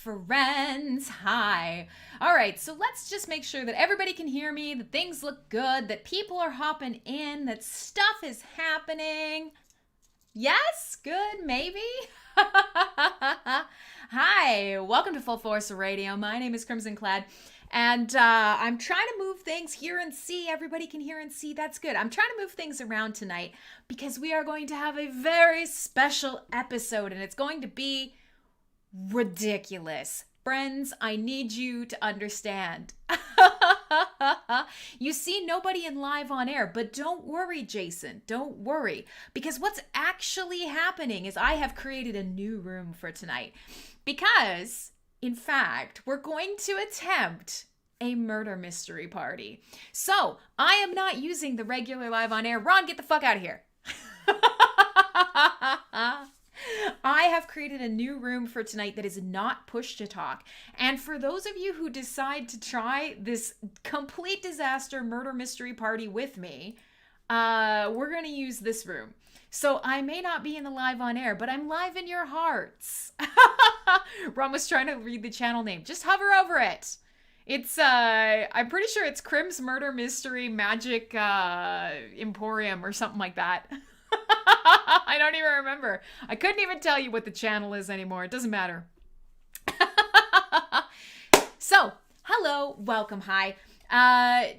friends. Hi. All right, so let's just make sure that everybody can hear me, that things look good, that people are hopping in, that stuff is happening. Yes? Good? Maybe? Hi, welcome to Full Force Radio. My name is Crimsonclad, and I'm trying to move things, hear and see. Everybody can hear and see. That's good. I'm trying to move things around tonight because we are going to have a very special episode, and it's going to be ridiculous. Friends, I need you to understand. You see nobody in live on air, but don't worry, Jason. Don't worry. Because what's actually happening is I have created a new room for tonight. Because, in fact, we're going to attempt a murder mystery party. So, I am not using the regular live on air. Ron, get the fuck out of here. I have created a new room for tonight that is not push to talk. And for those of you who decide to try this complete disaster murder mystery party with me, we're going to use this room. So I may not be in the live on air, but I'm live in your hearts. Ron was trying to read the channel name. Just hover over it. It's, I'm pretty sure it's Crim's Murder Mystery Magic Emporium or something like that. I don't even remember. I couldn't even tell you what the channel is anymore. It doesn't matter. So, hello, welcome, hi.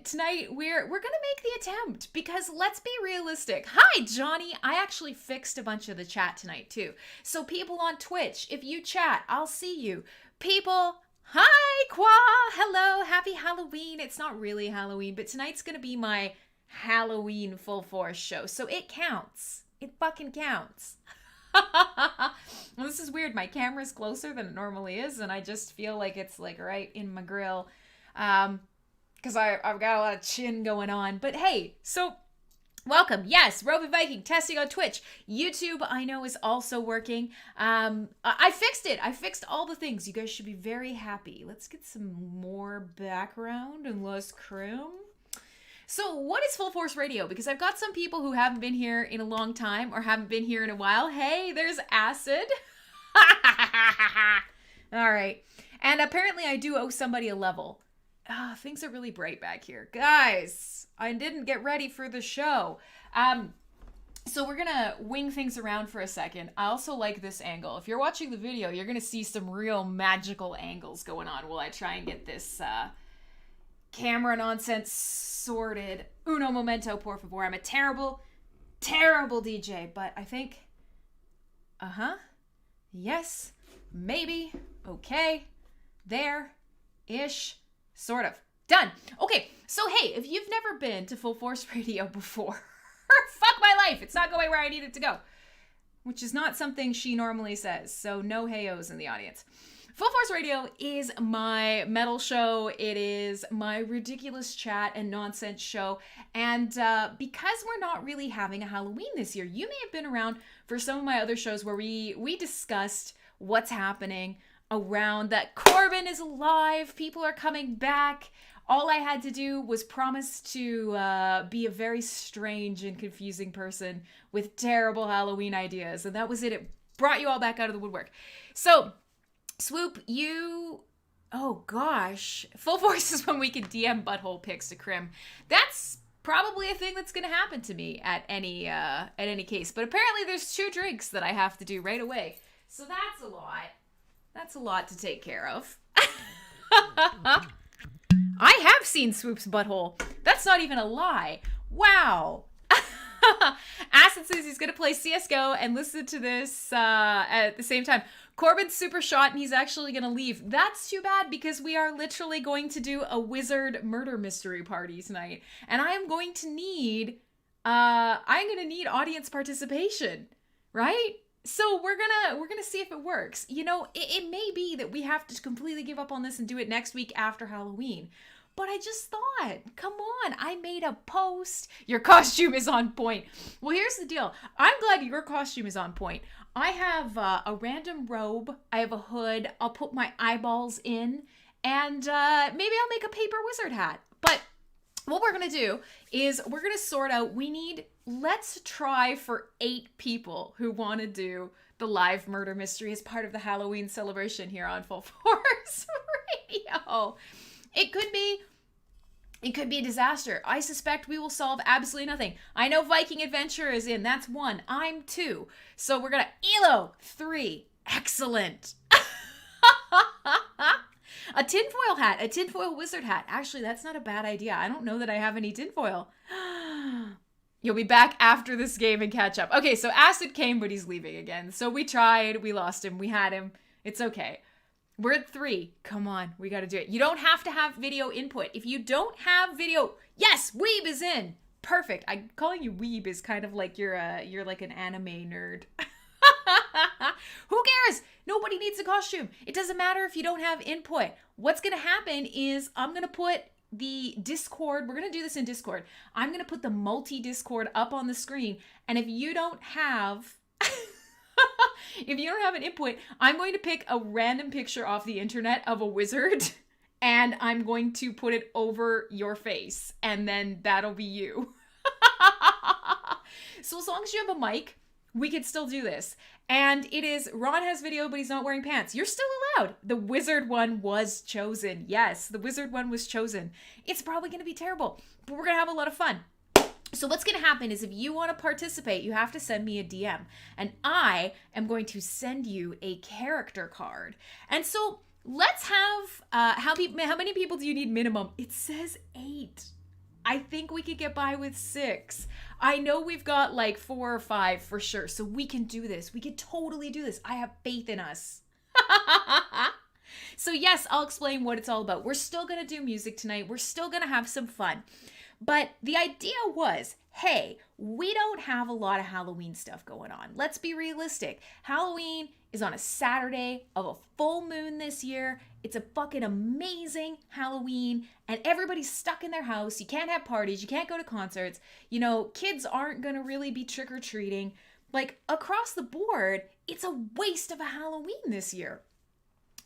Tonight we're gonna make the attempt because let's be realistic. Hi, Johnny. I actually fixed a bunch of the chat tonight too. So people on Twitch, if you chat, I'll see you. People, hi, Qua. Hello, happy Halloween. It's not really Halloween, but tonight's gonna be my Halloween full force show, so it counts. It fucking counts. Well, this is weird. My camera's closer than it normally is, and I just feel like it's like right in my grill, because I've got a lot of chin going on. But hey, so welcome. Yes, Roby Viking testing on Twitch. YouTube, I know, is also working. I fixed it. I fixed all the things. You guys should be very happy. Let's get some more background and less chrome. So what is Full Force Radio? Because I've got some people who haven't been here in a long time or haven't been here in a while. Hey, there's Acid. All right. And apparently I do owe somebody a level. Things are really bright back here. Guys, I didn't get ready for the show. So we're going to wing things around for a second. I also like this angle. If you're watching the video, you're going to see some real magical angles going on while I try and get this camera nonsense sorted. Uno momento, por favor. I'm a terrible, terrible DJ, but I think, yes, maybe, okay, there-ish, sort of. Done. Okay, so hey, if you've never been to Full Force Radio before, fuck my life, it's not going where I need it to go, which is not something she normally says, so no hey-ohs in the audience. Full Force Radio is my metal show. It is my ridiculous chat and nonsense show. And because we're not really having a Halloween this year, you may have been around for some of my other shows where we discussed what's happening around that Corbin is alive, people are coming back. All I had to do was promise to be a very strange and confusing person with terrible Halloween ideas. And that was it. It brought you all back out of the woodwork. So Swoop, oh gosh, Full Force is when we can DM butthole pics to Crim. That's probably a thing that's going to happen to me at any case. But apparently there's 2 drinks that I have to do right away. So that's a lot. That's a lot to take care of. I have seen Swoop's butthole. That's not even a lie. Wow. Acid says he's going to play CSGO and listen to this at the same time. Corbin's super shot and he's actually going to leave. That's too bad because we are literally going to do a wizard murder mystery party tonight. And I am going to need, audience participation, right? So we're gonna see if it works. You know, it may be that we have to completely give up on this and do it next week after Halloween. But I just thought, come on, I made a post. Your costume is on point. Well, here's the deal. I'm glad your costume is on point. I have a random robe. I have a hood. I'll put my eyeballs in. And maybe I'll make a paper wizard hat. But what we're going to do is we're going to sort out, we need let's try for 8 people who want to do the live murder mystery as part of the Halloween celebration here on Full Force Radio. It could be a disaster. I suspect we will solve absolutely nothing. I know Viking Adventure is in. That's 1. I'm 2. So we're going to ELO 3. Excellent. A tinfoil hat. A tinfoil wizard hat. Actually, that's not a bad idea. I don't know that I have any tinfoil. You'll be back after this game and catch up. Okay, so Acid came, but he's leaving again. So we tried. We lost him. We had him. It's okay. We're at 3. Come on. We got to do it. You don't have to have video input. If you don't have video... Yes, Weeb is in. Perfect. I'm calling you Weeb is kind of like you're like an anime nerd. Who cares? Nobody needs a costume. It doesn't matter if you don't have input. What's going to happen is I'm going to put the Discord. We're going to do this in Discord. I'm going to put the multi-Discord up on the screen. And if you don't have... if you don't have an input, I'm going to pick a random picture off the internet of a wizard and I'm going to put it over your face and then that'll be you. So as long as you have a mic, we could still do this. And it is, Ron has video, but he's not wearing pants. You're still allowed. The wizard one was chosen. Yes, the wizard one was chosen. It's probably going to be terrible, but we're going to have a lot of fun. So what's going to happen is if you want to participate, you have to send me a DM. And I am going to send you a character card. And so let's have, how many people do you need minimum? It says 8. I think we could get by with 6. I know we've got like 4 or 5 for sure. So we can do this. We can totally do this. I have faith in us. So yes, I'll explain what it's all about. We're still going to do music tonight. We're still going to have some fun. But the idea was, hey, we don't have a lot of Halloween stuff going on. Let's be realistic. Halloween is on a Saturday of a full moon this year. It's a fucking amazing Halloween and everybody's stuck in their house. You can't have parties. You can't go to concerts. You know, kids aren't going to really be trick-or-treating. Like across the board, it's a waste of a Halloween this year.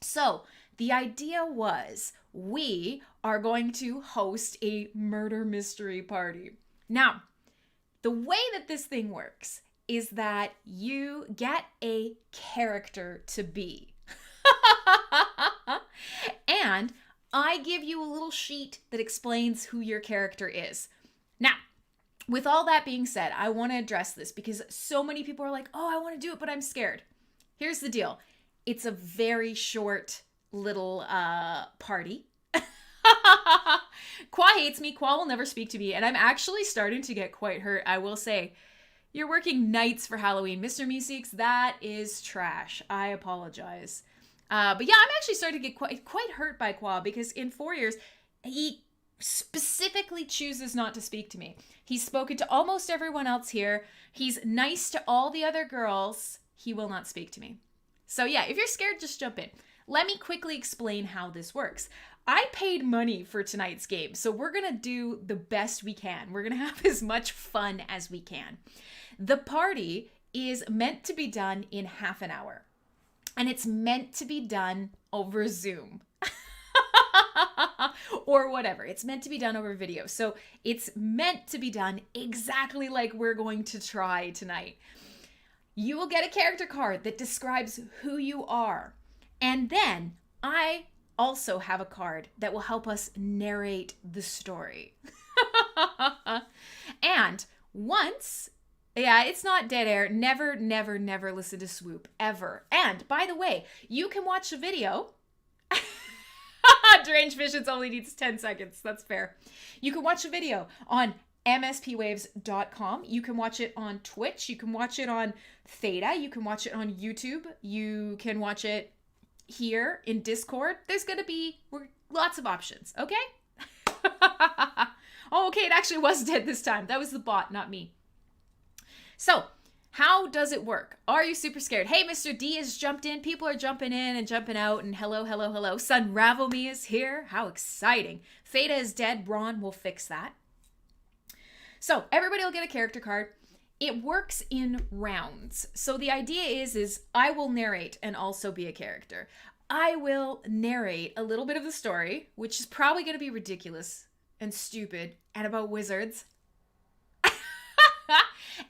So the idea was we are going to host a murder mystery party. Now, the way that this thing works is that you get a character to be. And I give you a little sheet that explains who your character is. Now, with all that being said, I want to address this because so many people are like, oh, I want to do it, but I'm scared. Here's the deal. It's a very short little party. Qua hates me. Qua will never speak to me. And I'm actually starting to get quite hurt. I will say, you're working nights for Halloween. Mr. Meeseeks, that is trash. I apologize. But yeah, I'm actually starting to get quite hurt by Qua because in 4 years, he specifically chooses not to speak to me. He's spoken to almost everyone else here. He's nice to all the other girls. He will not speak to me. So yeah, if you're scared, just jump in. Let me quickly explain how this works. I paid money for tonight's game, so we're going to do the best we can. We're going to have as much fun as we can. The party is meant to be done in half an hour, and it's meant to be done over Zoom. Or whatever. It's meant to be done over video. So it's meant to be done exactly like we're going to try tonight. You will get a character card that describes who you are. And then I also have a card that will help us narrate the story. And once, yeah, it's not dead air. Never, never, never listen to Swoop, ever. And by the way, you can watch a video. Deranged Visions only needs 10 seconds. That's fair. You can watch a video on mspwaves.com. You can watch it on Twitch. You can watch it on Theta. You can watch it on YouTube. You can watch it here in Discord. There's going to be lots of options, okay? Oh, okay, it actually was dead this time. That was the bot, not me. So, how does it work? Are you super scared? Hey, Mr. D has jumped in. People are jumping in and jumping out. And hello, hello, hello. Sunravel Me is here. How exciting. Theta is dead. Ron will fix that. So, everybody will get a character card. It works in rounds. So the idea is I will narrate and also be a character. I will narrate a little bit of the story, which is probably going to be ridiculous and stupid and about wizards.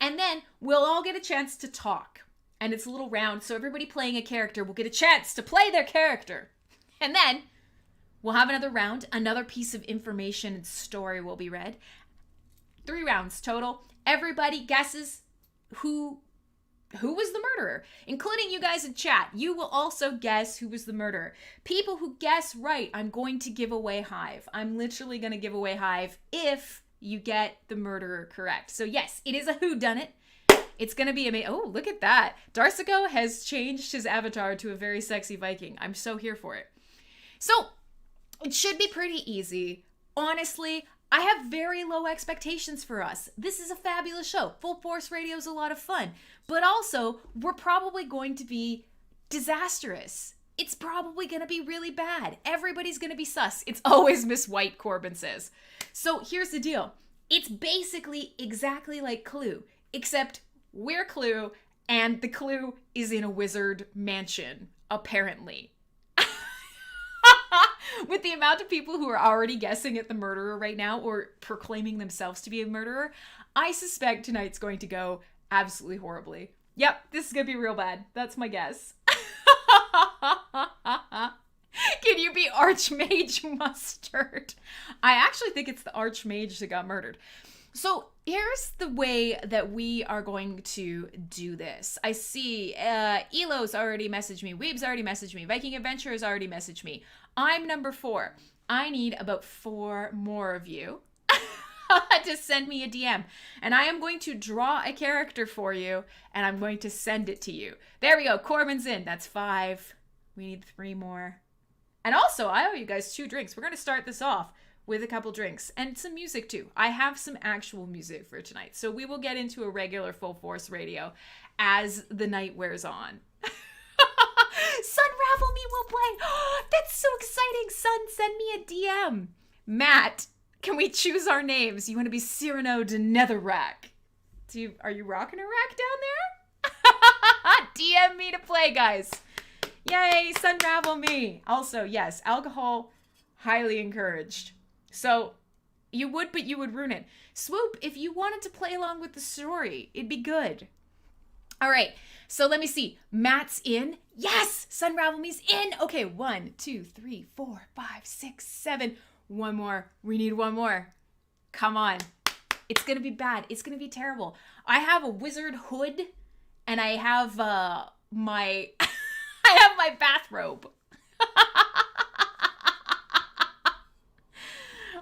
And then we'll all get a chance to talk. And it's a little round, so everybody playing a character will get a chance to play their character. And then we'll have another round. Another piece of information and story will be read. 3 rounds total. Everybody guesses who was the murderer, including you guys in chat. You will also guess who was the murderer. People who guess right, I'm going to give away Hive. I'm literally going to give away Hive if you get the murderer correct. So yes, it is a whodunit. It's going to be amazing. Oh, look at that. Darsico has changed his avatar to a very sexy Viking. I'm so here for it. So it should be pretty easy. Honestly, I have very low expectations for us. This is a fabulous show. Full Force Radio is a lot of fun. But also, we're probably going to be disastrous. It's probably going to be really bad. Everybody's going to be sus. It's always Miss White, Corbin says. So here's the deal. It's basically exactly like Clue, except we're Clue, and the Clue is in a wizard mansion, apparently. With the amount of people who are already guessing at the murderer right now or proclaiming themselves to be a murderer, I suspect tonight's going to go absolutely horribly. Yep, this is going to be real bad. That's my guess. Can you be Archmage Mustard? I actually think it's the Archmage that got murdered. So here's the way that we are going to do this. I see Elo's already messaged me. Weeb's already messaged me. Viking Adventurers already messaged me. I'm number 4. I need about 4 more of you to send me a DM. And I am going to draw a character for you, and I'm going to send it to you. There we go. Corbin's in. That's 5. We need 3 more. And also, I owe you guys 2 drinks. We're going to start this off with a couple drinks and some music too. I have some actual music for tonight. So we will get into a regular Full Force Radio as the night wears on. Sunravel Me will play. That's so exciting. Sun, send me a DM. Matt, can we choose our names? You want to be Cyrano de Netherrack? Are you rocking a rack down there? DM me to play, guys. Yay, Sunravel Me. Also, yes, alcohol, highly encouraged. So, you would, but you would ruin it. Swoop, if you wanted to play along with the story, it'd be good. All right, so let me see. Matt's in. Yes, Sunravel Me's in. Okay, 1, 2, 3, 4, 5, 6, 7. One more. We need one more. Come on. It's going to be bad. It's going to be terrible. I have a wizard hood, and I have my bathrobe.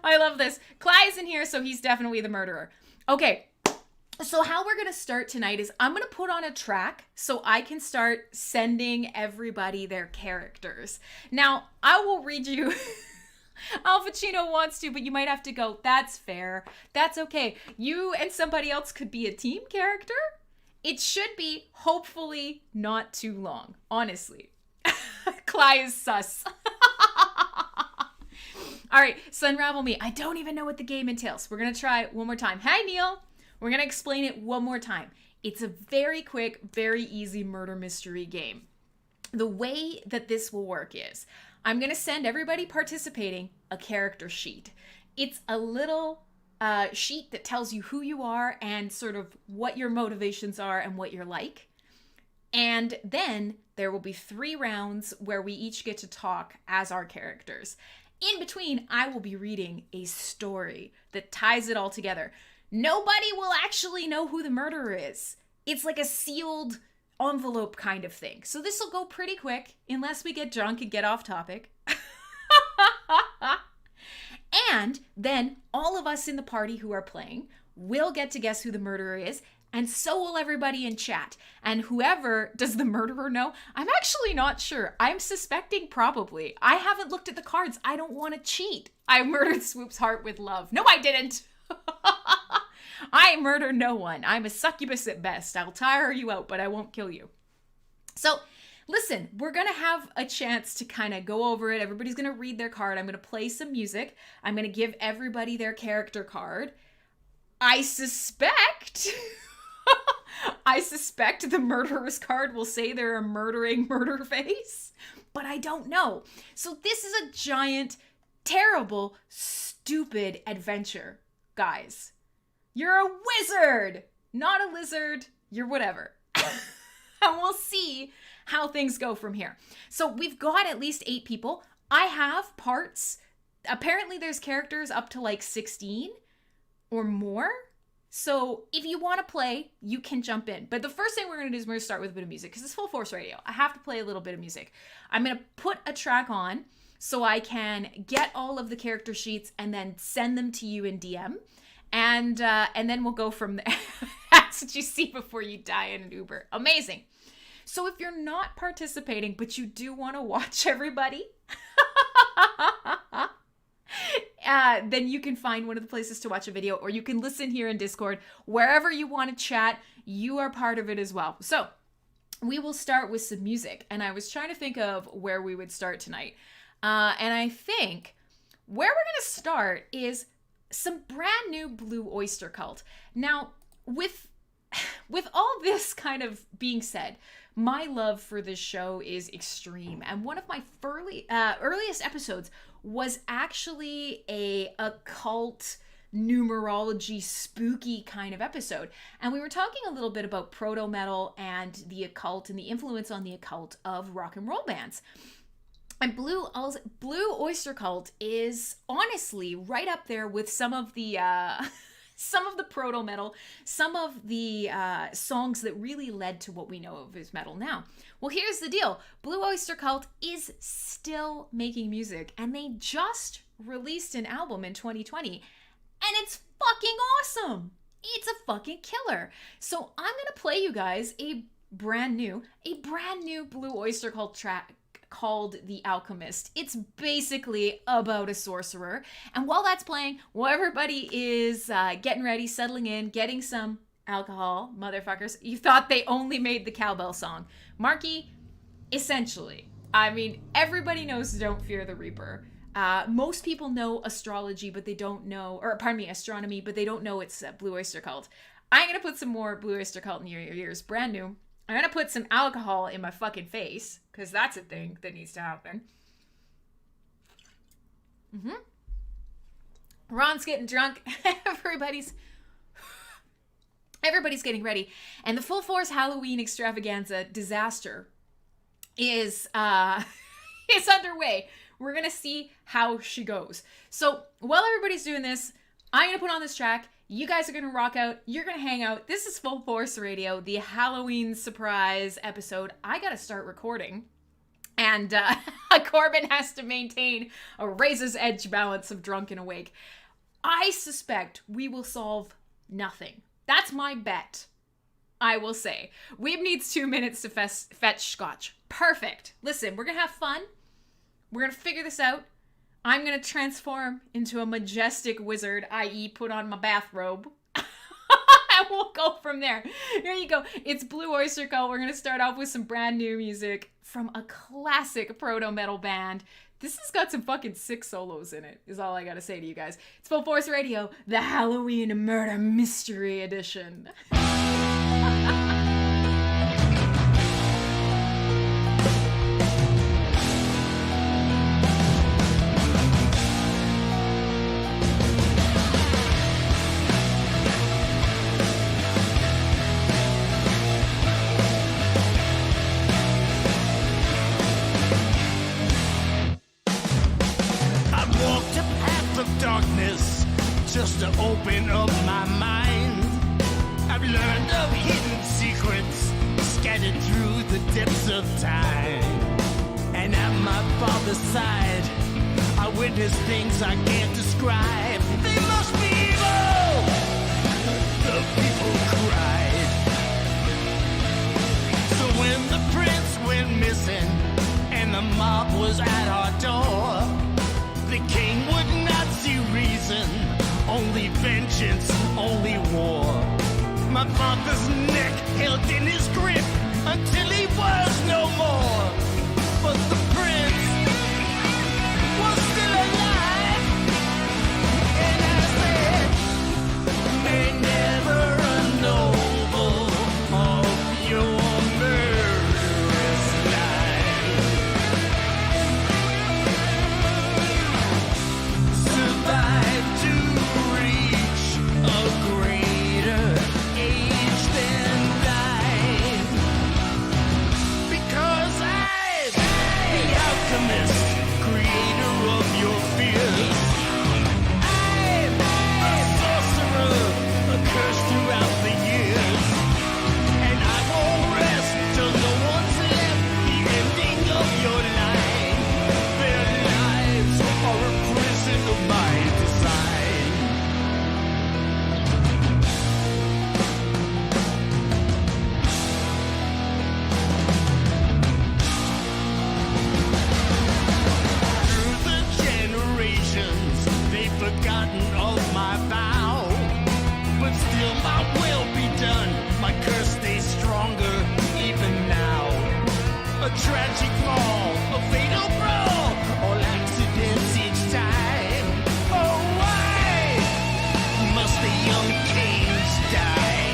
I love this. Clyde's in here, so he's definitely the murderer. Okay, so how we're going to start tonight is I'm going to put on a track so I can start sending everybody their characters. Now, I will read you... Al Pacino wants to, but you might have to go. That's fair. That's okay. You and somebody else could be a team character. It should be, hopefully, not too long. Honestly. Cly is sus. All right, Sunravel Me. I don't even know what the game entails. We're going to try it one more time. Hi, Neil. We're going to explain it one more time. It's a very quick, very easy murder mystery game. The way that this will work is I'm going to send everybody participating a character sheet. It's a little sheet that tells you who you are and sort of what your motivations are and what you're like. And then there will be 3 rounds where we each get to talk as our characters. In between, I will be reading a story that ties it all together. Nobody will actually know who the murderer is. It's like a sealed envelope kind of thing. So this will go pretty quick, unless we get drunk and get off topic. And then all of us in the party who are playing will get to guess who the murderer is, and so will everybody in chat. And whoever does the murderer know, I'm actually not sure. I'm suspecting probably. I haven't looked at the cards. I don't want to cheat. I murdered Swoop's heart with love. No, I didn't. I murder no one. I'm a succubus at best. I'll tire you out, but I won't kill you. So, listen, we're going to have a chance to kind of go over it. Everybody's going to read their card. I'm going to play some music. I'm going to give everybody their character card. I suspect the murderer's card will say they're a murdering murder face, but I don't know. So this is a giant, terrible, stupid adventure, guys. You're a wizard! not a lizard, you're whatever. And we'll see how things go from here. So we've got at least 8 people. I have parts. Apparently there's characters up to like 16 or more. So if you want to play, you can jump in. But the first thing we're going to do is we're going to start with a bit of music because it's Full Force Radio. I have to play a little bit of music. I'm going to put a track on so I can get all of the character sheets and then send them to you in DM. And then we'll go from there. That's what you see before you die in an Uber. Amazing. So if you're not participating, but you do want to watch everybody, then you can find one of the places to watch a video, or you can listen here in Discord. Wherever you want to chat, you are part of it as well. So we will start with some music. And I was trying to think of where we would start tonight. And I think where we're going to start is some brand new Blue Oyster Cult. Now, with all this kind of being said, my love for this show is extreme. And one of my earliest episodes was actually a occult numerology spooky kind of episode. And we were talking a little bit about proto-metal and the occult and the influence on the occult of rock and roll bands. And Blue Oyster Cult is honestly right up there with some of the proto-metal, some of the songs that really led to what we know of as metal now. Well, here's the deal. Blue Oyster Cult is still making music, and they just released an album in 2020, and it's fucking awesome. It's a fucking killer. So I'm going to play you guys a brand new Blue Oyster Cult track called The Alchemist. It's basically about a sorcerer. And while that's playing, while everybody is getting ready, settling in, getting some alcohol, motherfuckers, you thought they only made the cowbell song. Marky, essentially, I mean, everybody knows Don't Fear the Reaper. Most people know astrology, but they don't know, astronomy, but they don't know it's Blue Oyster Cult. I'm going to put some more Blue Oyster Cult in your ears, brand new. I'm going to put some alcohol in my fucking face, because that's a thing that needs to happen. Ron's getting drunk. Everybody's getting ready. And the Full Force Halloween extravaganza disaster is underway. We're going to see how she goes. So while everybody's doing this, I'm going to put on this track. You guys are going to rock out. You're going to hang out. This is Full Force Radio, the Halloween surprise episode. I got to start recording. And Corbin has to maintain a razor's edge balance of drunk and awake. I suspect we will solve nothing. That's my bet, I will say. Weeb needs 2 minutes to fetch scotch. Perfect. Listen, we're going to have fun. We're going to figure this out. I'm going to transform into a majestic wizard, i.e. put on my bathrobe. And we'll go from there. Here you go. It's Blue Oyster Cult. We're going to start off with some brand new music from a classic proto-metal band. This has got some fucking sick solos in it, is all I got to say to you guys. It's Full Force Radio, the Halloween Murder Mystery Edition. Darkness just to open up my mind. I've learned of hidden secrets scattered through the depths of time. And at my father's side, I witnessed things I can't describe. They must be evil. The people cried. So when the prince went missing and the mob was at our door, the king would not see reason, only vengeance, only war. My father's neck held in his grip until he was no more. But the prince was still alive, and I said, may never a noble of your murderous life survive to reach a greater age. tragic fall, a fatal brawl, all accidents each time. Oh, why must the young kings die?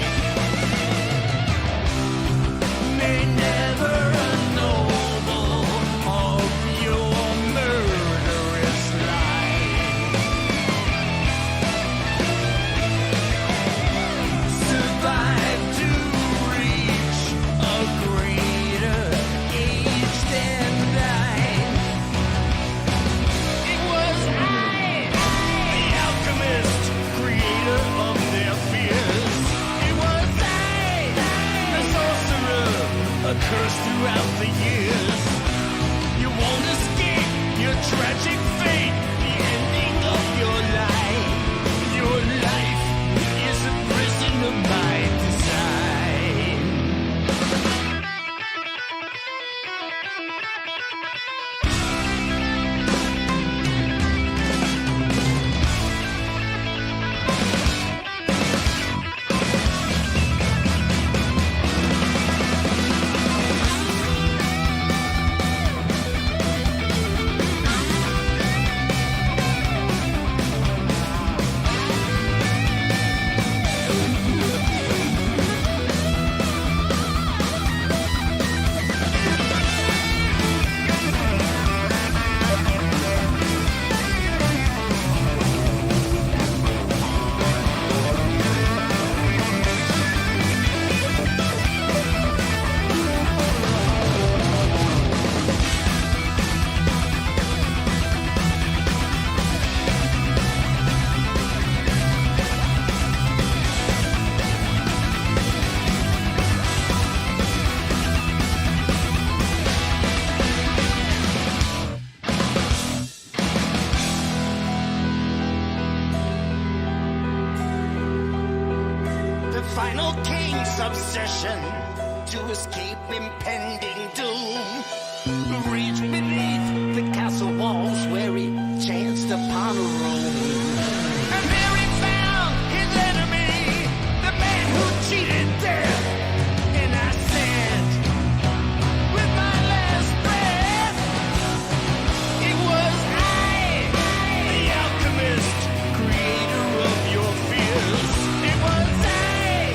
May never a noble of your murderous line survive to reach a greater age than thine. It was I, the alchemist, creator of their fears. It was I, the sorcerer, a curse throughout the years. You won't escape your tragic fate, the ending of your life. Your life is a prison of my design. The final king's obsession to escape impending doom reached beneath the castle walls where he chanced upon a room. And there he found his enemy, the man who cheated death. And I said, with my last breath, it was I, the alchemist, creator of your fears. It was I,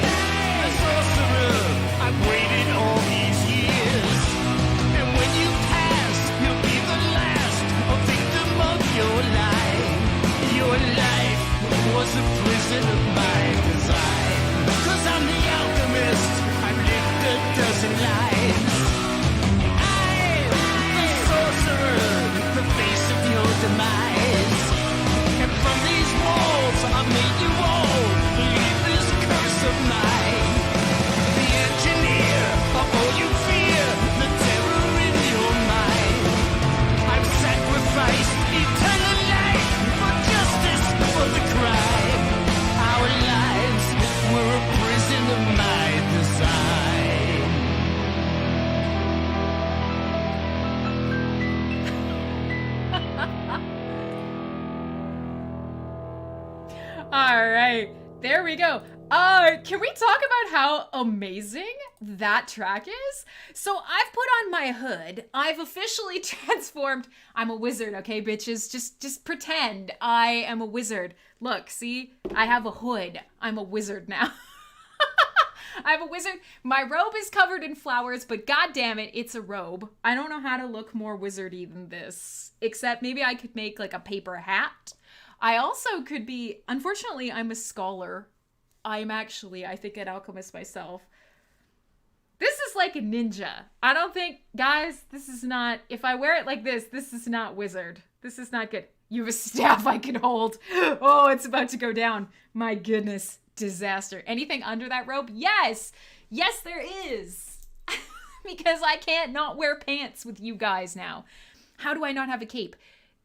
the sorcerer. I've waited all these years. And when you pass, you'll be the last, a victim of your life. Your life was a prison of my design. 'Cause I'm the alchemist, I've lived a dozen lives. I'm the sorcerer, the face of your demise. And from these walls, I made you all believe this curse of mine. The engineer of all you fear, the terror in your mind. I've sacrificed eternal life for justice for the crime. Our lives were a prison of my design. All right, there we go. Can we talk about how amazing that track is? So I've put on my hood. I've officially transformed. I'm a wizard, okay, bitches? Just pretend I am a wizard. Look, see? I have a hood. I'm a wizard now. I'm a wizard. My robe is covered in flowers, but god damn it, it's a robe. I don't know how to look more wizardy than this, except maybe I could make like a paper hat. I also could be, unfortunately, I'm a scholar. I'm actually, I think, an alchemist myself. This is like a ninja. I don't think, guys, this is not, if I wear it like this is not wizard. This is not good. You have a staff I can hold. Oh, it's about to go down. My goodness, disaster. Anything under that robe? Yes. Yes, there is. Because I can't not wear pants with you guys now. How do I not have a cape?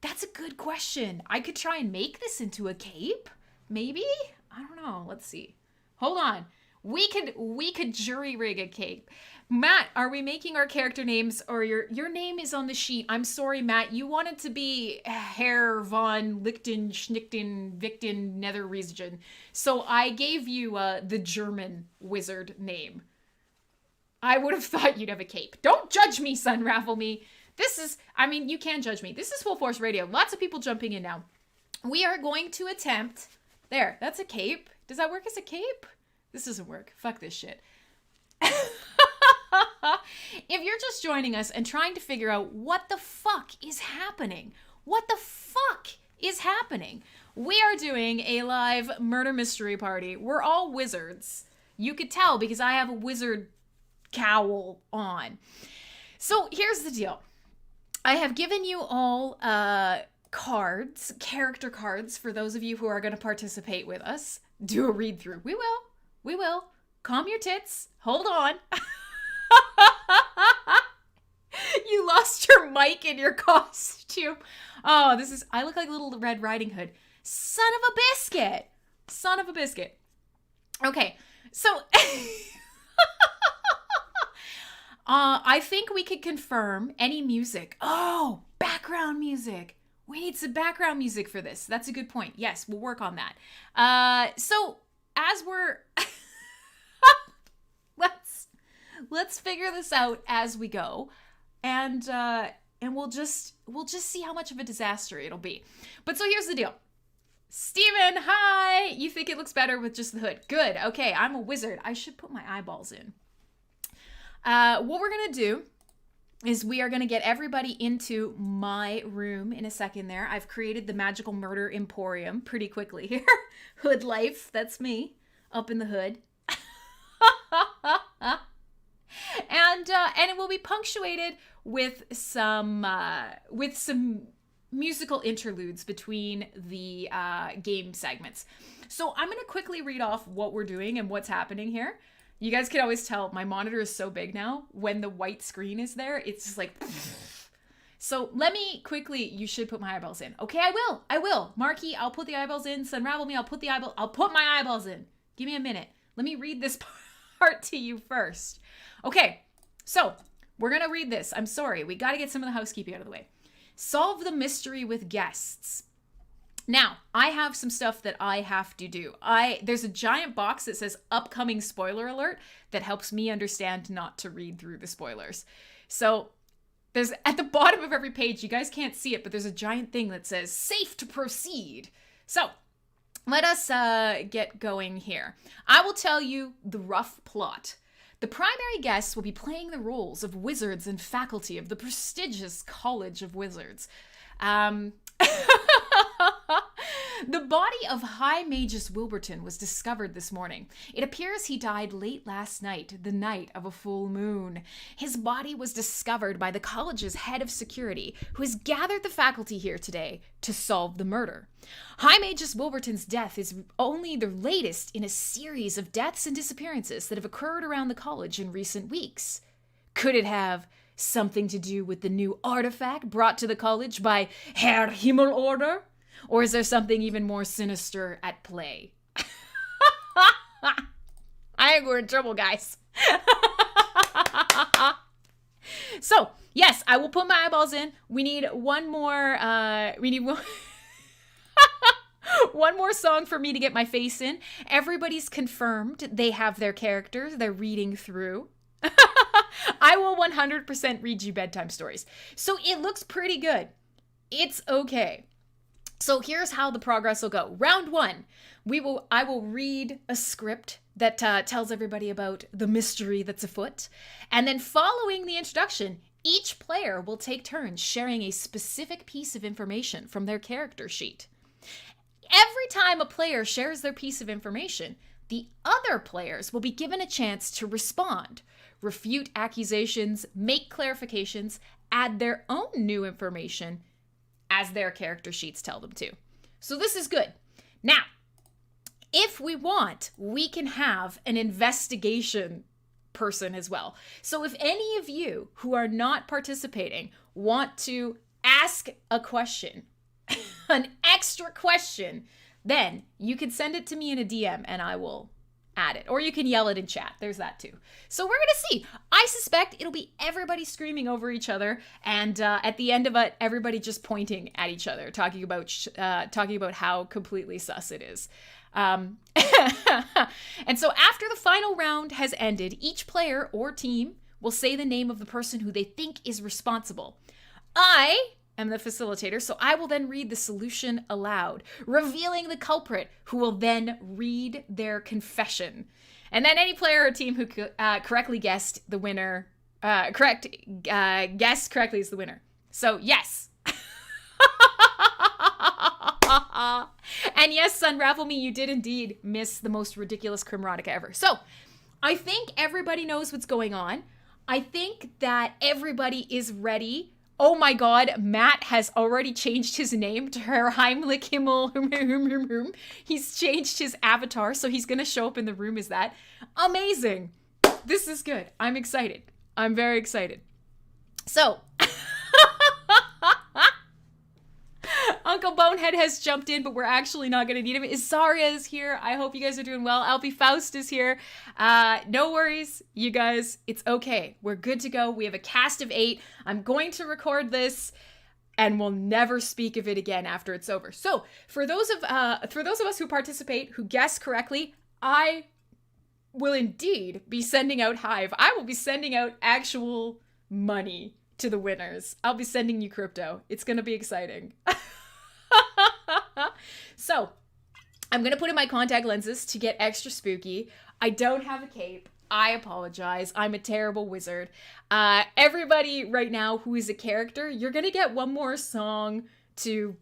That's a good question. I could try and make this into a cape. Maybe? I don't know. Let's see. Hold on. We could jury rig a cape. Matt, are we making our character names, or your name is on the sheet? I'm sorry, Matt. You wanted to be Herr von Lichten, Schnichten, Victon, Netherregion. So I gave you the German wizard name. I would have thought you'd have a cape. Don't judge me, Sunravel Me. You can judge me. This is Full Force Radio. Lots of people jumping in now. We are going to attempt... There, that's a cape. Does that work as a cape? This doesn't work. Fuck this shit. If you're just joining us and trying to figure out what the fuck is happening, we are doing a live murder mystery party. We're all wizards. You could tell because I have a wizard cowl on. So here's the deal. I have given you all cards, character cards, for those of you who are going to participate with us. Do a read through. We will. Calm your tits. Hold on. You lost your mic in your costume. Oh, I look like Little Red Riding Hood. Son of a biscuit. Okay, so I think we could confirm any music. Oh, background music. We need some background music for this. That's a good point. Yes, we'll work on that. So as we're let's figure this out as we go, and we'll just see how much of a disaster it'll be. But so here's the deal. Steven, hi! You think it looks better with just the hood. Good. Okay, I'm a wizard. I should put my eyeballs in. What we're going to do is we are going to get everybody into my room in a second there. I've created the Magical Murder Emporium pretty quickly here. Hood life. That's me. Up in the hood. And it will be punctuated with some musical interludes between the game segments. So I'm going to quickly read off what we're doing and what's happening here. You guys can always tell my monitor is so big now. When the white screen is there, it's just like... So let me quickly... You should put my eyeballs in. Okay, I will. Marky, I'll put the eyeballs in. Sunravel Me, I'll put my eyeballs in. Give me a minute. Let me read this part to you first. Okay, so we're going to read this. I'm sorry. We got to get some of the housekeeping out of the way. Solve the mystery with guests. Now, I have some stuff that I have to do. There's a giant box that says upcoming spoiler alert that helps me understand not to read through the spoilers. So there's at the bottom of every page, you guys can't see it, but there's a giant thing that says safe to proceed. So let us get going here. I will tell you the rough plot. The primary guests will be playing the roles of wizards and faculty of the prestigious College of Wizards. The body of High Magus Wilburton was discovered this morning. It appears he died late last night, the night of a full moon. His body was discovered by the college's head of security, who has gathered the faculty here today to solve the murder. High Magus Wilburton's death is only the latest in a series of deaths and disappearances that have occurred around the college in recent weeks. Could it have something to do with the new artifact brought to the college by Herr Himmelorder? Or is there something even more sinister at play? I think we're in trouble, guys. So, yes, I will put my eyeballs in. We need one more, one more song for me to get my face in. Everybody's confirmed. They have their characters. They're reading through. I will 100% read you bedtime stories. So it looks pretty good. It's okay. So here's how the progress will go. Round one, I will read a script that tells everybody about the mystery that's afoot. And then following the introduction, each player will take turns sharing a specific piece of information from their character sheet. Every time a player shares their piece of information, the other players will be given a chance to respond, refute accusations, make clarifications, add their own new information, as their character sheets tell them to. So this is good. Now, if we want, we can have an investigation person as well. So if any of you who are not participating want to ask a question, an extra question, then you can send it to me in a DM and I will add it. Or you can yell it in chat. There's that too. So we're going to see. I suspect it'll be everybody screaming over each other. And at the end of it, everybody just pointing at each other, talking about how completely sus it is. And so after the final round has ended, each player or team will say the name of the person who they think is responsible. I am the facilitator, so I will then read the solution aloud, revealing the culprit, who will then read their confession. And then any player or team who correctly guessed the winner, guessed correctly is the winner. So yes. And yes, Unravel Me, you did indeed miss the most ridiculous Crimrotica ever. So I think everybody knows what's going on. I think that everybody is ready. Oh my God, Matt has already changed his name to Herr Heimlich Himmel. He's changed his avatar, so he's going to show up in the room as that. Amazing. This is good. I'm excited. I'm very excited. So, Uncle Bonehead has jumped in, but we're actually not going to need him. Isaria is here. I hope you guys are doing well. Alpy Faust is here. No worries, you guys. It's okay. We're good to go. We have a cast of 8. I'm going to record this, and we'll never speak of it again after it's over. So, for those of us who participate, who guess correctly, I will indeed be sending out Hive. I will be sending out actual money to the winners. I'll be sending you crypto. It's going to be exciting. So, I'm going to put in my contact lenses to get extra spooky. I don't have a cape. I apologize. I'm a terrible wizard. Everybody right now who is a character, you're going to get one more song to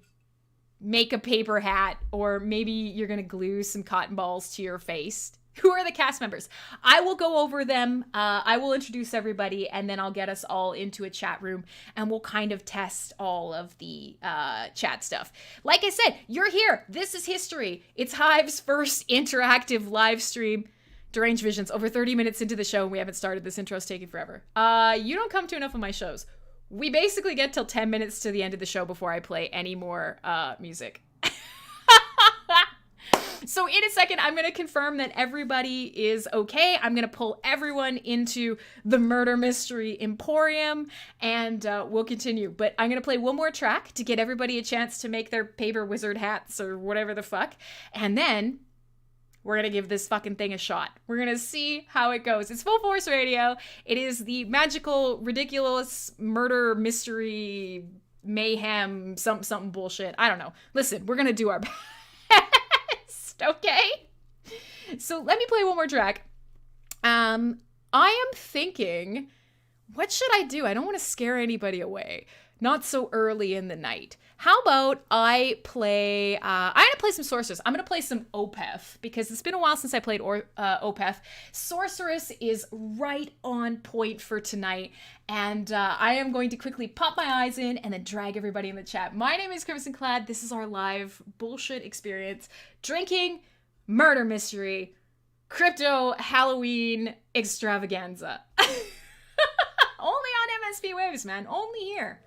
make a paper hat, or maybe you're going to glue some cotton balls to your face. Who are the cast members? I will go over them. I will introduce everybody, and then I'll get us all into a chat room, and we'll kind of test all of the chat stuff. Like I said, you're here. This is history. It's Hive's first interactive live stream. Deranged Visions, over 30 minutes into the show, and we haven't started. This intro's taking forever. You don't come to enough of my shows. We basically get till 10 minutes to the end of the show before I play any more music. So in a second, I'm going to confirm that everybody is okay. I'm going to pull everyone into the Murder Mystery Emporium, and we'll continue. But I'm going to play one more track to get everybody a chance to make their paper wizard hats or whatever the fuck. And then we're going to give this fucking thing a shot. We're going to see how it goes. It's Full Force Radio. It is the magical, ridiculous murder mystery mayhem something bullshit. I don't know. Listen, we're going to do our best. Okay, so let me play one more track. I am thinking, what should I do? I don't want to scare anybody away. Not so early in the night. How about I play, I'm going to play some Sorceress. I'm going to play some Opeth, because it's been a while since I played Opeth. Sorceress is right on point for tonight, and I am going to quickly pop my eyes in and then drag everybody in the chat. My name is Crimsonclad. This is our live bullshit experience. Drinking, murder mystery, crypto Halloween extravaganza. Only on MSP Waves, man. Only here.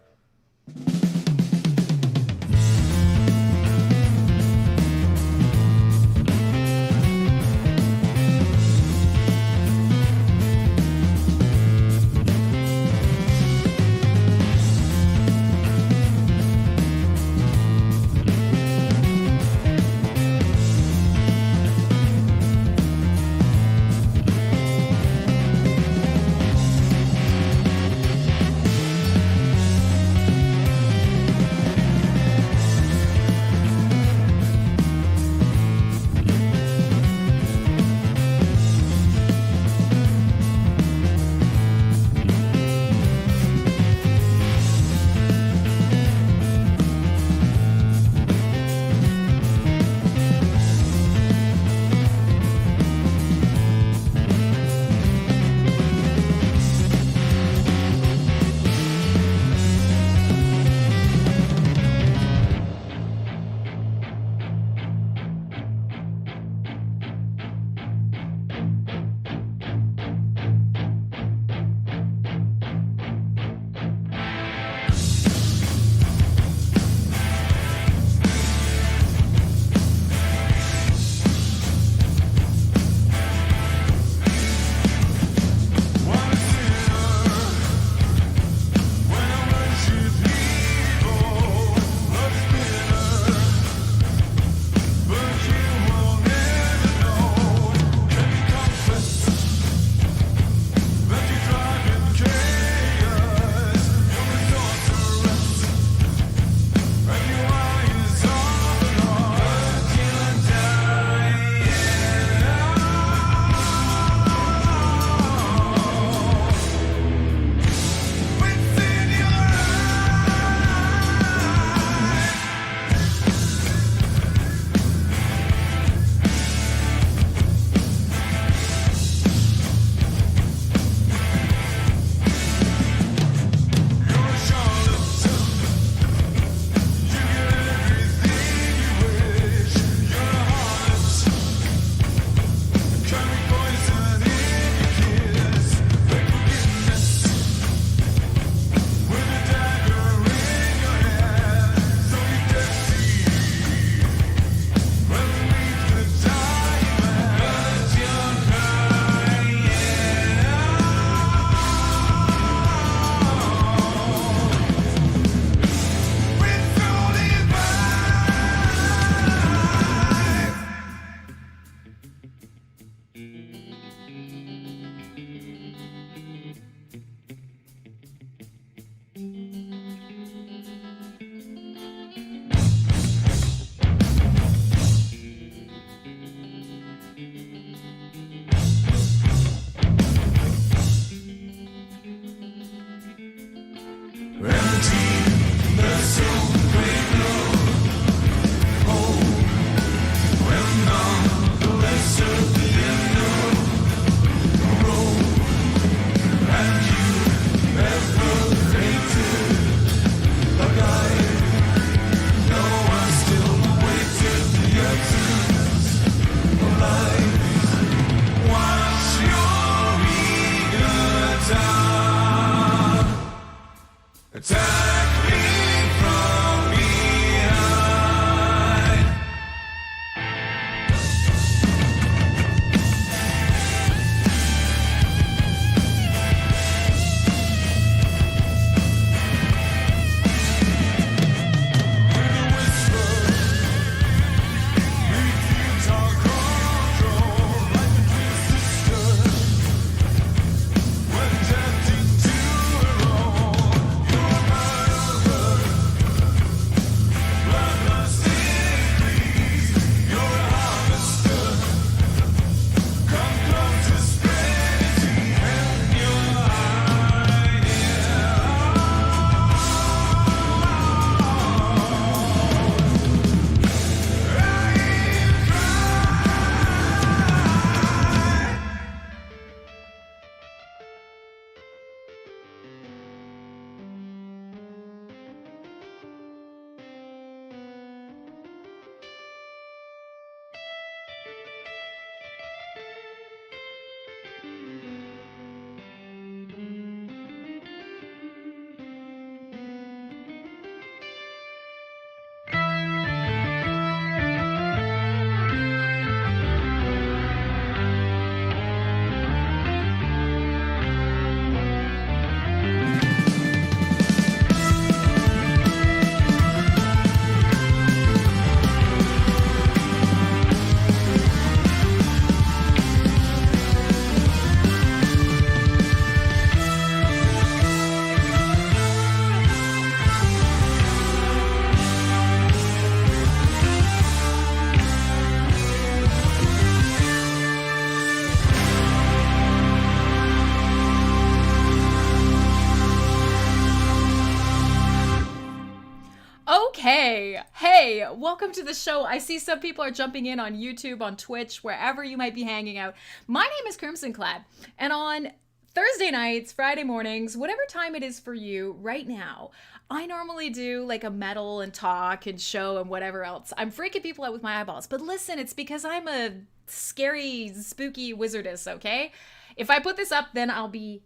Hey, welcome to the show. I see some people are jumping in on YouTube, on Twitch, wherever you might be hanging out. My name is Crimsonclad, and on Thursday nights, Friday mornings, whatever time it is for you right now, I normally do like a metal and talk and show and whatever else. I'm freaking people out with my eyeballs, but listen, it's because I'm a scary, spooky wizardess, okay? If I put this up, then I'll be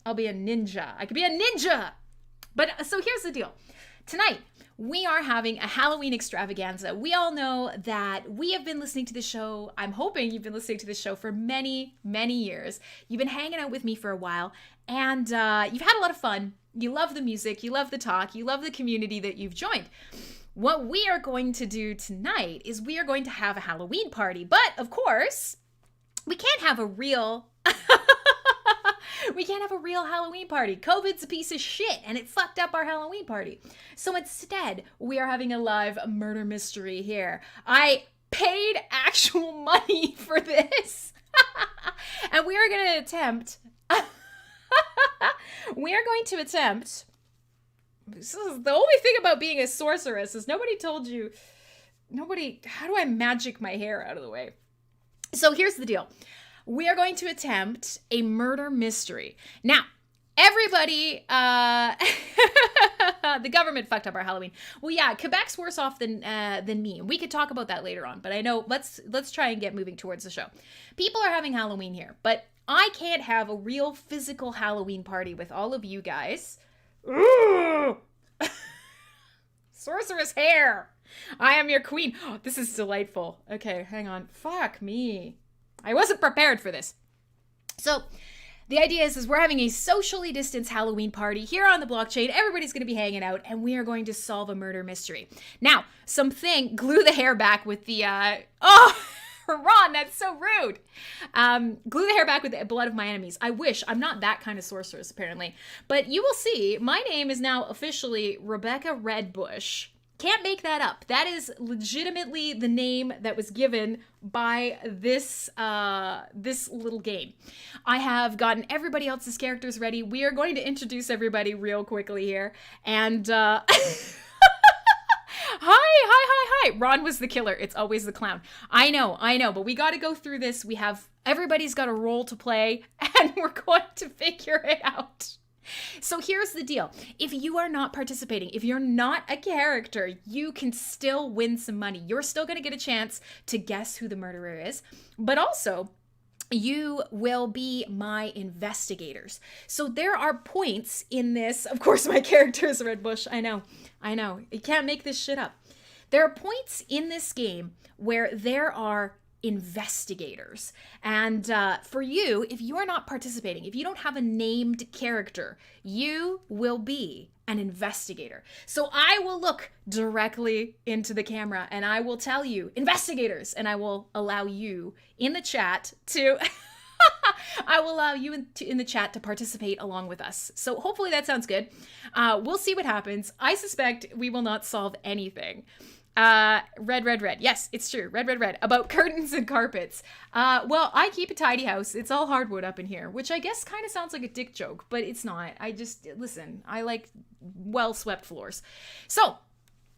a ninja. I could be a ninja! But so here's the deal. Tonight, we are having a Halloween extravaganza. We all know that we have been listening to the show. I'm hoping you've been listening to the show for many, many years. You've been hanging out with me for a while, and you've had a lot of fun. You love the music, you love the talk, you love the community that you've joined. What we are going to do tonight is we are going to have a Halloween party. But, of course, we can't have a real... We can't have a real Halloween party. COVID's a piece of shit, and it fucked up our Halloween party. So instead, we are having a live murder mystery here. I paid actual money for this. And we are going to attempt... This is the only thing about being a sorceress is nobody told you... How do I magic my hair out of the way? So here's the deal. We are going to attempt a murder mystery. Now, everybody, the government fucked up our Halloween. Well, yeah, Quebec's worse off than me. We could talk about that later on, but I know, let's try and get moving towards the show. People are having Halloween here, but I can't have a real physical Halloween party with all of you guys. Sorceress hair. I am your queen. Oh, this is delightful. Okay, hang on. Fuck me. I wasn't prepared for this. So the idea is we're having a socially distanced Halloween party here on the blockchain. Everybody's going to be hanging out, and we are going to solve a murder mystery. Now, glue the hair back with the, Ron, that's so rude. Glue the hair back with the blood of my enemies. I wish. I'm not that kind of sorceress, apparently. But you will see, my name is now officially Rebecca Redbush. Can't make that up. That is legitimately the name that was given by this this little game. I have gotten everybody else's characters ready. We are going to introduce everybody real quickly here. And Hi. Ron was the killer. It's always the clown. I know, but we got to go through this. Everybody's got a role to play, and we're going to figure it out. So here's the deal. If you are not participating, if you're not a character, you can still win some money. You're still going to get a chance to guess who the murderer is, but also you will be my investigators. So there are points in this. Of course, my character is Redbush. I know. You can't make this shit up. There are points in this game where there are investigators. And for you, if you are not participating, if you don't have a named character, you will be an investigator. So I will look directly into the camera and I will tell you, investigators, and I will allow you in the chat to in the chat to participate along with us. So hopefully that sounds good. We'll see what happens. I suspect we will not solve anything. Red. Yes, it's true. Red. About curtains and carpets. Well, I keep a tidy house. It's all hardwood up in here, which I guess kind of sounds like a dick joke, but it's not. Listen, I like well-swept floors. So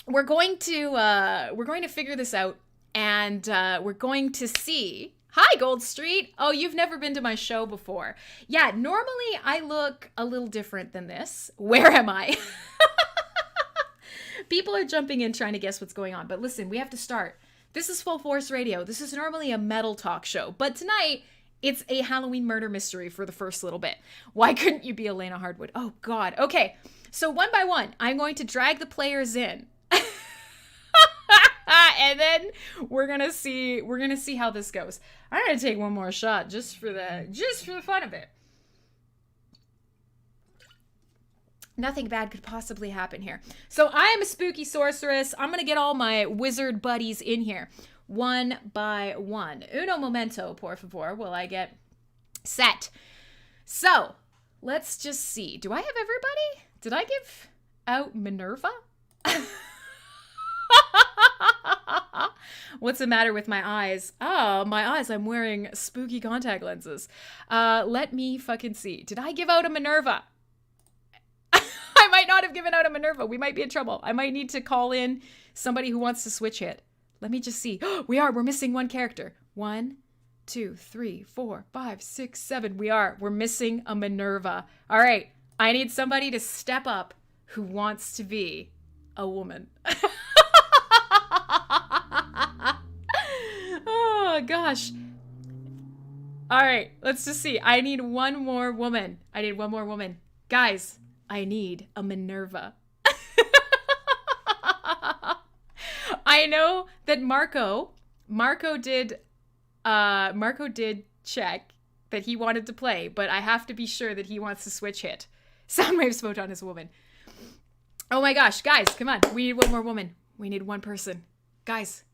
we're going to figure this out, and we're going to see. Hi, Gold Street. Oh, you've never been to my show before. Yeah, normally I look a little different than this. Where am I? People are jumping in trying to guess what's going on. But listen, we have to start. This is Full Force Radio. This is normally a metal talk show. But tonight, it's a Halloween murder mystery for the first little bit. Why couldn't you be Elena Hardwood? Oh, God. Okay. So one by one, I'm going to drag the players in. And then we're gonna see how this goes. I'm gonna take one more shot just for the fun of it. Nothing bad could possibly happen here. So I am a spooky sorceress. I'm going to get all my wizard buddies in here. One by one. Uno momento, por favor, will I get set. So, let's just see. Do I have everybody? Did I give out Minerva? What's the matter with my eyes? Oh, my eyes. I'm wearing spooky contact lenses. Let me fucking see. Did I give out a Minerva? I might not have given out a Minerva. We might be in trouble. I might need to call in somebody who wants to switch hit. Let me just see. We're missing one character. 1, 2, 3, 4, 5, 6, 7. We're missing a Minerva. All right. I need somebody to step up who wants to be a woman. Oh, gosh. All right. Let's just see. I need one more woman. Guys, I need a Minerva. I know that Marco did check that he wanted to play, but I have to be sure that he wants to switch hit. Soundwave's Photon is a woman. Oh my gosh, guys, come on. We need one more woman. We need one person. Guys.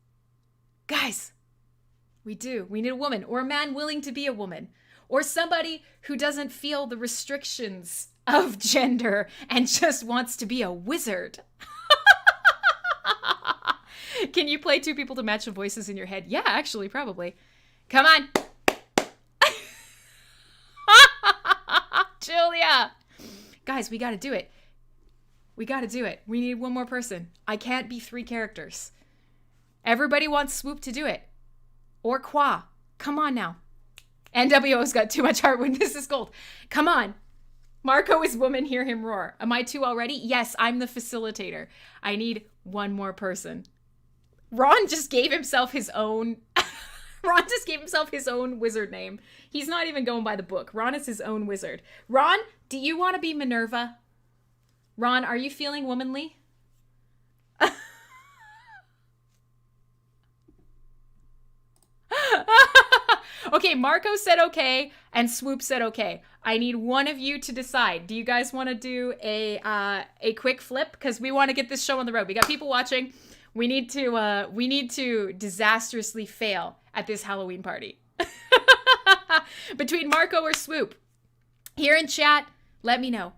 We do. We need a woman or a man willing to be a woman or somebody who doesn't feel the restrictions of gender and just wants to be a wizard. Can you play two people to match the voices in your head? Yeah, actually, probably. Come on. Julia. Guys, we got to do it. We need one more person. I can't be 3 characters. Everybody wants Swoop to do it. Or Qua. Come on now. NWO's got too much heart when this is gold. Come on. Marco is woman, hear him roar. Am I 2 already? Yes, I'm the facilitator. I need one more person. Ron just gave himself his own wizard name. He's not even going by the book. Ron is his own wizard. Ron, do you want to be Minerva? Ron, are you feeling womanly? Okay, Marco said okay, and Swoop said okay. I need one of you to decide. Do you guys want to do a quick flip? Because we want to get this show on the road. We got people watching. We need to disastrously fail at this Halloween party. Between Marco or Swoop. Here in chat, let me know.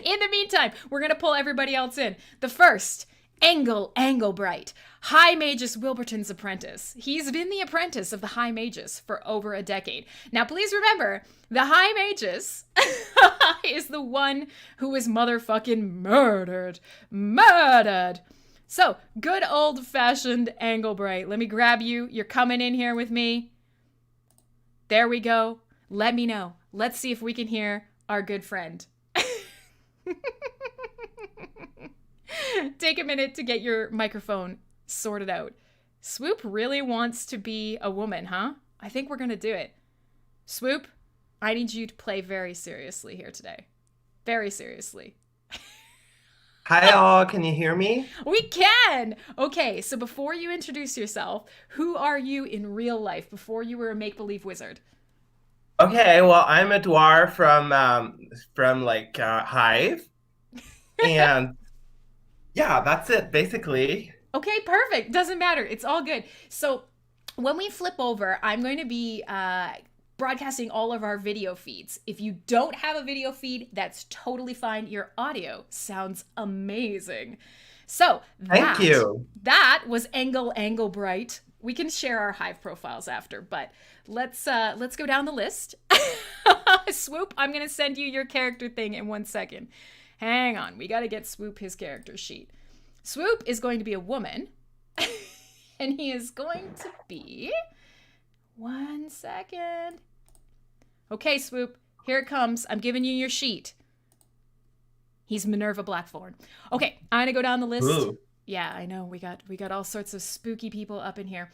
In the meantime, we're going to pull everybody else in. The first, Anglebright, High Magus Wilburton's apprentice. He's been the apprentice of the High Magus for over a decade. Now, please remember, the High Magus is the one who was motherfucking murdered. So, good old-fashioned Anglebright. Let me grab you. You're coming in here with me. There we go. Let me know. Let's see if we can hear our good friend. Take a minute to get your microphone sorted out. Swoop really wants to be a woman, huh? I think we're going to do it. Swoop, I need you to play very seriously here today. Very seriously. Hi, all. Can you hear me? We can! Okay, so before you introduce yourself, who are you in real life before you were a make-believe wizard? Okay, well, I'm a dwarf from Hive. And yeah, that's it, basically. Okay, perfect. Doesn't matter. It's all good. So when we flip over, I'm going to be broadcasting all of our video feeds. If you don't have a video feed, that's totally fine. Your audio sounds amazing. So Thank you. That was Anglebright. We can share our Hive profiles after, but let's go down the list. Swoop, I'm going to send you your character thing in 1 second. Hang on. We got to get Swoop his character sheet. Swoop is going to be a woman, and he is going to be... 1 second. Okay, Swoop, here it comes. I'm giving you your sheet. He's Minerva Blackthorn. Okay, I'm gonna go down the list. Ooh. Yeah, I know. We got all sorts of spooky people up in here.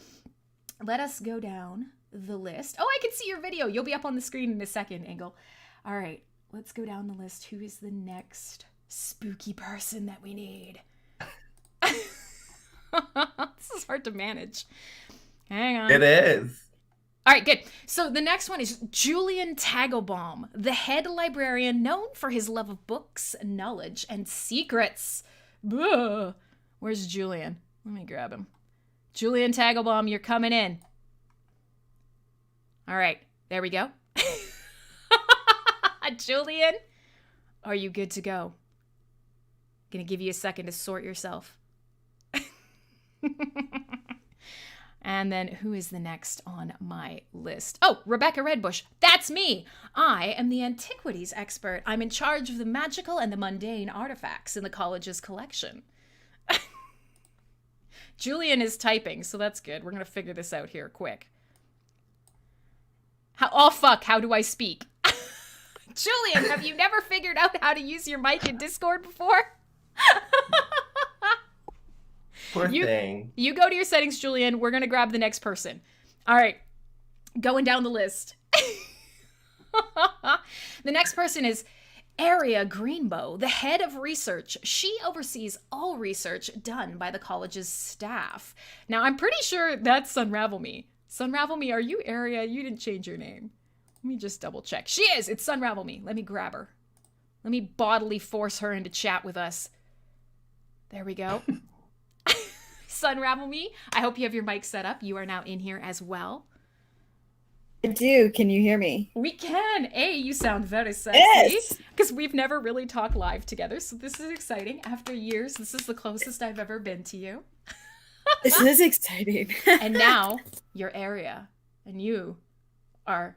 Let us go down the list. Oh, I can see your video. You'll be up on the screen in a second, Angle. All right, let's go down the list. Who is the next spooky person that we need? This is hard to manage. Hang on. It is. All right, good. So the next one is Julian Tagelbaum, the head librarian known for his love of books, knowledge, and secrets. Ugh. Where's Julian? Let me grab him. Julian Tagelbaum, you're coming in. All right, there we go. Julian, are you good to go? Gonna give you a second to sort yourself. And then who is the next on my list? Oh, Rebecca Redbush. That's me. I am the antiquities expert. I'm in charge of the magical and the mundane artifacts in the college's collection. Julian is typing, so that's good. We're going to figure this out here quick. Oh, fuck. How do I speak? Julian, have you never figured out how to use your mic in Discord before? Poor thing. You go to your settings, Julian. We're going to grab the next person. All right. Going down the list. The next person is Aria Greenbow, the head of research. She oversees all research done by the college's staff. Now, I'm pretty sure that's Sunravel Me. Sunravel Me, are you Aria? You didn't change your name. Let me just double check. She is. It's Sunravel Me. Let me grab her. Let me bodily force her into chat with us. There we go. Sunravel Me, I hope you have your mic set up. You are now in here as well. I do. Can you hear me? We can. You sound very sexy. Yes. Because we've never really talked live together, so this is exciting. After years, this is the closest I've ever been to you. This is exciting. And now, you're Aria, and you are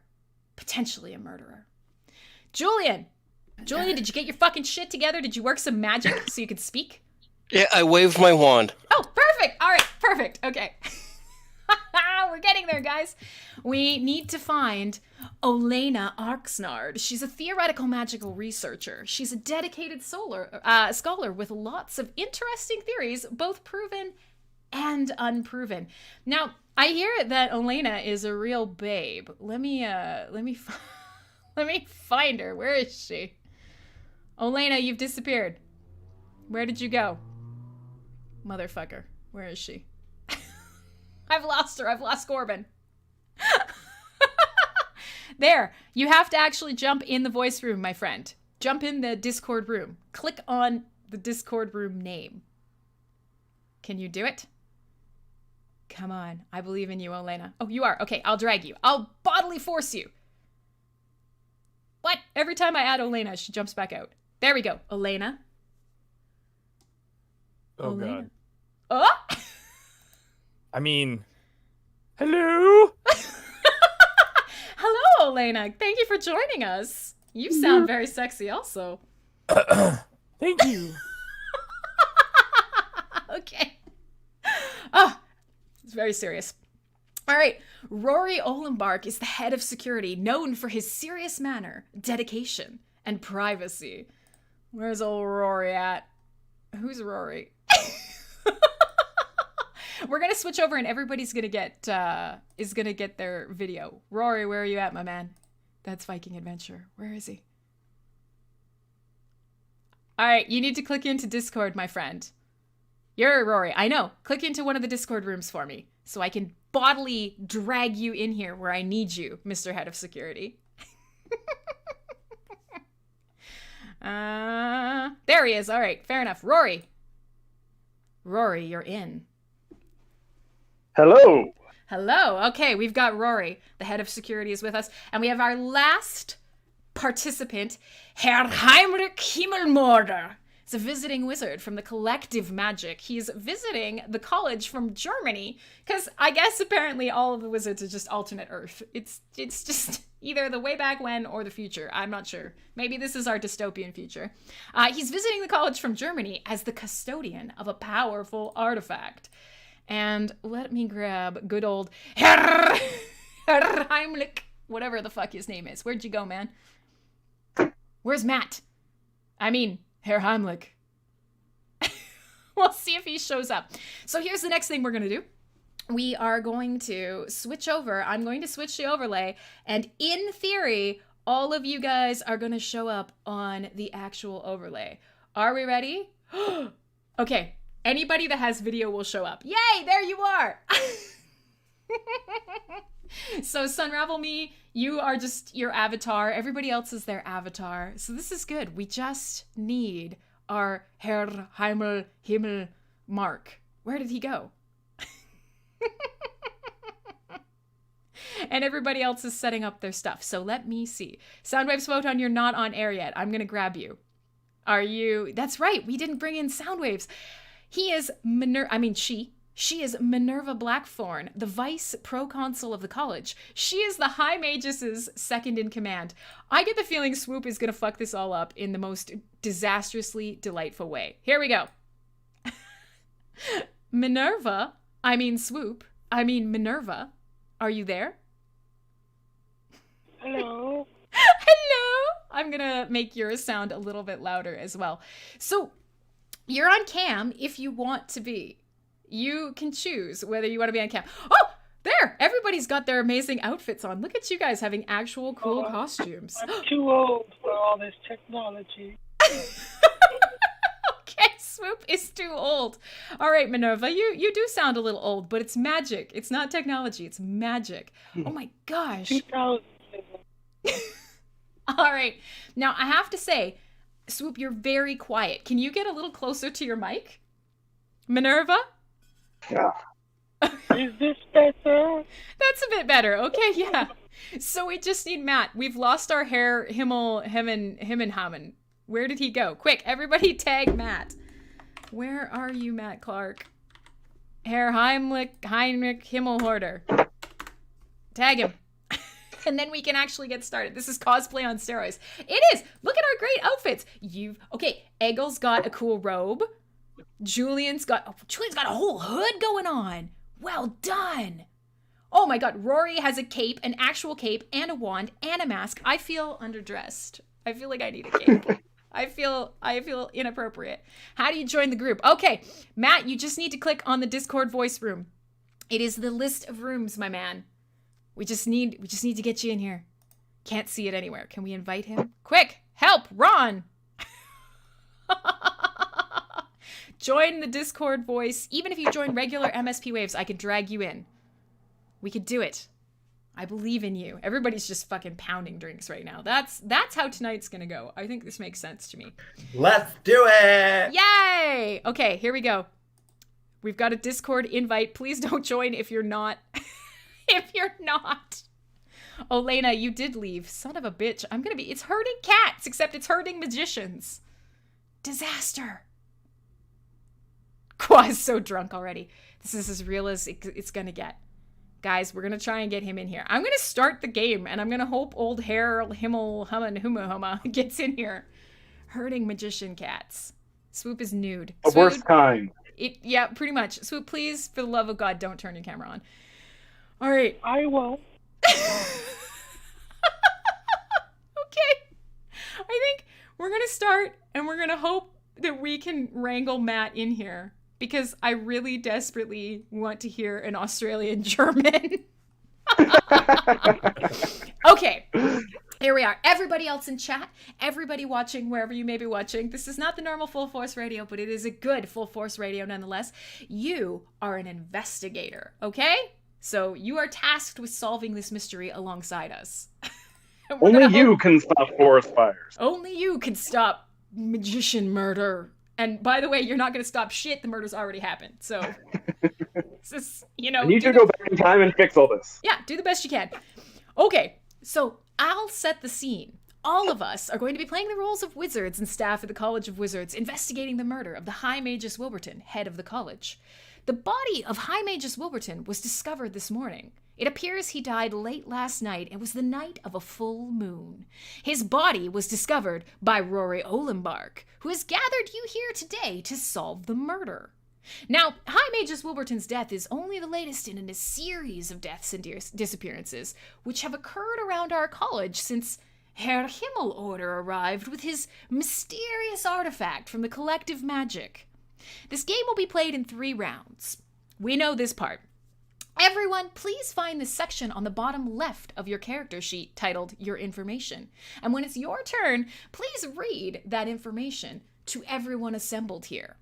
potentially a murderer. Julian, did you get your fucking shit together? Did you work some magic so you could speak? Yeah, I waved my wand. Oh, perfect. All right, perfect. Okay. We're getting there, guys. We need to find Olena Arksnard. She's a theoretical magical researcher. She's a dedicated scholar with lots of interesting theories, both proven and unproven. Now, I hear that Olena is a real babe. Let me find her. Where is she? Olena, you've disappeared. Where did you go? Motherfucker. Where is she? I've lost her. I've lost Corbin. There. You have to actually jump in the voice room, my friend. Jump in the Discord room. Click on the Discord room name. Can you do it? Come on. I believe in you, Elena. Oh, you are. Okay, I'll drag you. I'll bodily force you. What? Every time I add Elena, she jumps back out. There we go. Elena. Oh, Elena. God. Oh! I mean, hello? Hello, Elena. Thank you for joining us. You sound very sexy also. Thank you. Okay. Oh, it's very serious. All right. Rory Olenbark is the head of security, known for his serious manner, dedication, and privacy. Where's old Rory at? Who's Rory? We're gonna switch over, and everybody's gonna get their video. Rory, where are you at, my man? That's Viking Adventure. Where is he? All right, you need to click into Discord, my friend. You're Rory. I know. Click into one of the Discord rooms for me so I can bodily drag you in here where I need you, Mr. Head of Security. There he is. All right, fair enough. Rory. Rory, you're in. Hello. Hello. Okay, we've got Rory, the head of security, is with us. And we have our last participant, Herr Heinrich Himmelmorder. He's a visiting wizard from the Collective Magic. He's visiting the college from Germany because I guess apparently all of the wizards are just alternate Earth. It's just either the way back when or the future. I'm not sure. Maybe this is our dystopian future. He's visiting the college from Germany as the custodian of a powerful artifact. And let me grab good old Herr Heimlich, whatever the fuck his name is. Where'd you go, man? Where's Matt? I mean, Herr Heimlich. We'll see if he shows up. So here's the next thing we're going to do. We are going to switch over. I'm going to switch the overlay. And in theory, all of you guys are going to show up on the actual overlay. Are we ready? Okay. Anybody that has video will show up. Yay, there you are. So Sunravel Me, you are just your avatar. Everybody else is their avatar. So this is good. We just need our Herr Himmel Mark. Where did he go? And everybody else is setting up their stuff. So let me see. Soundwaves Photon, you're not on air yet. I'm going to grab you. Are you? That's right. We didn't bring in Soundwaves. He is she is Minerva Blackthorn, the vice proconsul of the college. She is the High Magus' second in command. I get the feeling Swoop is going to fuck this all up in the most disastrously delightful way. Here we go. Swoop, Minerva, are you there? Hello. Hello. I'm going to make yours sound a little bit louder as well. So, you're on cam if you want to be. You can choose whether you want to be on cam. Oh, there! Everybody's got their amazing outfits on. Look at you guys having actual cool costumes. I'm too old for all this technology. Okay, Swoop is too old. All right, Minerva, you do sound a little old, but it's magic. It's not technology, it's magic. Oh my gosh. 2000. All right. Now, I have to say, Swoop, you're very quiet. Can you get a little closer to your mic? Minerva? Yeah. Is this better? That's a bit better. Okay, yeah. So we just need Matt. We've lost our Herr Himmenhamen. Where did he go? Quick, everybody tag Matt. Where are you, Matt Clark? Herr Heinrich Himmelhorder. Tag him. And then we can actually get started. This is cosplay on steroids. It is. Look at our great outfits. Okay, Eggel's got a cool robe. Julian's got a whole hood going on. Well done. Oh my god, Rory has a cape, an actual cape, and a wand, and a mask. I feel underdressed. I feel like I need a cape. I feel inappropriate. How do you join the group? Okay, Matt, you just need to click on the Discord voice room. It is the list of rooms, my man. We just need to get you in here. Can't see it anywhere. Can we invite him? Quick, help, Ron. Join the Discord voice. Even if you join regular MSP Waves, I could drag you in. We could do it. I believe in you. Everybody's just fucking pounding drinks right now. That's how tonight's gonna go. I think this makes sense to me. Let's do it! Yay! Okay, here we go. We've got a Discord invite. Please don't join if you're not. If you're not. Oh, Lena, you did leave. Son of a bitch. It's hurting cats, except it's hurting magicians. Disaster. Qua's so drunk already. This is as real as it's gonna get. Guys, we're gonna try and get him in here. I'm gonna start the game, and I'm gonna hope old Hair Himmel Humma Huma gets in here. Hurting magician cats. Swoop is nude. The worst kind. Yeah, pretty much. Swoop, please, for the love of God, don't turn your camera on. All right. I won't. Okay. I think we're gonna start, and we're gonna hope that we can wrangle Matt in here. Because I really desperately want to hear an Australian German. Okay, here we are. Everybody else in chat, everybody watching wherever you may be watching. This is not the normal Full Force Radio, but it is a good Full Force Radio nonetheless. You are an investigator, okay? So you are tasked with solving this mystery alongside us. Only you can stop forest fires. Only you can stop magician murder. And by the way, you're not going to stop shit. The murder's already happened. So, this is, I need you to go back in time and fix all this. Yeah, do the best you can. Okay, so I'll set the scene. All of us are going to be playing the roles of wizards and staff at the College of Wizards, investigating the murder of the High Magus Wilburton, head of the college. The body of High Magus Wilburton was discovered this morning. It appears he died late last night. It was the night of a full moon. His body was discovered by Rory Olenbark, who has gathered you here today to solve the murder. Now, High Magus Wilburton's death is only the latest in a series of deaths and disappearances, which have occurred around our college since Herr Himmelorder arrived with his mysterious artifact from the collective magic. This game will be played in 3 rounds. We know this part. Everyone, please find the section on the bottom left of your character sheet titled Your Information. And when it's your turn, please read that information to everyone assembled here.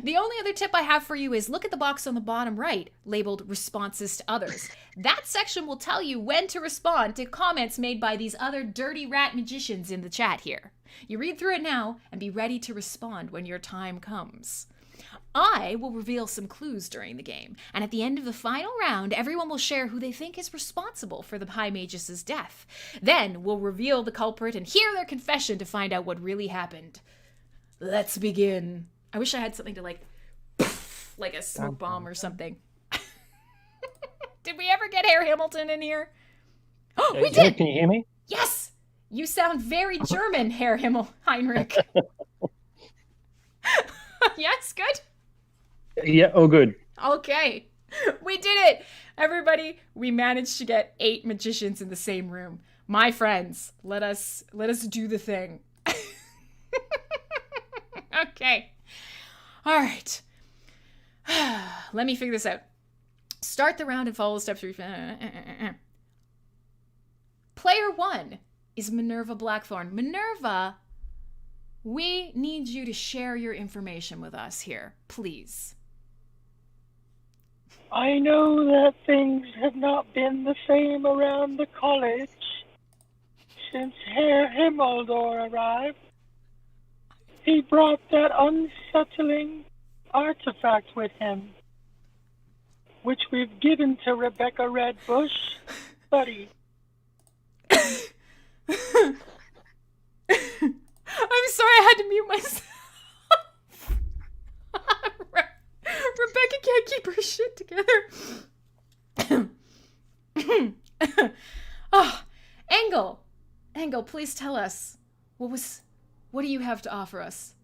The only other tip I have for you is look at the box on the bottom right labeled Responses to Others. That section will tell you when to respond to comments made by these other dirty rat magicians in the chat here. You read through it now and be ready to respond when your time comes. I will reveal some clues during the game, and at the end of the final round, everyone will share who they think is responsible for the High Magus' death. Then we'll reveal the culprit and hear their confession to find out what really happened. Let's begin. I wish I had something to like a smoke bomb or something. Did we ever get Herr Hamilton in here? Oh, we did! Can you hear me? Yes! You sound very German, Herr Heinrich. Yes, good? Yeah, oh good. Okay. We did it! Everybody, we managed to get 8 magicians in the same room. My friends, let us do the thing. Okay. All right. Let me figure this out. Start the round and follow step 3. Player 1 is Minerva Blackthorn. Minerva, we need you to share your information with us here, please. I know that things have not been the same around the college since Herr Himmeldor arrived. He brought that unsettling artifact with him, which we've given to Rebecca Redbush, buddy. I'm sorry, I had to mute myself. Rebecca can't keep her shit together. Oh, Engel, please tell us what do you have to offer us?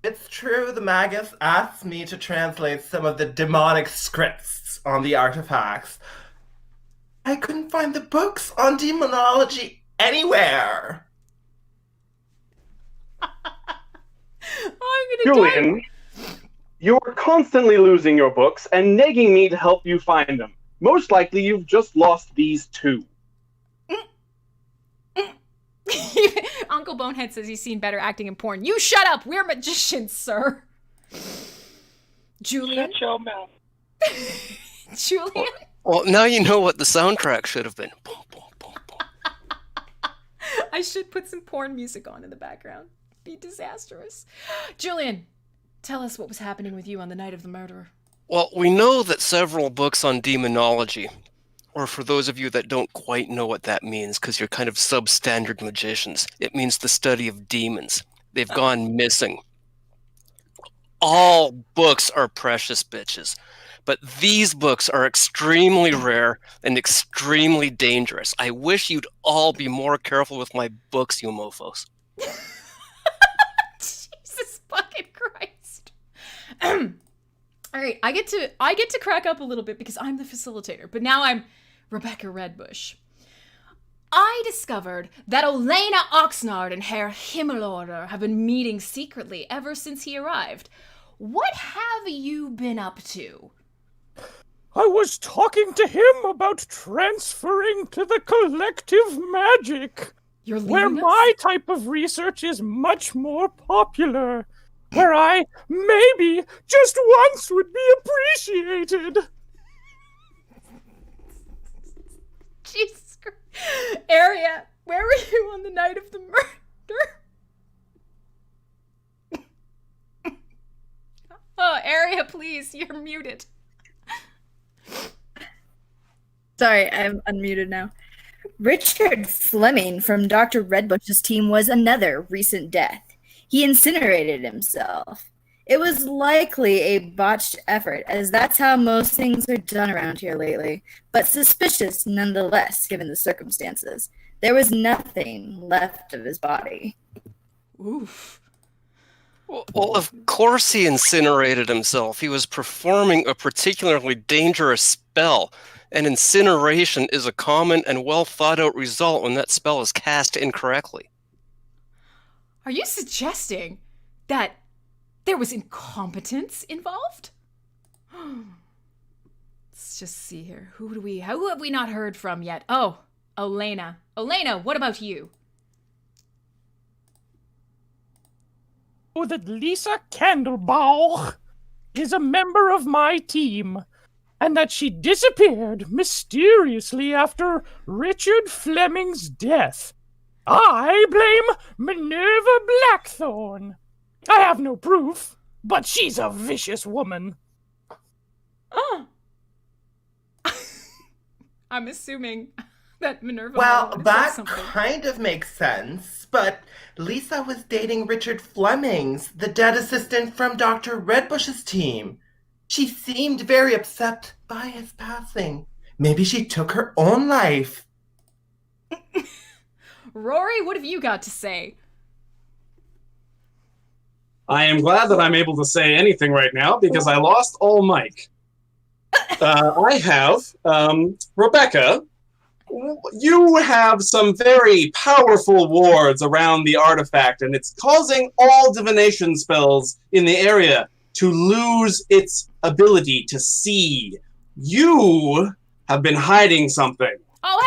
It's true, the Magus asked me to translate some of the demonic scripts on the artifacts. I couldn't find the books on demonology anywhere. Julian, you're constantly losing your books and nagging me to help you find them. Most likely you've just lost these 2. Uncle Bonehead says he's seen better acting in porn. You shut up! We're magicians, sir! Julian? Shut your mouth. Well, now you know what the soundtrack should have been. Boom, boom, boom, boom. I I should put some porn music on in the background. Be disastrous. Julian, tell us what was happening with you on the night of the murder. Well, we know that several books on demonology, or for those of you that don't quite know what that means, because you're kind of substandard magicians, it means the study of demons. They've gone missing. All books are precious bitches, but these books are extremely rare and extremely dangerous. I wish you'd all be more careful with my books, you mofos. Jesus fucking Christ. All right, I get to crack up a little bit because I'm the facilitator, but now I'm Rebecca Redbush. I discovered that Olena Oxnard and Herr Himmelorder have been meeting secretly ever since he arrived. What have you been up to? I was talking to him about transferring to the collective magic, where my type of research is much more popular, where I, maybe, just once would be appreciated. Jesus Christ. Aria, where were you on the night of the murder? Oh, Aria, please, you're muted. Sorry, I'm unmuted now. Richard Fleming from Dr. Redbush's team was another recent death. He incinerated himself. It was likely a botched effort, as that's how most things are done around here lately, but suspicious nonetheless, given the circumstances. There was nothing left of his body. Oof. Well, of course he incinerated himself. He was performing a particularly dangerous spell, and incineration is a common and well-thought-out result when that spell is cast incorrectly. Are you suggesting that there was incompetence involved? Let's just see here. Who have we not heard from yet? Oh, Olena. Olena, what about you? Oh, that Lisa Candlebauch is a member of my team, and that she disappeared mysteriously after Richard Fleming's death. I blame Minerva Blackthorn. I have no proof, but she's a vicious woman. Oh. I'm assuming that Minerva... Well, that kind of makes sense, but Lisa was dating Richard Fleming's, the dead assistant from Dr. Redbush's team. She seemed very upset by his passing. Maybe she took her own life. Rory, what have you got to say? I am glad that I'm able to say anything right now because I lost all mic. I have, Rebecca, you have some very powerful wards around the artifact, and it's causing all divination spells in the area to lose its ability to see. You have been hiding something. Oh,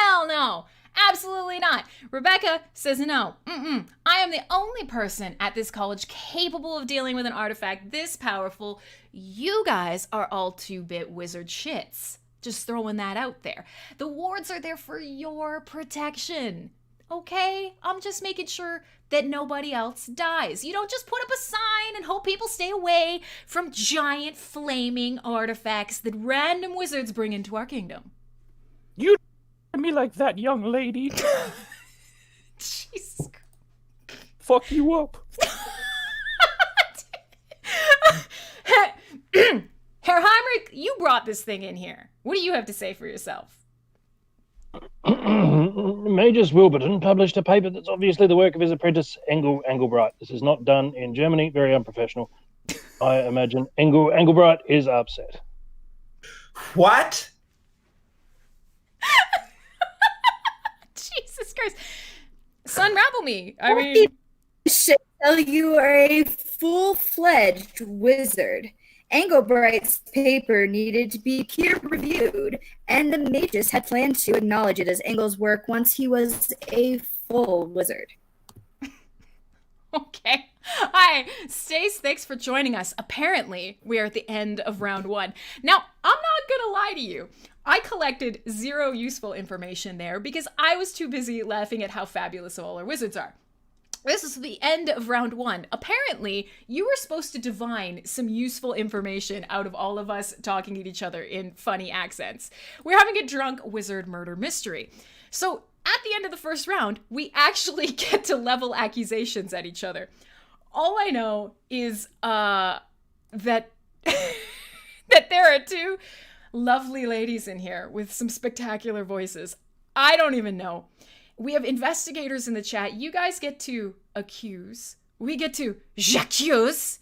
hell no! Absolutely not. Rebecca says no. I am the only person at this college capable of dealing with an artifact this powerful. You guys are all 2-bit wizard shits. Just throwing that out there. The wards are there for your protection. Okay? I'm just making sure that nobody else dies. You don't just put up a sign and hope people stay away from giant flaming artifacts that random wizards bring into our kingdom. You me like that, young lady. Jesus. Fuck you up. Herr Heinrich, you brought this thing in here. What do you have to say for yourself? Magus Wilburton published a paper that's obviously the work of his apprentice, Engelbright. This is not done in Germany. Very unprofessional. I imagine Engelbright is upset. What? Jesus Christ. Unravel me. I mean... You are a full-fledged wizard. Engelbright's paper needed to be peer-reviewed, and the magus had planned to acknowledge it as Engel's work once he was a full wizard. Okay. Hi, Stace, thanks for joining us. Apparently, we are at the end of round 1. Now, I'm not gonna lie to you. I collected 0 useful information there because I was too busy laughing at how fabulous all our wizards are. This is the end of round 1. Apparently, you were supposed to divine some useful information out of all of us talking at each other in funny accents. We're having a drunk wizard murder mystery. So, at the end of the first round, we actually get to level accusations at each other. All I know is that that there are 2 lovely ladies in here with some spectacular voices. I don't even know. We have investigators in the chat. You guys get to accuse. We get to j'accuse.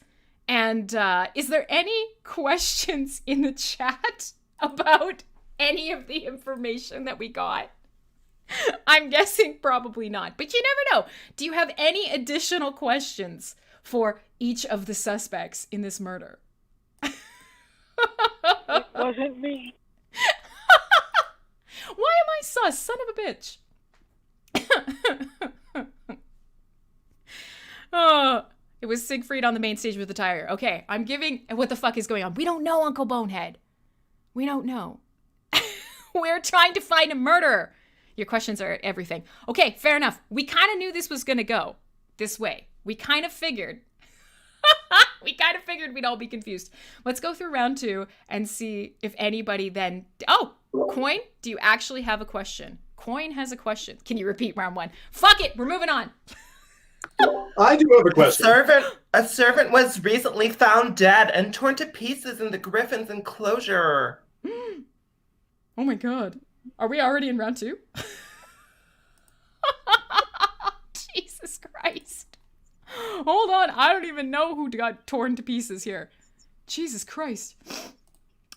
And is there any questions in the chat about any of the information that we got? I'm guessing probably not, but you never know. Do you have any additional questions for each of the suspects in this murder? It wasn't me. Why am I sus? Son of a bitch. Oh, it was Siegfried on the main stage with the tire. Okay, I'm giving... What the fuck is going on? We don't know, Uncle Bonehead. We don't know. We're trying to find a murderer. Your questions are everything. Okay, fair enough. We kind of knew this was going to go this way. We kind of figured. We'd all be confused. Let's go through round 2 and see if anybody then... Oh, Coin, do you actually have a question? Coin has a question. Can you repeat round 1? Fuck it, we're moving on. I do have a question. A servant was recently found dead and torn to pieces in the griffin's enclosure. Oh my god. Are we already in round 2? Jesus Christ. Hold on, I don't even know who got torn to pieces here. Jesus Christ.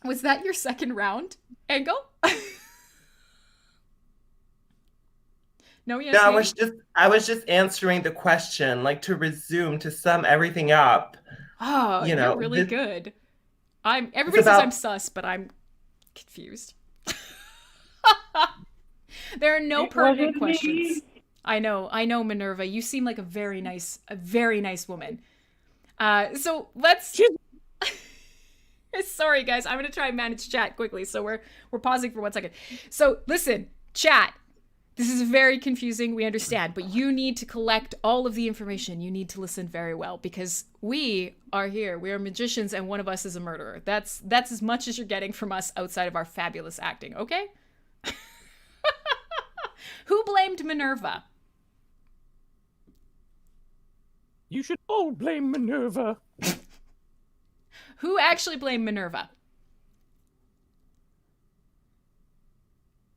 Was that your second round, Engel? No, yes. No, I was just answering the question, like to resume, to sum everything up. Oh, you're really good. Everybody says I'm sus, but I'm confused. There are no pertinent questions. I know, Minerva. You seem like a very nice woman. So let's. Sorry, guys. I'm gonna try and manage chat quickly. So we're pausing for 1 second. So listen, chat. This is very confusing. We understand, but you need to collect all of the information. You need to listen very well because we are here. We are magicians, and one of us is a murderer. That's as much as you're getting from us outside of our fabulous acting. Okay. Who blamed Minerva? You should all blame Minerva. Who actually blamed Minerva?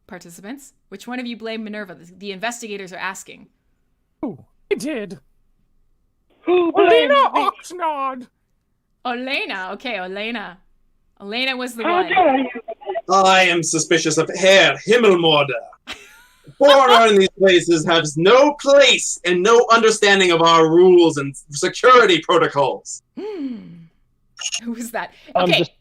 Participants, which one of you blamed Minerva? The investigators are asking. Oh, I did. Who blamed Olena me? Oxnard. Olena. Okay, Olena. Olena was the How one. dare you? I am suspicious of Herr Himmelmorder. Foreigner in these places has no place and no understanding of our rules and security protocols. Who was that? I'm Okay. just-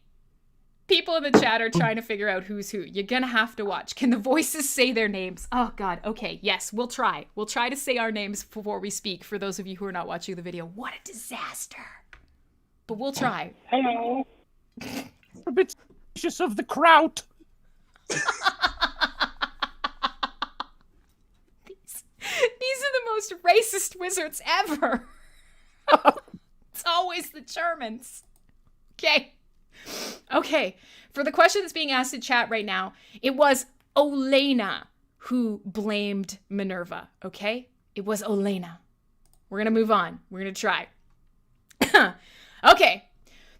People in the chat are trying to figure out who's who. You're gonna have to watch. Can the voices say their names? Oh god. Okay, yes, we'll try. We'll try to say our names before we speak for those of you who are not watching the video. What a disaster. But we'll try. Hello. A bit suspicious of the kraut. These are the most racist wizards ever. It's always the Germans. Okay. For the question that's being asked in chat right now, it was Olena who blamed Minerva. Okay? It was Olena. We're gonna move on. We're gonna try. Okay.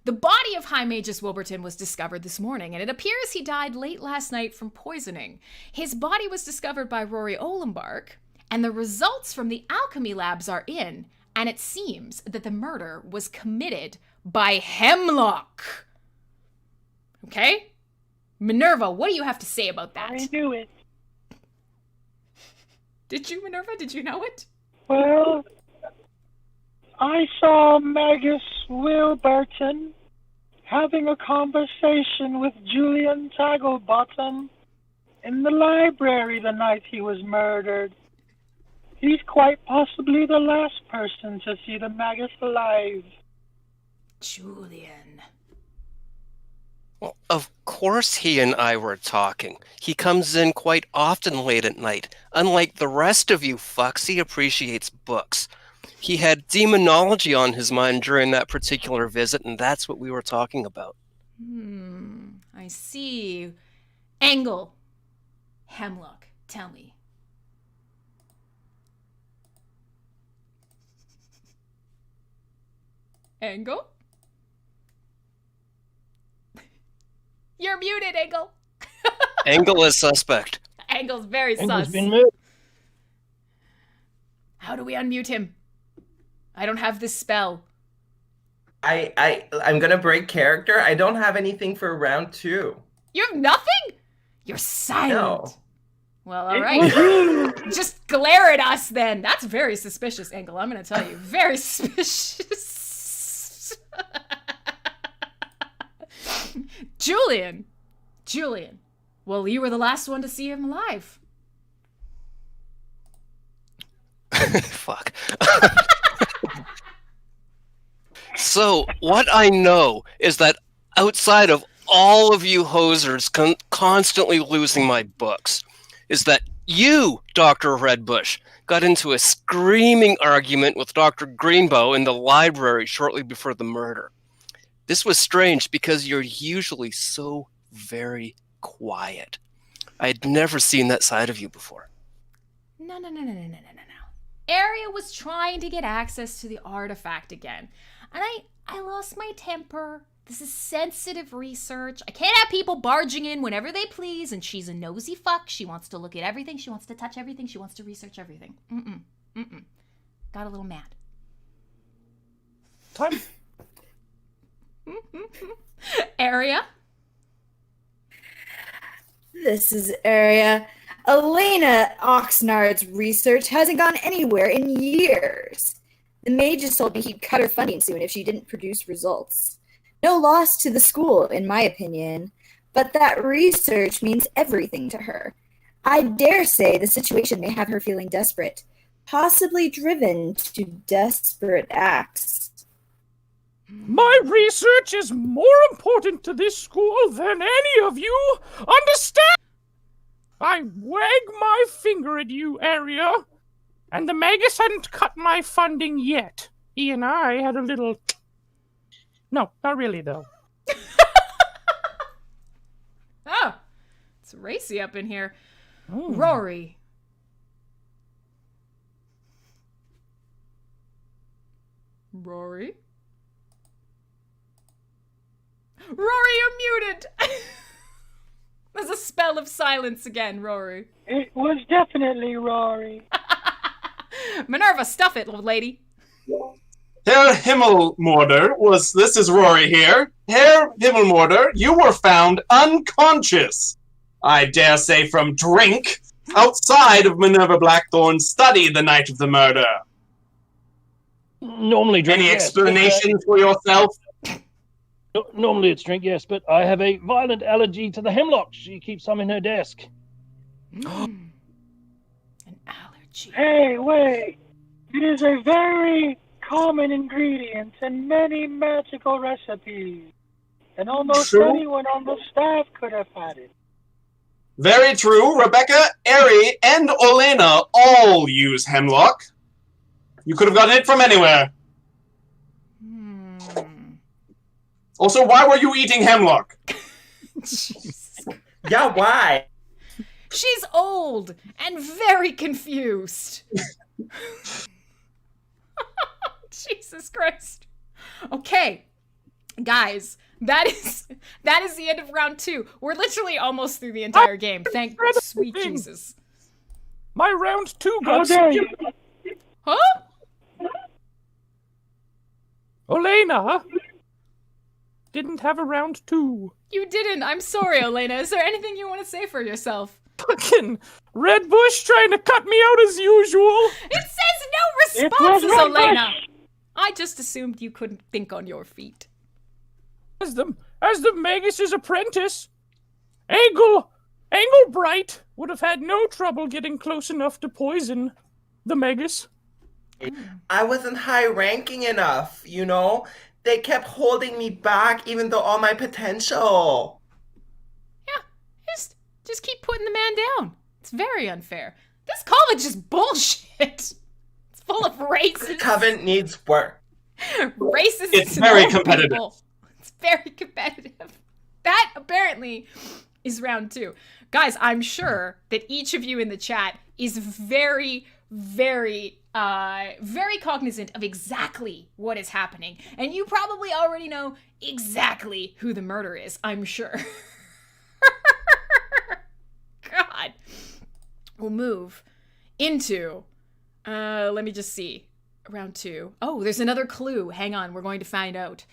The body of High Magus Wilburton was discovered this morning, and it appears he died late last night from poisoning. His body was discovered by Rory Olenbark, and the results from the alchemy labs are in, and it seems that the murder was committed by Hemlock. Okay? Minerva, what do you have to say about that? I knew it. Did you, Minerva? Did you know it? Well, I saw Magus Wilburton having a conversation with Julian Tagglebottom in the library the night he was murdered. He's quite possibly the last person to see the Magus alive. Julian. Well, of course he and I were talking. He comes in quite often late at night. Unlike the rest of you fucks, he appreciates books. He had demonology on his mind during that particular visit, and that's what we were talking about. I see. Angle. Hemlock, tell me. Angle? You're muted, Angle. Angle is suspect. Angle's very Angle's sus. been moved. How do we unmute him? I don't have this spell. I'm gonna break character. I don't have anything for round 2. You have nothing? You're silent. No. Well, all right. Just glare at us then. That's very suspicious, Angle. I'm going to tell you. Very suspicious. Julian. Well, you were the last one to see him alive. Fuck. So, what I know is that outside of all of you hosers constantly losing my books, is that you, Dr. Redbush, got into a screaming argument with Dr. Greenbow in the library shortly before the murder. This was strange because you're usually so very quiet. I had never seen that side of you before. No. Arya was trying to get access to the artifact again. And I lost my temper. This is sensitive research. I can't have people barging in whenever they please, and she's a nosy fuck. She wants to look at everything. She wants to touch everything. She wants to research everything. Got a little mad. Time. Arya? This is Arya. Elena Oxnard's research hasn't gone anywhere in years. The mages told me he'd cut her funding soon if she didn't produce results. No loss to the school, in my opinion, but that research means everything to her. I dare say the situation may have her feeling desperate, possibly driven to desperate acts. My research is more important to this school than any of you understand. I wag my finger at you, Arya, and the Magus hadn't cut my funding yet. He and I had a little... No, not really, though. Oh, it's racy up in here. Rory. Rory, you're muted. There's a spell of silence again, Rory. It was definitely Rory. Minerva, stuff it, old lady. Herr Himmelmorder this is Rory here. Herr Himmelmorder, you were found unconscious. I dare say from drink, outside of Minerva Blackthorn's study the night of the murder. Normally drink. Any yes, explanations for yourself? Normally it's drink, yes, but I have a violent allergy to the hemlock. She keeps some in her desk. An allergy. Hey, wait. It is a very common ingredient in many magical recipes. And almost True. anyone on the staff could have had it. Very true. Rebecca, Ari, and Olena all use hemlock. You could have gotten it from anywhere. Also, why were you eating hemlock? Yeah, why? She's old and very confused. Jesus Christ. Okay, guys, that is the end of round 2. We're literally almost through the entire game. Thank sweet Jesus. My round 2 How got dare you? Huh? Olena didn't have a round 2. You didn't. I'm sorry, Elena. Is there anything you want to say for yourself? Fucking Redbush trying to cut me out as usual. It says no It was responses, Redbush. Elena. I just assumed you couldn't think on your feet. As the Magus's apprentice, Engelbright would have had no trouble getting close enough to poison. the Magus. I wasn't high-ranking enough, you know? They kept holding me back even though all my potential. Yeah, just keep putting the man down. It's very unfair. This college is bullshit. It's full of racists. Coven needs work. Racist. It's very old competitive. people. It's very competitive. That apparently is round 2. Guys, I'm sure that each of you in the chat is very, very, very cognizant of exactly what is happening. And you probably already know exactly who the murderer is, I'm sure. God. We'll move into, let me just see, round 2. Oh, there's another clue. Hang on, we're going to find out.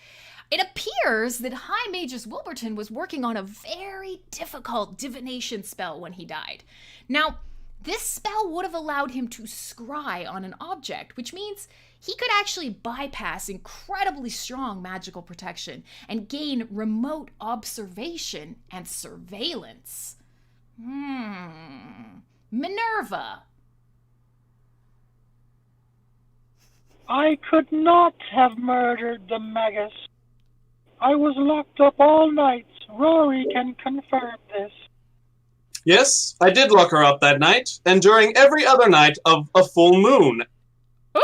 It appears that High Magus Wilburton was working on a very difficult divination spell when he died. Now, this spell would have allowed him to scry on an object, which means he could actually bypass incredibly strong magical protection and gain remote observation and surveillance. Minerva. I could not have murdered the Magus. I was locked up all night. Rory can confirm this. Yes, I did lock her up that night, and during every other night of a full moon. Ooh.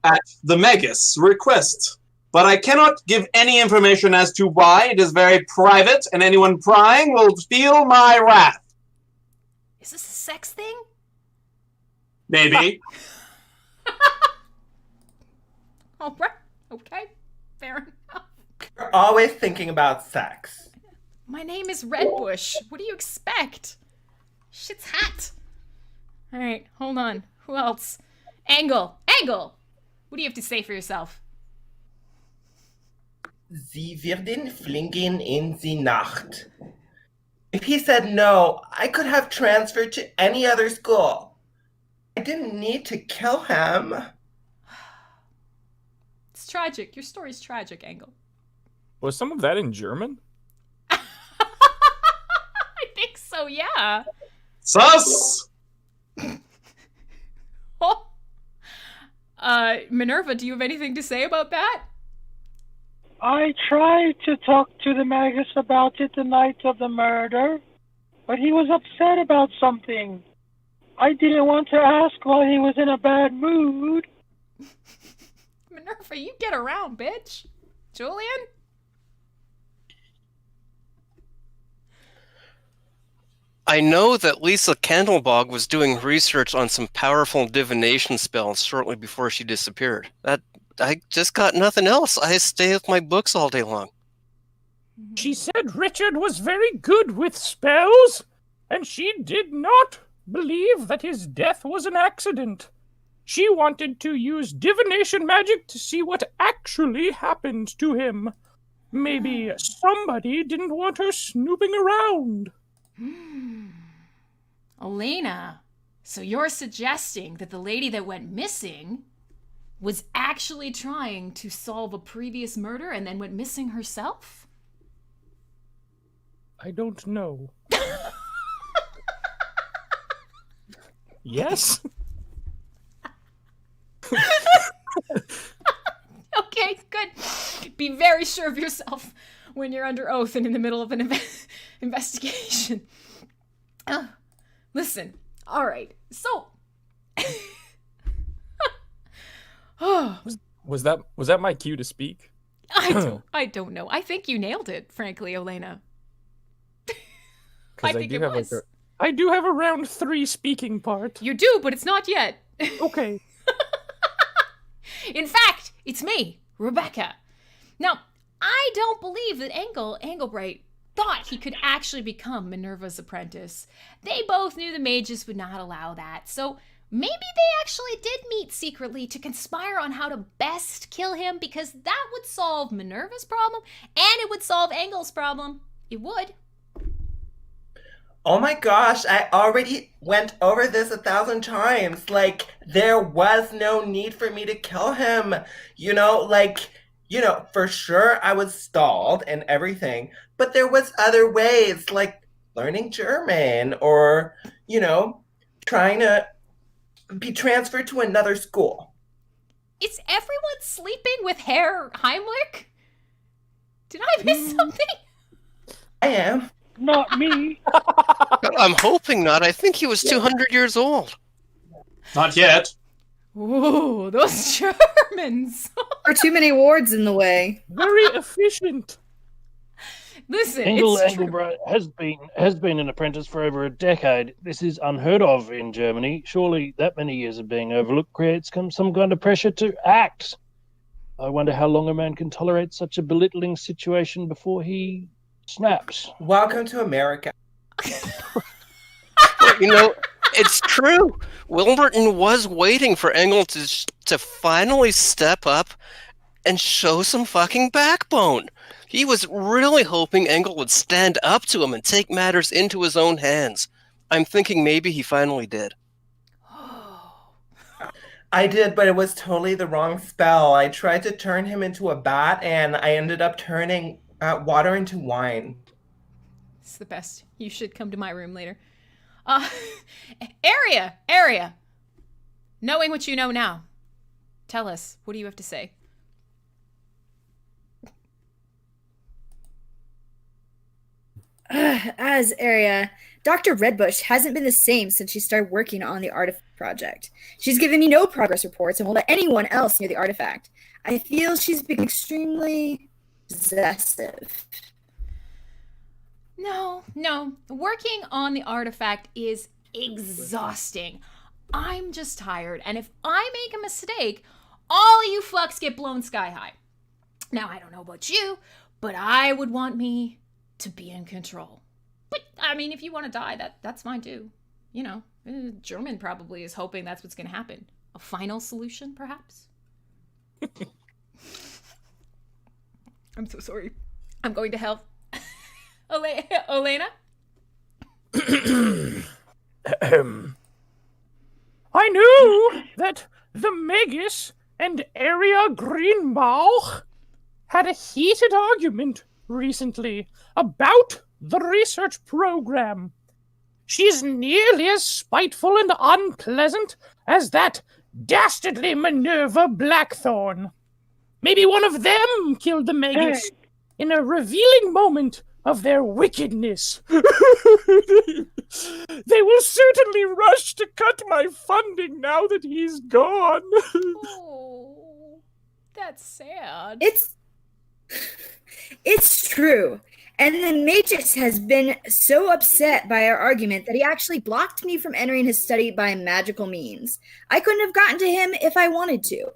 At the Magus' request. But I cannot give any information as to why. It is very private, and anyone prying will feel my wrath. Is this a sex thing? Maybe. All right. Okay. Fair enough. You're always thinking about sex. My name is Redbush. What do you expect? Shit's hot. All right, hold on. Who else? Angle. Angle! What do you have to say for yourself? Sie werden fliegen in die Nacht. If he said no, I could have transferred to any other school. I didn't need to kill him. It's tragic. Your story's tragic, Angle. Was some of that in German? I think so, yeah. Sus! Oh. Minerva, do you have anything to say about that? I tried to talk to the Magus about it the night of the murder, but he was upset about something. I didn't want to ask while he was in a bad mood. Minerva, you get around, bitch. Julian? I know that Lisa Candlebog was doing research on some powerful divination spells shortly before she disappeared. I just got nothing else. I stay with my books all day long. She said Richard was very good with spells, and she did not believe that his death was an accident. She wanted to use divination magic to see what actually happened to him. Maybe somebody didn't want her snooping around. Elena, so you're suggesting that the lady that went missing was actually trying to solve a previous murder and then went missing herself? I don't know. Yes? Okay, good. Be very sure of yourself when you're under oath and in the middle of an investigation. Listen, all right. So, Was that my cue to speak? I don't know. I think you nailed it, frankly, Elena. I think it was. I do have a round 3 speaking part. You do, but it's not yet. Okay. In fact, it's me, Rebecca. Now, I don't believe that Engelbright thought he could actually become Minerva's apprentice. They both knew the mages would not allow that, so maybe they actually did meet secretly to conspire on how to best kill him, because that would solve Minerva's problem, and it would solve Engel's problem. It would. Oh my gosh, I already went over this 1,000 times. Like, there was no need for me to kill him. For sure I was stalled and everything, but there was other ways, like learning German or, trying to be transferred to another school. Is everyone sleeping with Herr Heimlich? Did I miss something? I am. Not me. I'm hoping not. I think he was 200 years old. Not yet. Ooh, those Germans. There are too many wards in the way. Very efficient. Listen, Engel it's true. Engelbrecht has been an apprentice for over a decade. This is unheard of in Germany. Surely that many years of being overlooked creates some kind of pressure to act. I wonder how long a man can tolerate such a belittling situation before he snaps. Welcome to America. Well, you know, it's true. Wilburton was waiting for Engel to finally step up and show some fucking backbone. He was really hoping Engel would stand up to him and take matters into his own hands. I'm thinking maybe he finally did. I did, but it was totally the wrong spell. I tried to turn him into a bat, and I ended up turning water into wine. It's the best. You should come to my room later. Area. Knowing what you know now, tell us, what do you have to say? As Area, Dr. Redbush hasn't been the same since she started working on the artifact project. She's given me no progress reports and won't let anyone else near the artifact. I feel she's become extremely possessive. No. Working on the artifact is exhausting. I'm just tired, and if I make a mistake, all of you fucks get blown sky high. Now, I don't know about you, but I would want me to be in control. But, I mean, if you want to die, that's fine too. You know, German probably is hoping that's what's going to happen. A final solution, perhaps? I'm so sorry. I'm going to hell. Olena? I knew that the Magus and Area Greenbauch had a heated argument recently about the research program. She's nearly as spiteful and unpleasant as that dastardly Minerva Blackthorn. Maybe one of them killed the Magus in a revealing moment of their wickedness. They will certainly rush to cut my funding now that he's gone. Oh, that's sad. It's true. And the Magus has been so upset by our argument that he actually blocked me from entering his study by magical means. I couldn't have gotten to him if I wanted to.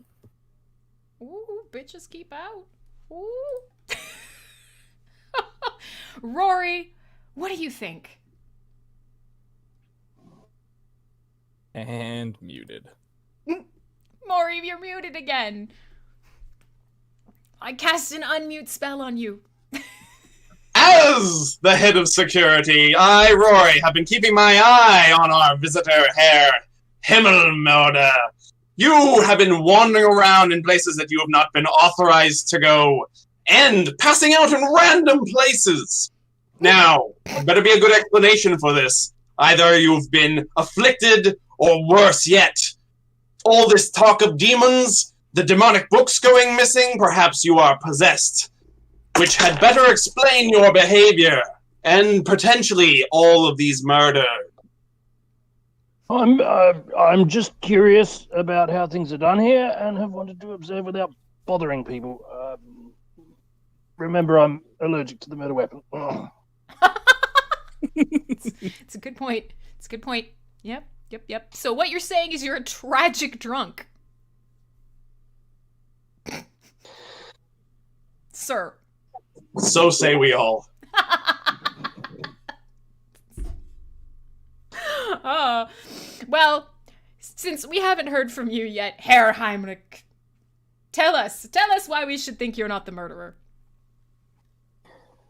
Ooh, bitches keep out. Ooh. Rory, what do you think? And muted. Maury, you're muted again. I cast an unmute spell on you. As the head of security, I, Rory, have been keeping my eye on our visitor, Herr Himmelmörder. You have been wandering around in places that you have not been authorized to go, and passing out in random places. Now, there better be a good explanation for this. Either you've been afflicted, or worse yet, all this talk of demons, the demonic books going missing, perhaps you are possessed, which had better explain your behavior, and potentially all of these murders. I'm just curious about how things are done here and have wanted to observe without bothering people. Remember, I'm allergic to the murder weapon. It's a good point. It's a good point. Yep. So what you're saying is you're a tragic drunk. Sir. So say we all. Well, since we haven't heard from you yet, Herr Heimlich, tell us why we should think you're not the murderer.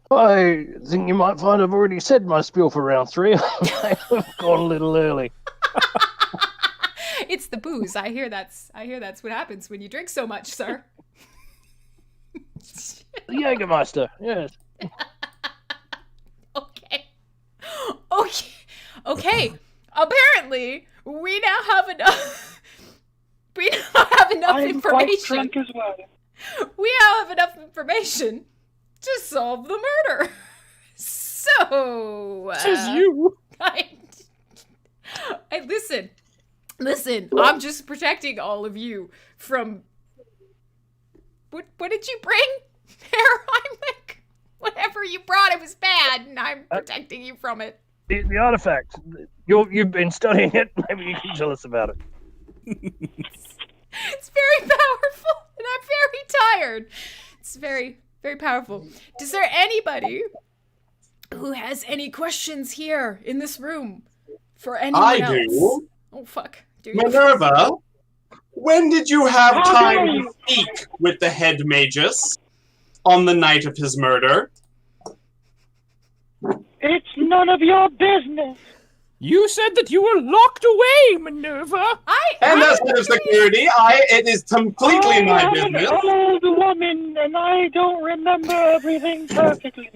I think you might find I've already said my spiel for round 3. I have gone a little early. It's the booze. I hear that's what happens when you drink so much, sir. The Jägermeister, yes. Okay. Apparently, we now have enough. We now have enough I'm quite information. drunk as well. We now have enough information to solve the murder. So, Says you. I listen. I'm just protecting all of you from. What did you bring, Herr Heimlich? Whatever you brought, it was bad, and I'm protecting you from it. The artifact. You've been studying it. Maybe you can tell us about it. It's very powerful, and I'm very tired. It's very, very powerful. Is there anybody who has any questions here in this room for anyone else? I do. Oh, fuck. Do you? Minerva, when did you have How time dare to you? speak with the head magus on the night of his murder? It's none of your business. You said that you were locked away, Minerva. And as head of security, it is completely my I'm business. an old woman, and I don't remember everything perfectly.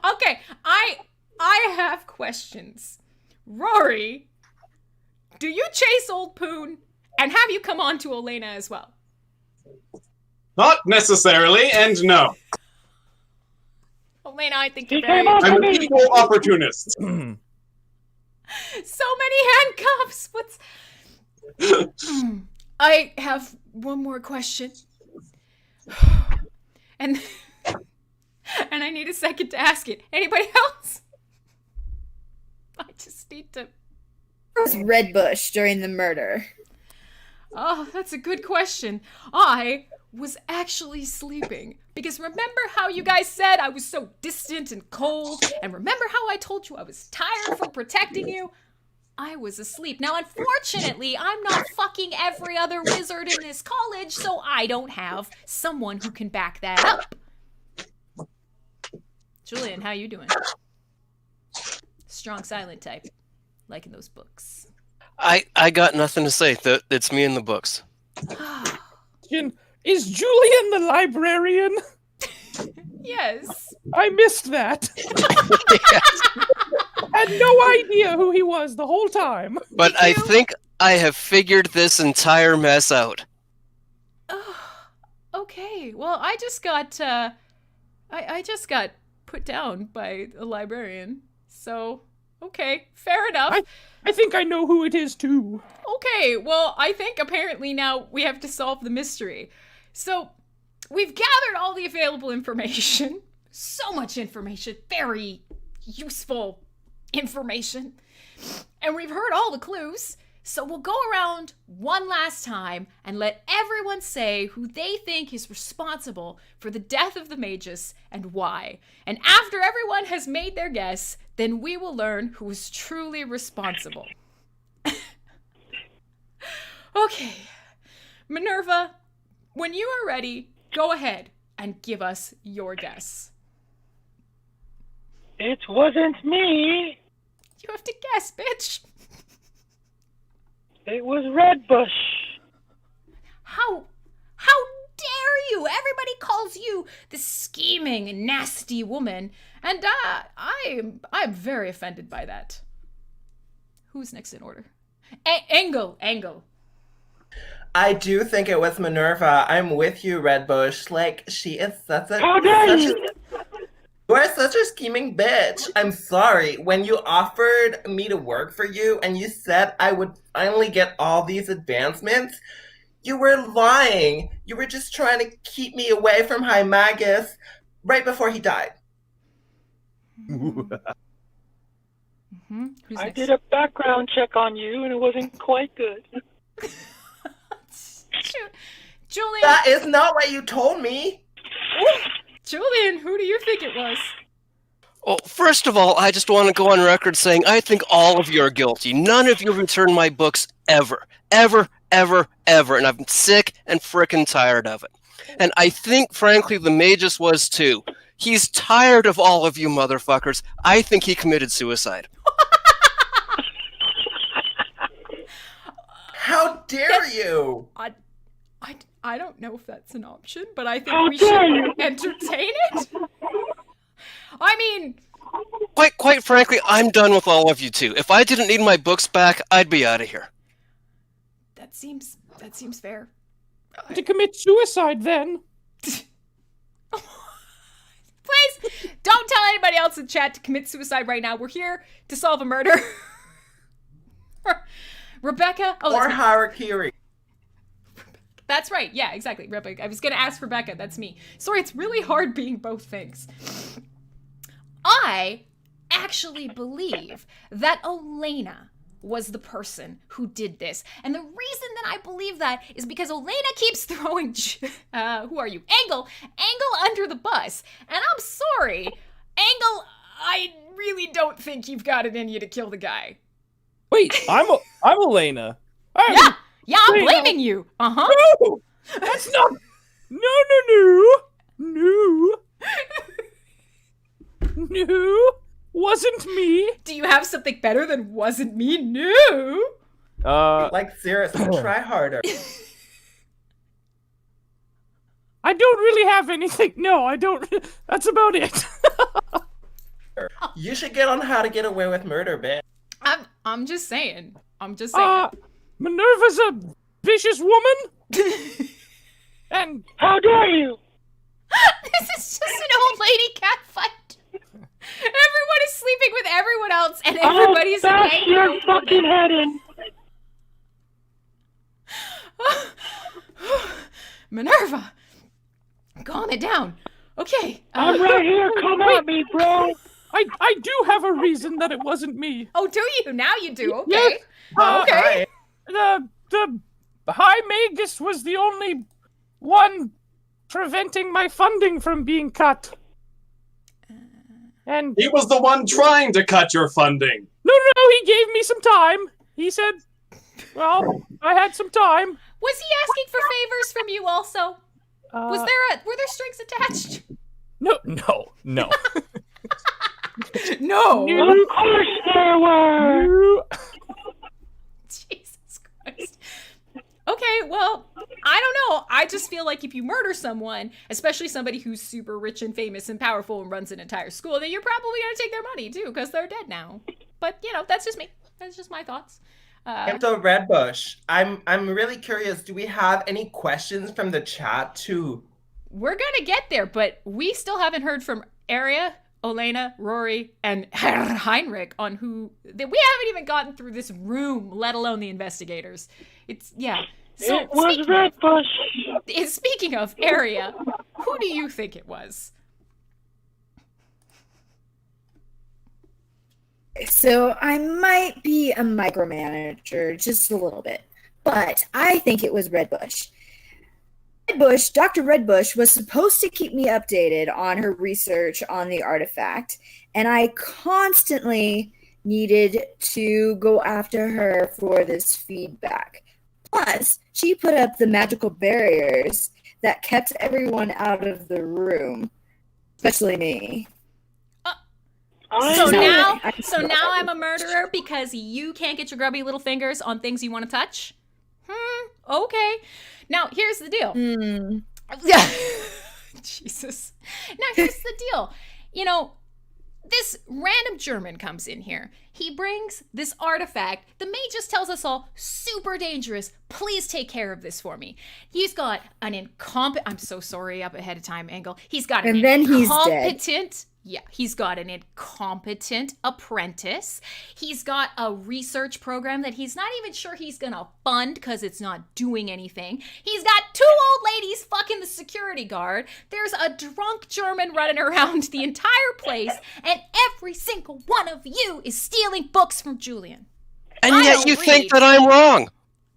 Okay, I have questions. Rory, do you chase old Poon? And have you come on to Elena as well? Not necessarily, and no. Elena, I think He you're very... came on to I'm an me. equal opportunist. So many handcuffs. What's... I have one more question. And I need a second to ask it. Anybody else? I just need to... Where was Redbush during the murder? Oh, that's a good question. I was actually sleeping. Because remember how you guys said I was so distant and cold? And remember how I told you I was tired from protecting you? I was asleep. Now, unfortunately, I'm not fucking every other wizard in this college, so I don't have someone who can back that up. Julian, how you doing? Strong silent type. Like in those books. I got nothing to say. It's me in the books. Is Julian the librarian? Yes. I missed that. Had no idea who he was the whole time. But I think I have figured this entire mess out. Okay. Well, I just got I just got put down by a librarian. So, okay, fair enough. I think I know who it is too. Okay, well, I think apparently now we have to solve the mystery. So, we've gathered all the available information. So much information. Very useful information. And we've heard all the clues. So we'll go around one last time and let everyone say who they think is responsible for the death of the Magus and why. And after everyone has made their guess, then we will learn who is truly responsible. Okay. Minerva, when you are ready, go ahead and give us your guess. It wasn't me. You have to guess, bitch. It was Redbush. How dare you? Everybody calls you the scheming and nasty woman, and I'm very offended by that. Who's next in order? Engel. I do think it was Minerva. I'm with you, Redbush. Like, she is such a... How dare you? You are such a scheming bitch. I'm sorry. When you offered me to work for you and you said I would finally get all these advancements, you were lying. You were just trying to keep me away from High Magus right before he died. I did a background check on you, and it wasn't quite good. Julian. That is not what you told me. Julian, who do you think it was? Well, first of all, I just want to go on record saying I think all of you are guilty. None of you return my books ever. Ever, ever, ever. And I'm sick and frickin' tired of it. And I think, frankly, the Magus was too. He's tired of all of you motherfuckers. I think he committed suicide. How dare you? I don't know if that's an option, but I think How we should dare you? entertain it. I mean, Quite frankly, I'm done with all of you two. If I didn't need my books back, I'd be out of here. That seems fair. To commit suicide, then. Please don't tell anybody else in chat to commit suicide right now. We're here to solve a murder. Rebecca. Or harakiri. That's right. Yeah, exactly. Rebecca. I was going to ask Rebecca. That's me. Sorry, it's really hard being both things. I actually believe that Elena was the person who did this. And the reason that I believe that is because Elena keeps throwing, who are you? Angle under the bus. And I'm sorry, Angle, I really don't think you've got it in you to kill the guy. Wait, I'm Elena. Yeah, I'm blaming you. Uh-huh. No, that's not. No. No, wasn't me. Do you have something better than wasn't me? No. Like, seriously, try harder. I don't really have anything. No, I don't. That's about it. You should get on How to Get Away with Murder, bitch. I'm just saying. Minerva's a vicious woman. And how dare you? This is just an old lady cat fight. Everyone is sleeping with everyone else, and everybody's I'll bash your fucking head in. Minerva, calm it down. Okay. I'm right here. Come at me, bro. I do have a reason that it wasn't me. Oh, do you? Now you do. Okay. Yes. Okay. The High Magus was the only one preventing my funding from being cut. And he was the one trying to cut your funding. No, he gave me some time. He said, well, I had some time. Was he asking for favors from you also? Were there strings attached? No. No. Of course there were. Jesus Christ. Okay, well, I don't know. I just feel like if you murder someone, especially somebody who's super rich and famous and powerful and runs an entire school, then you're probably going to take their money too, because they're dead now. But, that's just me. That's just my thoughts. And so, Redbush, I'm really curious. Do we have any questions from the chat too? We're going to get there, but we still haven't heard from Aria, Olena, Rory, and Heinrich on who... We haven't even gotten through this room, let alone the investigators. So, it was Redbush. Speaking of Aria, who do you think it was? So I might be a micromanager just a little bit, but I think it was Redbush. Dr. Redbush was supposed to keep me updated on her research on the artifact, and I constantly needed to go after her for this feedback. Plus, she put up the magical barriers that kept everyone out of the room, especially me. So now I'm a murderer because you can't get your grubby little fingers on things you want to touch? Okay. Now, here's the deal. Yeah. Jesus. Now, here's the deal. This random German comes in here. He brings this artifact. The mage tells us all, super dangerous. Please take care of this for me. He's got an incompetent... I'm so sorry up ahead of time, Angle. He's got an incompetent... Yeah, he's got an incompetent apprentice. He's got a research program that he's not even sure he's gonna fund because it's not doing anything. He's got 2 old ladies fucking the security guard. There's a drunk German running around the entire place, and every single one of you is stealing books from Julian. And yet you think that I'm wrong.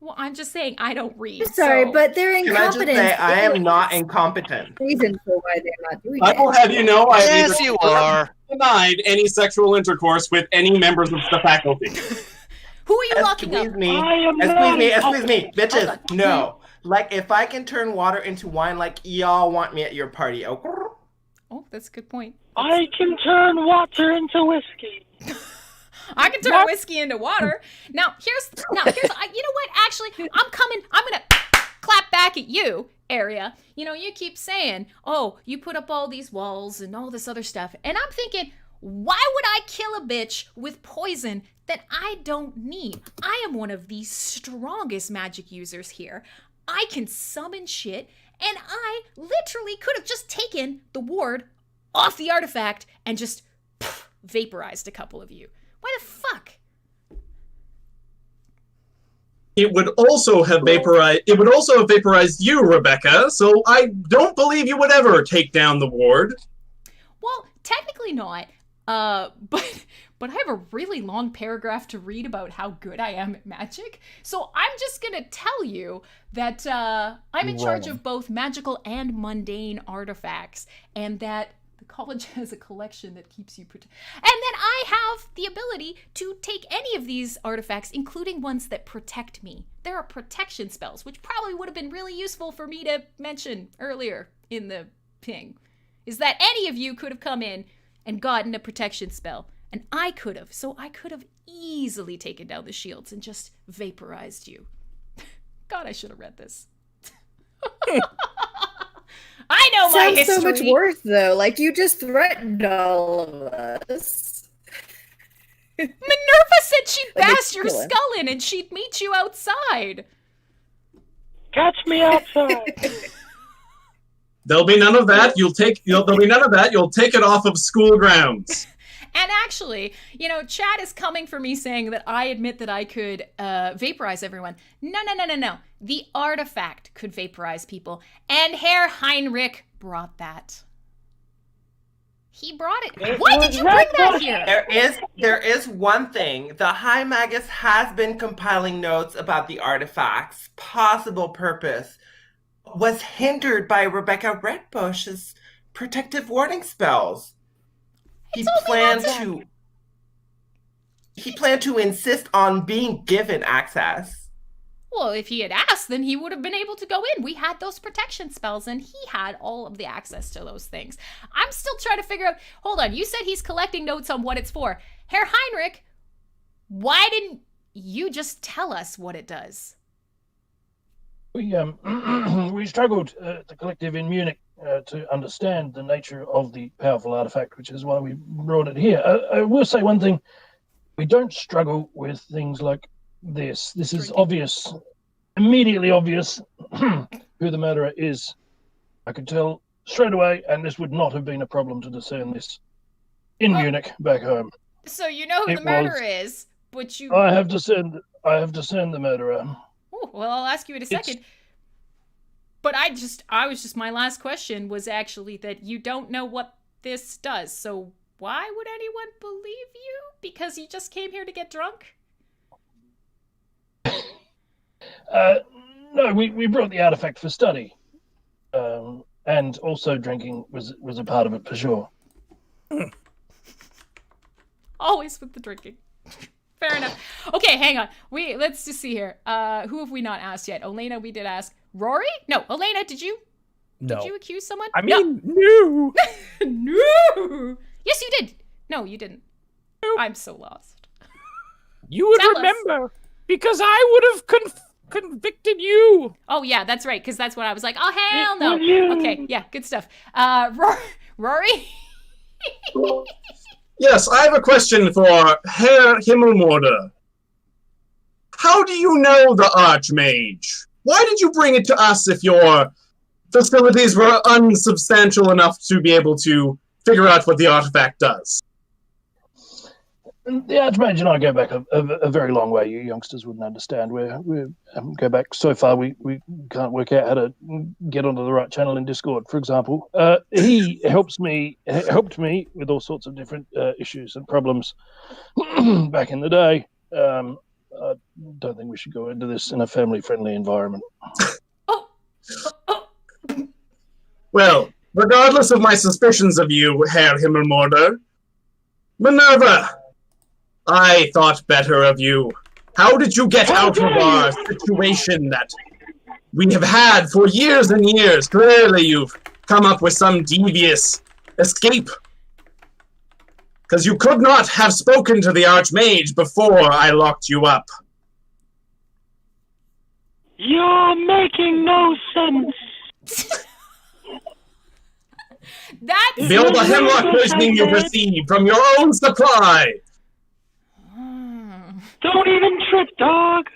Well, I'm just saying I don't read. I'm sorry, but they're incompetent. Can I just say I am not incompetent? Reason for why they're not doing it. I will have you know, Yes, you are. Denied any sexual intercourse with any members of the faculty. Who are you locking up? Excuse me, bitches. No. Like, if I can turn water into wine, like y'all want me at your party. Oh, that's a good point. I can turn water into whiskey. I can turn whiskey into water. Now, here's you know what? Actually, I'm gonna clap back at you, Aria. You keep saying, oh, you put up all these walls and all this other stuff. And I'm thinking, Why would I kill a bitch with poison that I don't need? I am one of the strongest magic users here. I can summon shit, and I literally could have just taken the ward off the artifact and just vaporized a couple of you. Why the fuck? It would also have vaporized you, Rebecca, so I don't believe you would ever take down the ward. Well, technically not. But I have a really long paragraph to read about how good I am at magic. So I'm just gonna tell you that I'm in charge of both magical and mundane artifacts, and that the college has a collection that keeps you protected. And then I have the ability to take any of these artifacts, including ones that protect me. There are protection spells, which probably would have been really useful for me to mention earlier in the ping. Is that any of you could have come in and gotten a protection spell. And I could have. So I could have easily taken down the shields and just vaporized you. God, I should have read this. I know my history. Sounds so much worse, though. Like, you just threatened all of us. Minerva said she'd bash your skull in and she'd meet you outside. Catch me outside. There'll be none of that. You'll take it off of school grounds. And actually, chat is coming for me saying that I admit that I could vaporize everyone. No. The artifact could vaporize people. And Herr Heinrich brought that. He brought it. Why did you bring that here? There is one thing. The High Magus has been compiling notes about the artifact's possible purpose. Was hindered by Rebecca Redbush's protective warding spells. He planned to insist on being given access. Well, if he had asked, then he would have been able to go in. We had those protection spells, and he had all of the access to those things. I'm still trying to figure out... Hold on, you said he's collecting notes on what it's for. Herr Heinrich, why didn't you just tell us what it does? We struggled, the collective in Munich, to understand the nature of the powerful artifact, which is why we brought it here. I will say one thing. We don't struggle with things like this. This is obvious, immediately obvious who the murderer is. I could tell straight away, and this would not have been a problem to discern this in Munich back home. So you know who the murderer is, but you... I have discerned the murderer. Oh, well, I'll ask you in a second. But my last question was actually that you don't know what this does. So why would anyone believe you? Because you just came here to get drunk? No, we brought the artifact for study. And also drinking was a part of it for sure. Always with the drinking. Fair enough. Okay, hang on. Let's just see here. Who have we not asked yet? Elena, we did ask. Rory? No, Elena, did you? No. Did you accuse someone? I mean, no. No. Yes, you did. No, you didn't. Nope. I'm so lost. You would remember, because I would have convicted you. Oh, yeah, that's right, because that's what I was like, oh, hell no. Okay, yeah, good stuff. Rory? Yes, I have a question for Herr Himmelmorder. How do you know the Archmage? Why did you bring it to us if your facilities were unsubstantial enough to be able to figure out what the artifact does? The Archmage and I go back a very long way. You youngsters wouldn't understand. We go back so far we can't work out how to get onto the right channel in Discord, for example. He helped me with all sorts of different issues and problems back in the day. I don't think we should go into this in a family-friendly environment. Well, regardless of my suspicions of you, Herr Himmelmorder, Minerva, I thought better of you. How did you get out of our situation that we have had for years and years? Clearly you've come up with some devious escape. Because you could not have spoken to the Archmage before I locked you up. You're making no sense. That's Build a hemlock poisoning you received from your own supply. Don't even trip, dog.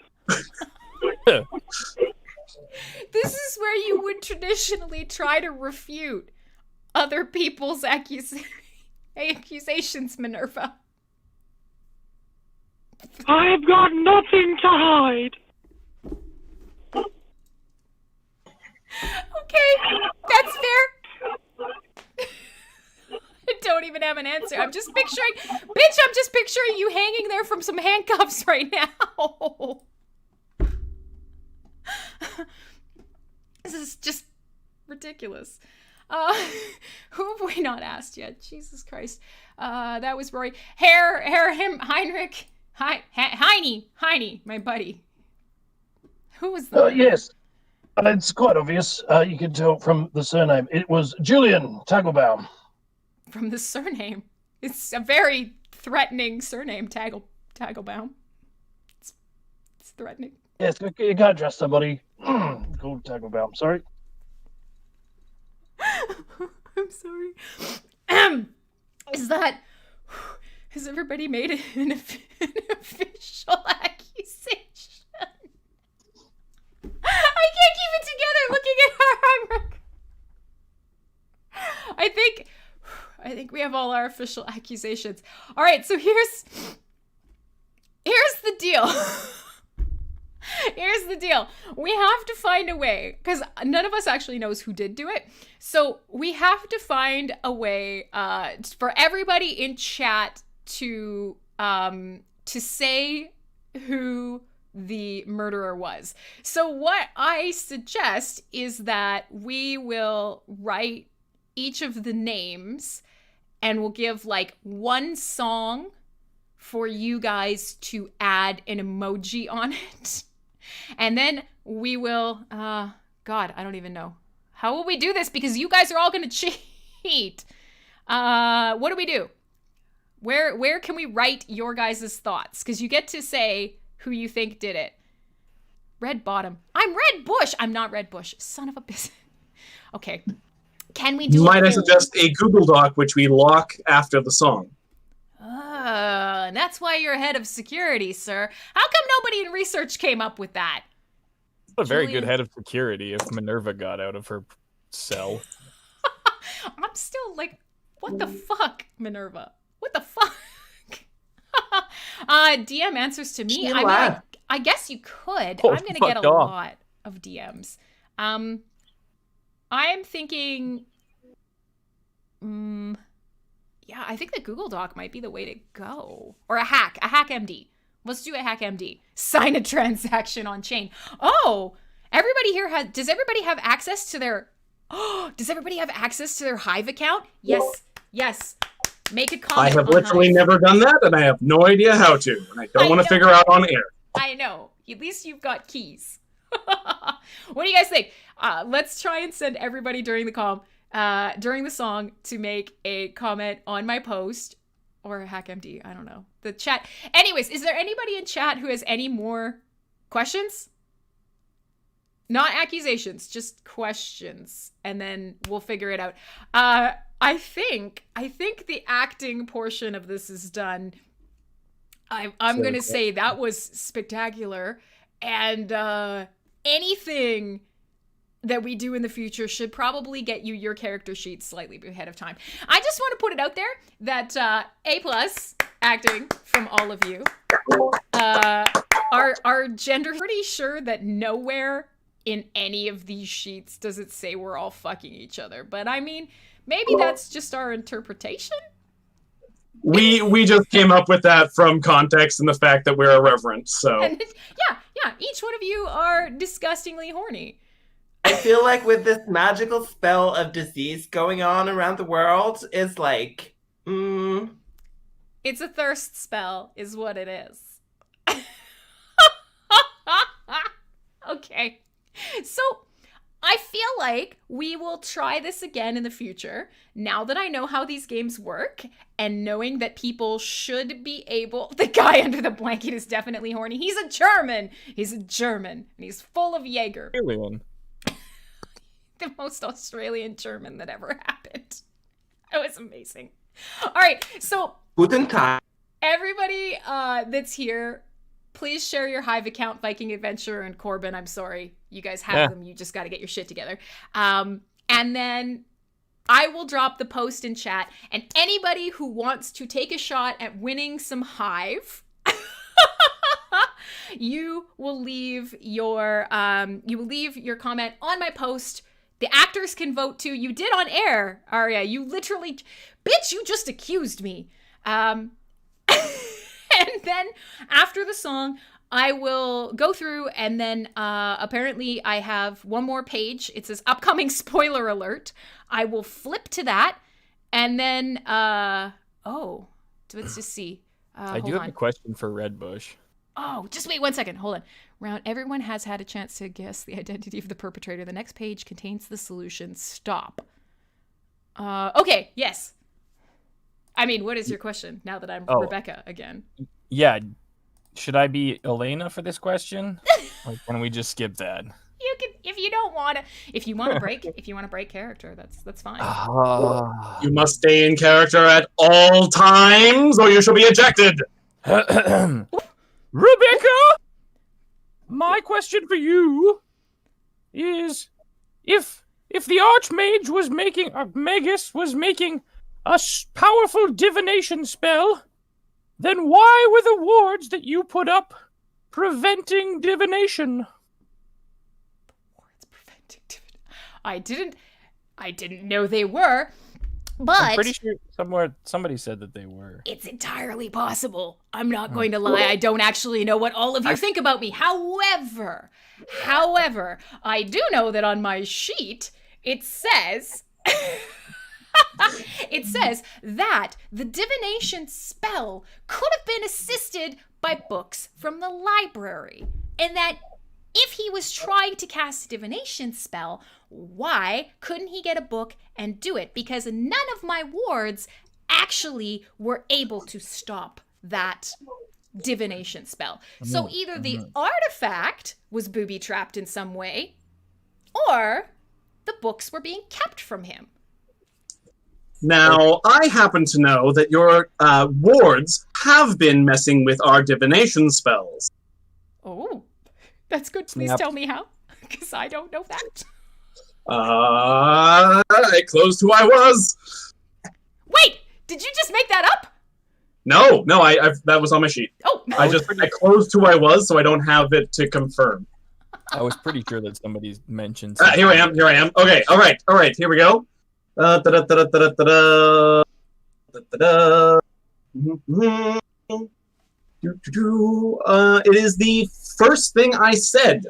This is where you would traditionally try to refute other people's accusations, Minerva. I've got nothing to hide. Okay, that's fair. I don't even have an answer. I'm just picturing you hanging there from some handcuffs right now. This is just ridiculous. Who have we not asked yet? Jesus Christ. That was Rory. Heinrich. Heine, my buddy. Who was that? Yes. It's quite obvious. You can tell from the surname. It was Julian Tagelbaum. From the surname. It's a very threatening surname, Tagelbaum. It's threatening. Yes, you can't trust somebody called Tagelbaum. Sorry. I'm sorry. Has everybody made an official accusation? I can't keep it together looking at Heinrich. I think we have all our official accusations. All right, so here's the deal. Here's the deal. We have to find a way, because none of us actually knows who did do it. So we have to find a way for everybody in chat to say who the murderer was. So what I suggest is that we will write each of the names and we'll give like one song for you guys to add an emoji on it. And then we will, God, I don't even know. How will we do this? Because you guys are all going to cheat. What do we do? Where can we write your guys' thoughts? Because you get to say who you think did it. Red Bottom. I'm Red Bush. I'm not Red Bush. Son of a bitch. Okay. Can we do Might I suggest a Google Doc which we lock after the song? And that's why you're head of security, sir. How come nobody in research came up with that? A very good head of security if Minerva got out of her cell. I'm still like, what the fuck, Minerva? What the fuck? DM answers to me. I guess you could. Oh, I'm gonna get a lot of DMs. I'm thinking, yeah, I think the Google Doc might be the way to go. Or a hack MD. Let's do a hack MD. Sign a transaction on chain. Oh, everybody here does everybody have access to their, does everybody have access to their Hive account? Yes. Make a comment. I have literally never done that, and I have no idea how to, and I don't want to figure out on air. I know. At least you've got keys. What do you guys think? Let's try and send everybody during the song to make a comment on my post or HackMD. I don't know. The chat. Anyways, is there anybody in chat who has any more questions? Not accusations, just questions. And then we'll figure it out. I think the acting portion of this is done. I'm going to say that was spectacular. And anything that we do in the future should probably get you your character sheet slightly ahead of time. I just want to put it out there that A+ acting from all of you. Our gender, pretty sure that nowhere in any of these sheets does it say we're all fucking each other. But I mean, maybe that's just our interpretation. We just came up with that from context and the fact that we're irreverent, so. And yeah, each one of you are disgustingly horny. I feel like with this magical spell of disease going on around the world is like, It's a thirst spell, is what it is. Okay. So, I feel like we will try this again in the future, now that I know how these games work, and knowing that people should be able... The guy under the blanket is definitely horny. He's a German, and he's full of Jaeger. Alien. the most Australian German that ever happened. It was amazing. All right, so Guten Tag. everybody that's here, please share your Hive account, Viking Adventure, and Corbin. I'm sorry, you guys have them. You just got to get your shit together. And then I will drop the post in chat, and anybody who wants to take a shot at winning some Hive, you will leave your comment on my post. The actors can vote too. You did on air, Arya. You literally, bitch, you just accused me. And then after the song, I will go through, and then apparently I have one more page. It says upcoming spoiler alert. I will flip to that, and then let's just see. I do have a question for Redbush. Oh, just wait 1 second. Hold on. Round. Everyone has had a chance to guess the identity of the perpetrator. The next page contains the solution. Stop. Okay. Yes. I mean, what is your question now that I'm Rebecca again? Yeah. Should I be Elena for this question? Or can we just skip that? You can, if you don't want to. If you want to break, character, that's fine. You must stay in character at all times, or you shall be ejected. Rebecca, my question for you is, if the Archmage was making, Magus was making a powerful divination spell, then why were the wards that you put up preventing divination? I didn't know they were, but I'm pretty sure somebody said that they were. It's entirely possible. I'm not going to lie. I don't actually know what all of you think about me. However, I do know that on my sheet it says that the divination spell could have been assisted by books from the library, and that if he was trying to cast a divination spell, why couldn't he get a book and do it? Because none of my wards actually were able to stop that divination spell. So either the artifact was booby-trapped in some way, or the books were being kept from him. Now, I happen to know that your wards have been messing with our divination spells. Oh, that's good. Please tell me how, because I don't know that. I closed who I was. Wait, did you just make that up? No, that was on my sheet. Oh, I closed who I was, so I don't have it to confirm. I was pretty sure that somebody mentioned. Here I am. Okay, all right. Here we go. It is the first thing I said.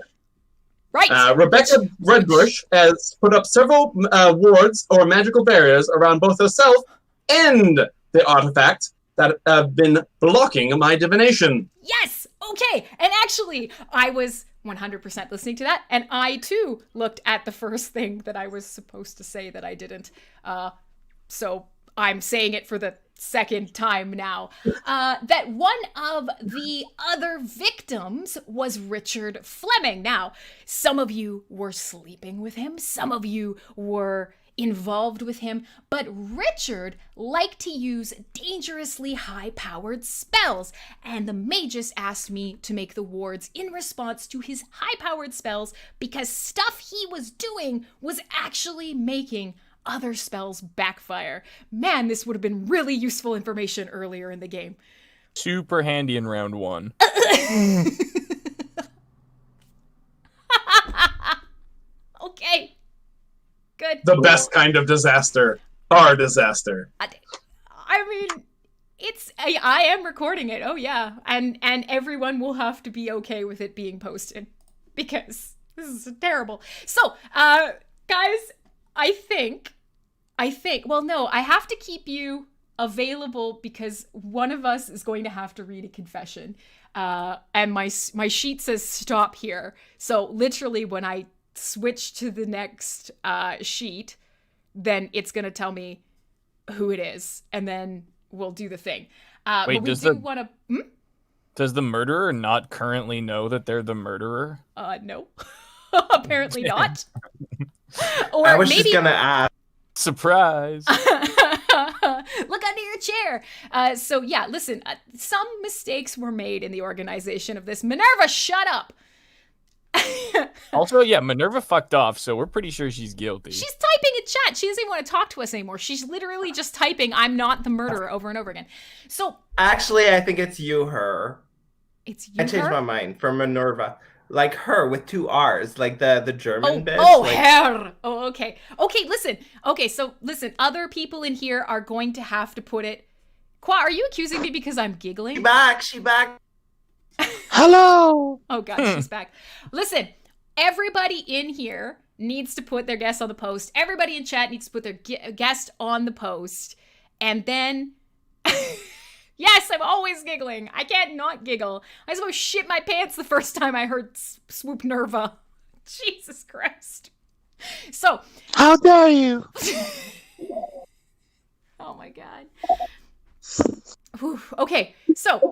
Right. Rebecca Redbush has put up several wards or magical barriers around both herself and the artifact that have been blocking my divination. Yes. Okay. And actually, I was 100% listening to that, and I too looked at the first thing that I was supposed to say that I didn't. So I'm saying it for the second time now. That one of the other victims was Richard Fleming. Now, some of you were sleeping with him, some of you were involved with him, but Richard liked to use dangerously high-powered spells, and the magus asked me to make the wards in response to his high-powered spells because stuff he was doing was actually making other spells backfire. Man, this would have been really useful information earlier in the game. Super handy in round 1. Okay. Good. The best kind of disaster. Our disaster. I mean, I am recording it. Oh yeah. And everyone will have to be okay with it being posted because this is terrible. So, guys, I think, well, no, I have to keep you available because one of us is going to have to read a confession. And my sheet says stop here. So literally when I switch to the next sheet, then it's going to tell me who it is. And then we'll do the thing. Wait, does the murderer not currently know that they're the murderer? No. Apparently not. Or I was maybe just gonna ask. Surprise. look under your chair. So yeah, listen, some mistakes were made in the organization of this. Minerva, shut up. Also, yeah, Minerva fucked off, so we're pretty sure she's guilty. She's typing in chat. She doesn't even want to talk to us anymore. She's literally just typing, "I'm not the murderer," over and over again. So Actually, I think it's you, her. it's you. I changed my mind for Minerva. Like her with 2 R's, like the German bitch. Oh, like... Herr. Oh, okay. Okay, listen. Okay, so listen. Other people in here are going to have to put it. Qua, are you accusing me because I'm giggling? She back. Hello. Oh god, she's back. Listen, everybody in here needs to put their guest on the post. Everybody in chat needs to put their guest on the post. And then yes, I'm always giggling. I can't not giggle. I was almost shit my pants the first time I heard Swoop Nerva. Jesus Christ. So, How dare you? oh my god. Whew. Okay, so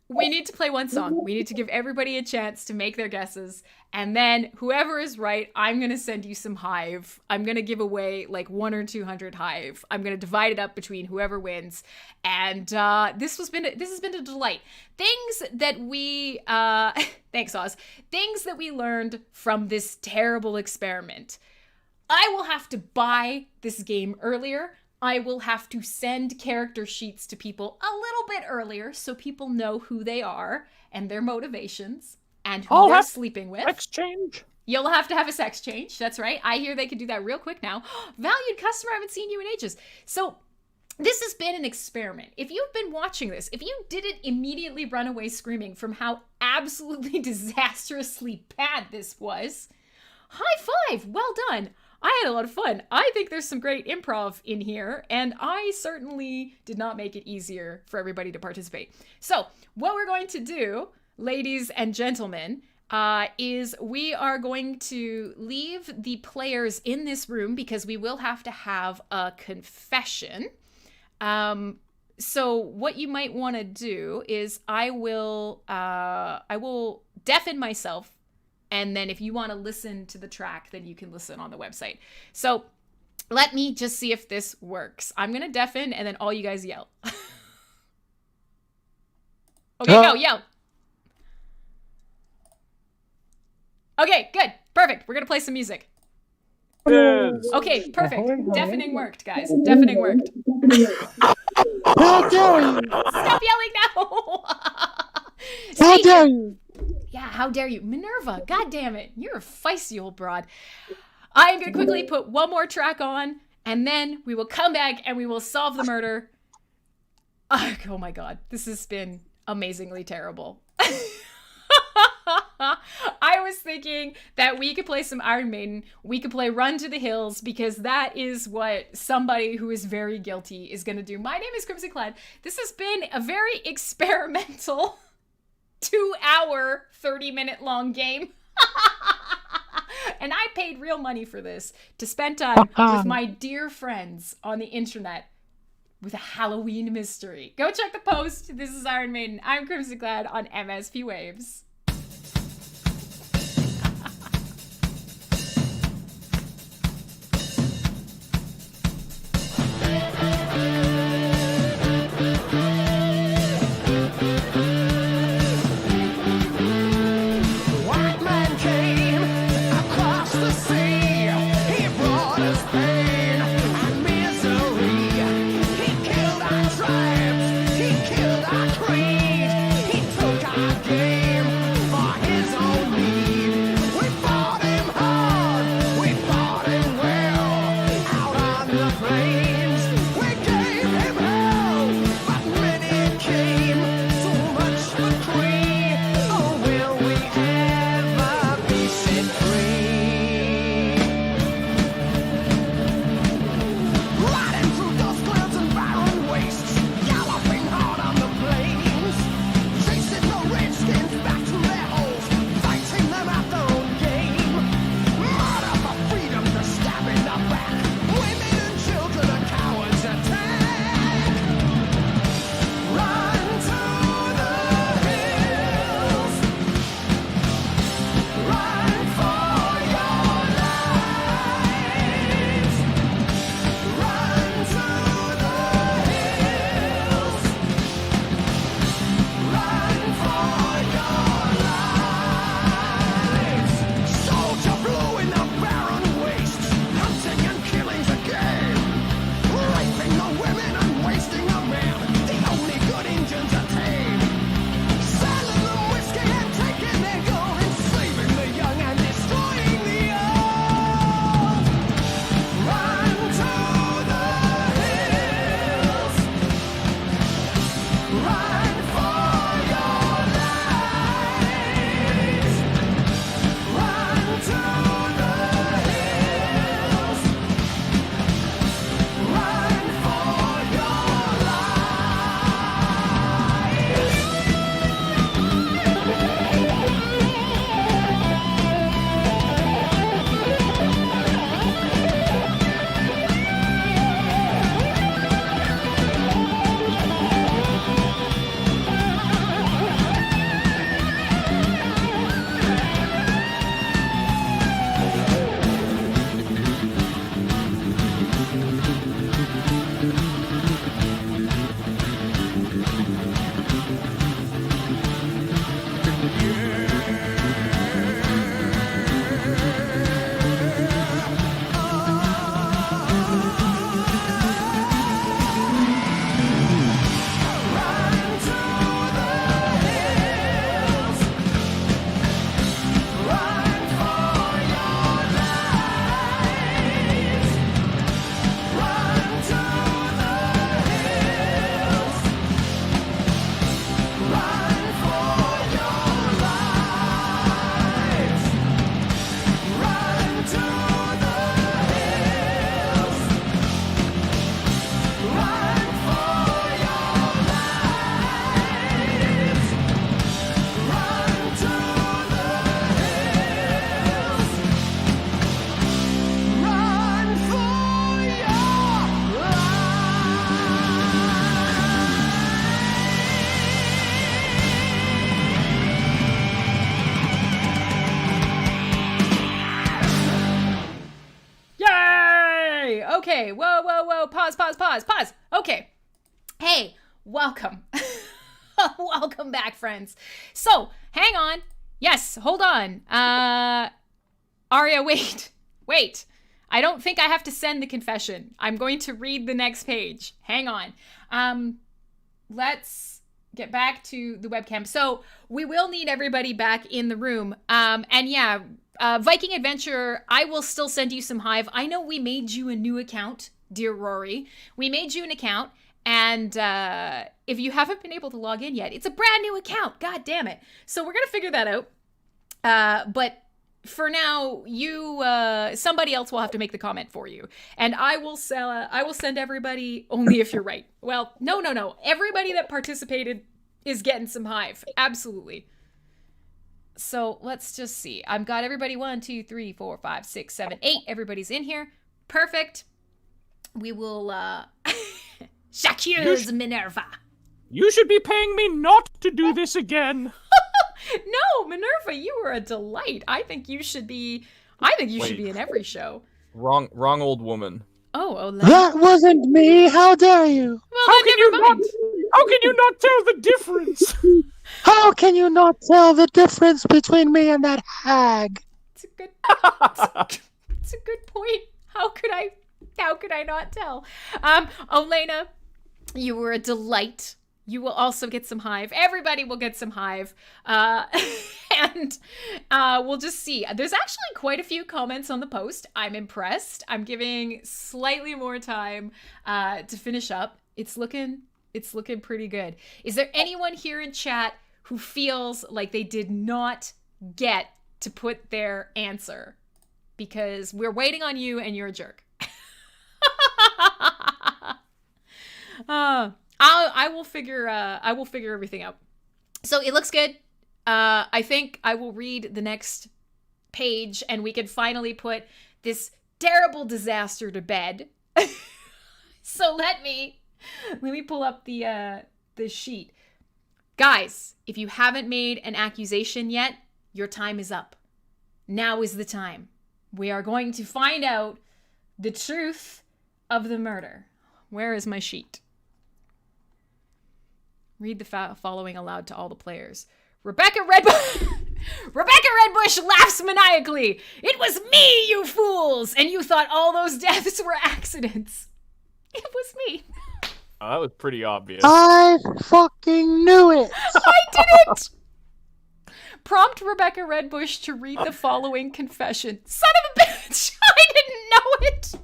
we need to play one song. We need to give everybody a chance to make their guesses. And then whoever is right, I'm going to send you some Hive. I'm going to give away like 100 or 200 Hive. I'm going to divide it up between whoever wins. And this has been a delight. Things that we, thanks Oz, things that we learned from this terrible experiment. I will have to buy this game earlier. I will have to send character sheets to people a little bit earlier so people know who they are and their motivations and who they're sleeping with. Exchange. You'll have to have a sex change. That's right. I hear they can do that real quick now. Valued customer, I haven't seen you in ages. So this has been an experiment. If you've been watching this, if you didn't immediately run away screaming from how absolutely disastrously bad this was, high five. Well done. I had a lot of fun. I think there's some great improv in here, and I certainly did not make it easier for everybody to participate. So what we're going to do, ladies and gentlemen, is we are going to leave the players in this room because we will have to have a confession. So what you might want to do is I will deafen myself. And then if you want to listen to the track, then you can listen on the website. So let me just see if this works. I'm going to deafen and then all you guys yell. Okay, go, yell. Okay, good. Perfect. We're going to play some music. Yes. Okay, perfect. Deafening worked, guys. Deafening worked. How dare you? Stop yelling now. How dare you? Yeah, how dare you? Minerva, god damn it. You're a feisty old broad. I am going to quickly put one more track on, and then we will come back and we will solve the murder. Oh my god, this has been amazingly terrible. I was thinking that we could play some Iron Maiden. We could play Run to the Hills because that is what somebody who is very guilty is going to do. My name is Crimsonclad. This has been a very experimental 2-hour, 30-minute long game. And I paid real money for this to spend time with my dear friends on the internet with a Halloween mystery. Go check the post. This is Iron Maiden. I'm Crimsonclad on MSP Waves. White man came across the sea. He brought us pain and misery. He killed our tribes. He killed our creed. He took our game. Okay, whoa. Pause. Okay. Hey, welcome. Welcome back, friends. So, hang on. Yes, hold on. Arya, wait. I don't think I have to send the confession. I'm going to read the next page. Hang on. Let's get back to the webcam. So we will need everybody back in the room. And yeah, Viking Adventure, I will still send you some Hive. I know we made you a new account, dear Rory. We made you an account. And if you haven't been able to log in yet, it's a brand new account. God damn it. So we're going to figure that out. But for now, somebody else will have to make the comment for you. And I will send everybody, only if you're right. Well, no. Everybody that participated is getting some Hive. Absolutely. So let's just see. I've got everybody 1, 2, 3, 4, 5, 6, 7, 8. Everybody's in here. Perfect. We will, Shakir's Minerva. You should be paying me not to do this again. No, Minerva, you were a delight. I think you should be in every show. Wrong old woman. Oh, that wasn't me. How dare you? Well, how can you not tell the difference? How can you not tell the difference between me and that hag? It's a good point. How could I not tell? Elena, you were a delight. You will also get some Hive. Everybody will get some Hive. And we'll just see. There's actually quite a few comments on the post. I'm impressed. I'm giving slightly more time to finish up. It's looking pretty good. Is there anyone here in chat who feels like they did not get to put their answer? Because we're waiting on you and you're a jerk. I will figure everything out. So it looks good. I think I will read the next page and we can finally put this terrible disaster to bed. So let me pull up the sheet. Guys, if you haven't made an accusation yet, your time is up. Now is the time. We are going to find out the truth of the murder. Where is my sheet? Read the following aloud to all the players. Rebecca Redbush laughs maniacally. It was me, you fools! And you thought all those deaths were accidents. It was me. Oh, that was pretty obvious. I fucking knew it. I did it! Prompt Rebecca Redbush to read the following confession. Son of a bitch! I didn't know it!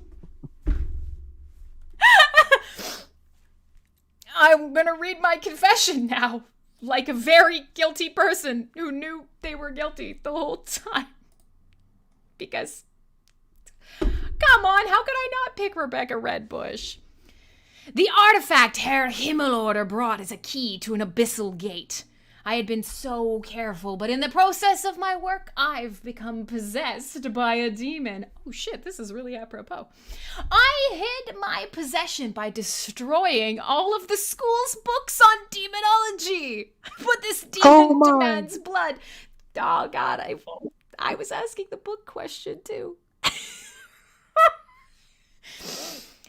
I'm gonna read my confession now, like a very guilty person who knew they were guilty the whole time. Because, come on, how could I not pick Rebecca Redbush? The artifact Herr Himmelorder brought is a key to an abyssal gate. I had been so careful, but in the process of my work, I've become possessed by a demon. Oh shit, this is really apropos. I hid my possession by destroying all of the school's books on demonology. But this demon demands blood. Oh god, I was asking the book question too.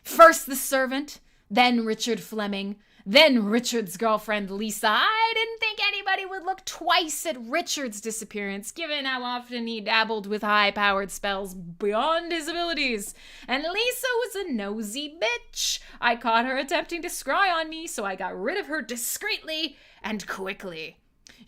First the servant, then Richard Fleming, then Richard's girlfriend, Lisa. I didn't think anybody would look twice at Richard's disappearance, given how often he dabbled with high-powered spells beyond his abilities. And Lisa was a nosy bitch. I caught her attempting to scry on me, so I got rid of her discreetly and quickly.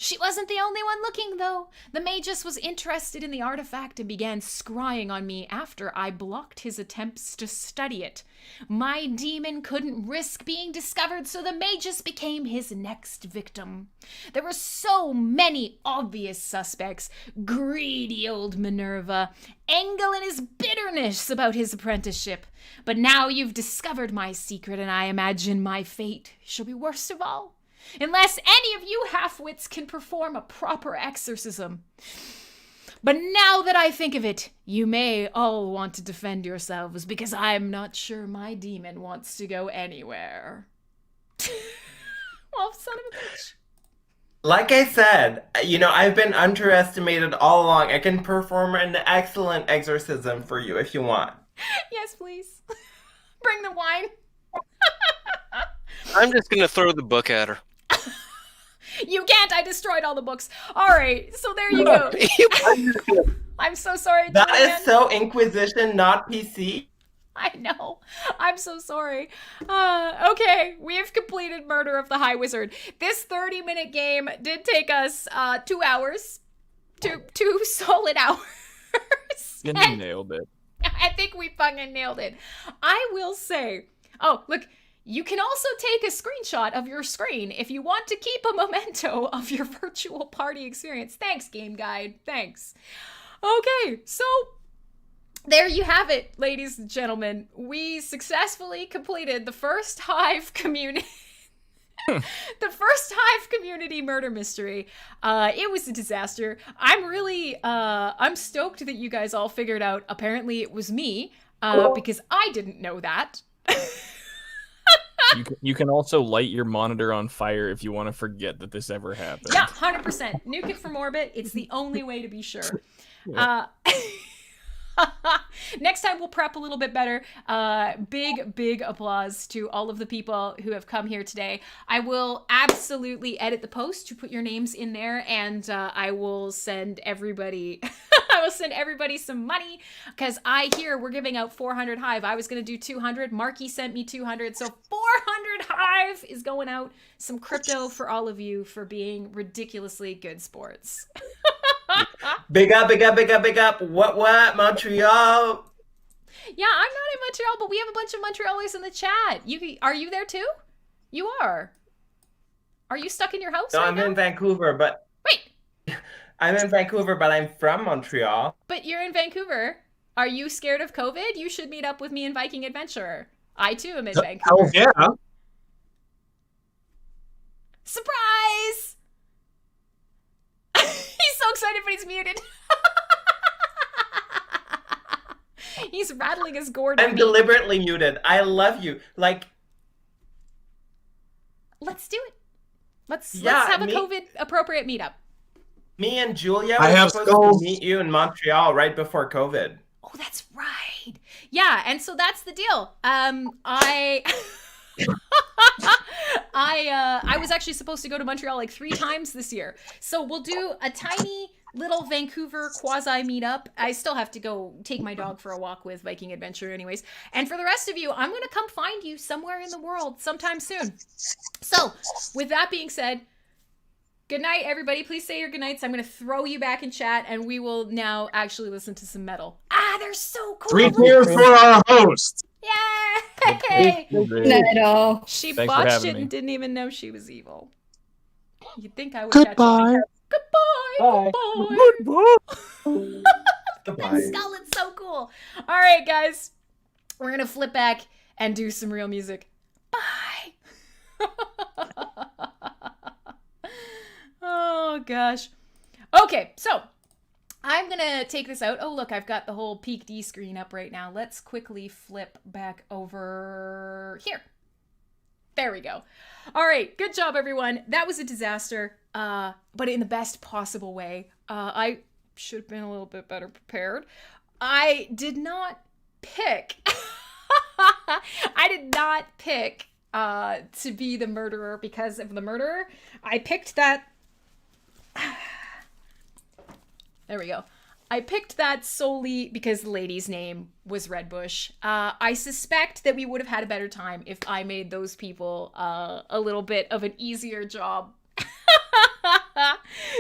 She wasn't the only one looking, though. The Magus was interested in the artifact and began scrying on me after I blocked his attempts to study it. My demon couldn't risk being discovered, so the Magus became his next victim. There were so many obvious suspects. Greedy old Minerva, Engel and his bitterness about his apprenticeship. But now you've discovered my secret, and I imagine my fate shall be worst of all. Unless any of you half-wits can perform a proper exorcism. But now that I think of it, you may all want to defend yourselves, because I'm not sure my demon wants to go anywhere. Well, son of a bitch. Like I said, I've been underestimated all along. I can perform an excellent exorcism for you if you want. Yes, please. Bring the wine. I'm just gonna throw the book at her. You can't. I destroyed all the books. All right. So there you go. I'm so sorry. That Julian. is so Inquisition, not PC. I know. I'm so sorry. Okay, we have completed Murder of the High Wizard. This 30-minute game did take us 2 hours. Two solid hours. You nailed it. I think we fucking nailed it. I will say, oh, look, you can also take a screenshot of your screen if you want to keep a memento of your virtual party experience. Thanks, Game Guide. Thanks. Okay, so there you have it, ladies and gentlemen. We successfully completed the first Hive community. The first Hive community murder mystery. It was a disaster. I'm stoked that you guys all figured out apparently it was me, because I didn't know that. You can also light your monitor on fire if you want to forget that this ever happened. Yeah, 100%. Nuke it from orbit. It's the only way to be sure. Next time we'll prep a little bit better. Big applause to all of the people who have come here today. I will absolutely edit the post to put your names in there, and I will send everybody some money, because I hear we're giving out 400 Hive. I was going to do 200. Marky sent me 200, so 400 Hive is going out. Some crypto for all of you for being ridiculously good sports. Big up. What? Montreal. Yeah, I'm not in Montreal, but we have a bunch of Montrealers in the chat. Are you there too? You are. Are you stuck in your house? No, right I'm now? in Vancouver, but wait. I'm in Vancouver, but I'm from Montreal. But you're in Vancouver. Are you scared of COVID? You should meet up with me in Viking Adventurer. I too am in Vancouver. Oh yeah. Surprise! He's so excited, but he's muted. He's rattling his gourd. I'm deliberately muted. I love you. Like, let's do it. Let's have a COVID appropriate meetup. Me and Julia I were have supposed skulls. to meet you in Montreal right before COVID. Oh, that's right. Yeah, and so that's the deal. I was actually supposed to go to Montreal like 3 times this year. So we'll do a tiny little Vancouver quasi meetup. I still have to go take my dog for a walk with Viking Adventure anyways. And for the rest of you, I'm going to come find you somewhere in the world sometime soon. So with that being said, good night, everybody. Please say your good nights. I'm going to throw you back in chat, and we will now actually listen to some metal. They're so cool. 3 cheers for our host. Yay! Not at all. She Thanks for botched having it me. and didn't even know she was evil. You'd think I would Goodbye. Goodbye. Goodbye. Goodbye. That skull is so cool. All right, guys. We're going to flip back and do some real music. Bye. Oh, gosh. Okay, so I'm going to take this out. Oh, look, I've got the whole Peak D screen up right now. Let's quickly flip back over here. There we go. All right, good job, everyone. That was a disaster, but in the best possible way. I should have been a little bit better prepared. I did not pick... I did not pick to be the murderer because of the murderer. I picked that... There we go. I picked that solely because the lady's name was Redbush. I suspect that we would have had a better time if I made those people a little bit of an easier job.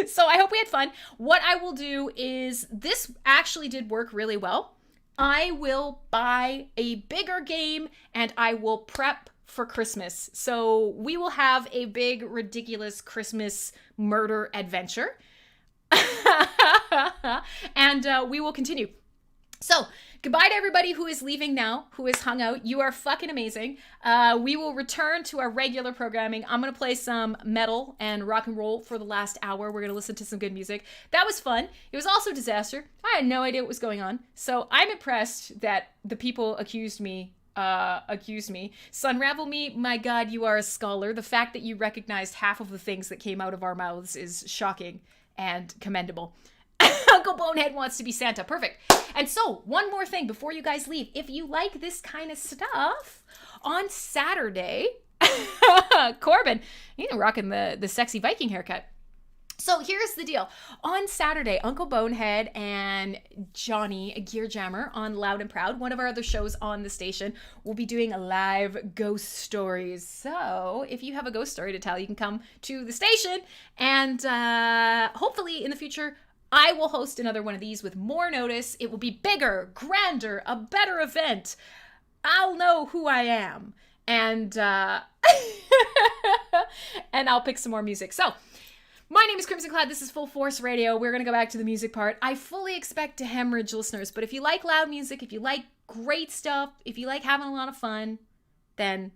So I hope we had fun. What I will do is, this actually did work really well. I will buy a bigger game and I will prep for Christmas. So we will have a big, ridiculous Christmas murder adventure. And we will continue. So, goodbye to everybody who is leaving now, who is hung out. You are fucking amazing. We will return to our regular programming. I'm going to play some metal and rock and roll for the last hour. We're going to listen to some good music. That was fun. It was also a disaster. I had no idea what was going on. So, I'm impressed that the people accused me. Sunravel me, my god, you are a scholar. The fact that you recognized half of the things that came out of our mouths is shocking and commendable. Uncle Bonehead wants to be Santa. Perfect. And so, one more thing before you guys leave. If you like this kind of stuff, on Saturday, Corbin, he's rocking the sexy Viking haircut. So here's the deal. On Saturday, Uncle Bonehead and Johnny, a Gear Jammer, on Loud and Proud, one of our other shows on the station, will be doing a live ghost stories. So if you have a ghost story to tell, you can come to the station, and hopefully in the future, I will host another one of these with more notice. It will be bigger, grander, a better event. I'll know who I am, and and I'll pick some more music. So my name is Crimsonclad. This is Full Force Radio. We're going to go back to the music part. I fully expect to hemorrhage listeners, but if you like loud music, if you like great stuff, if you like having a lot of fun, then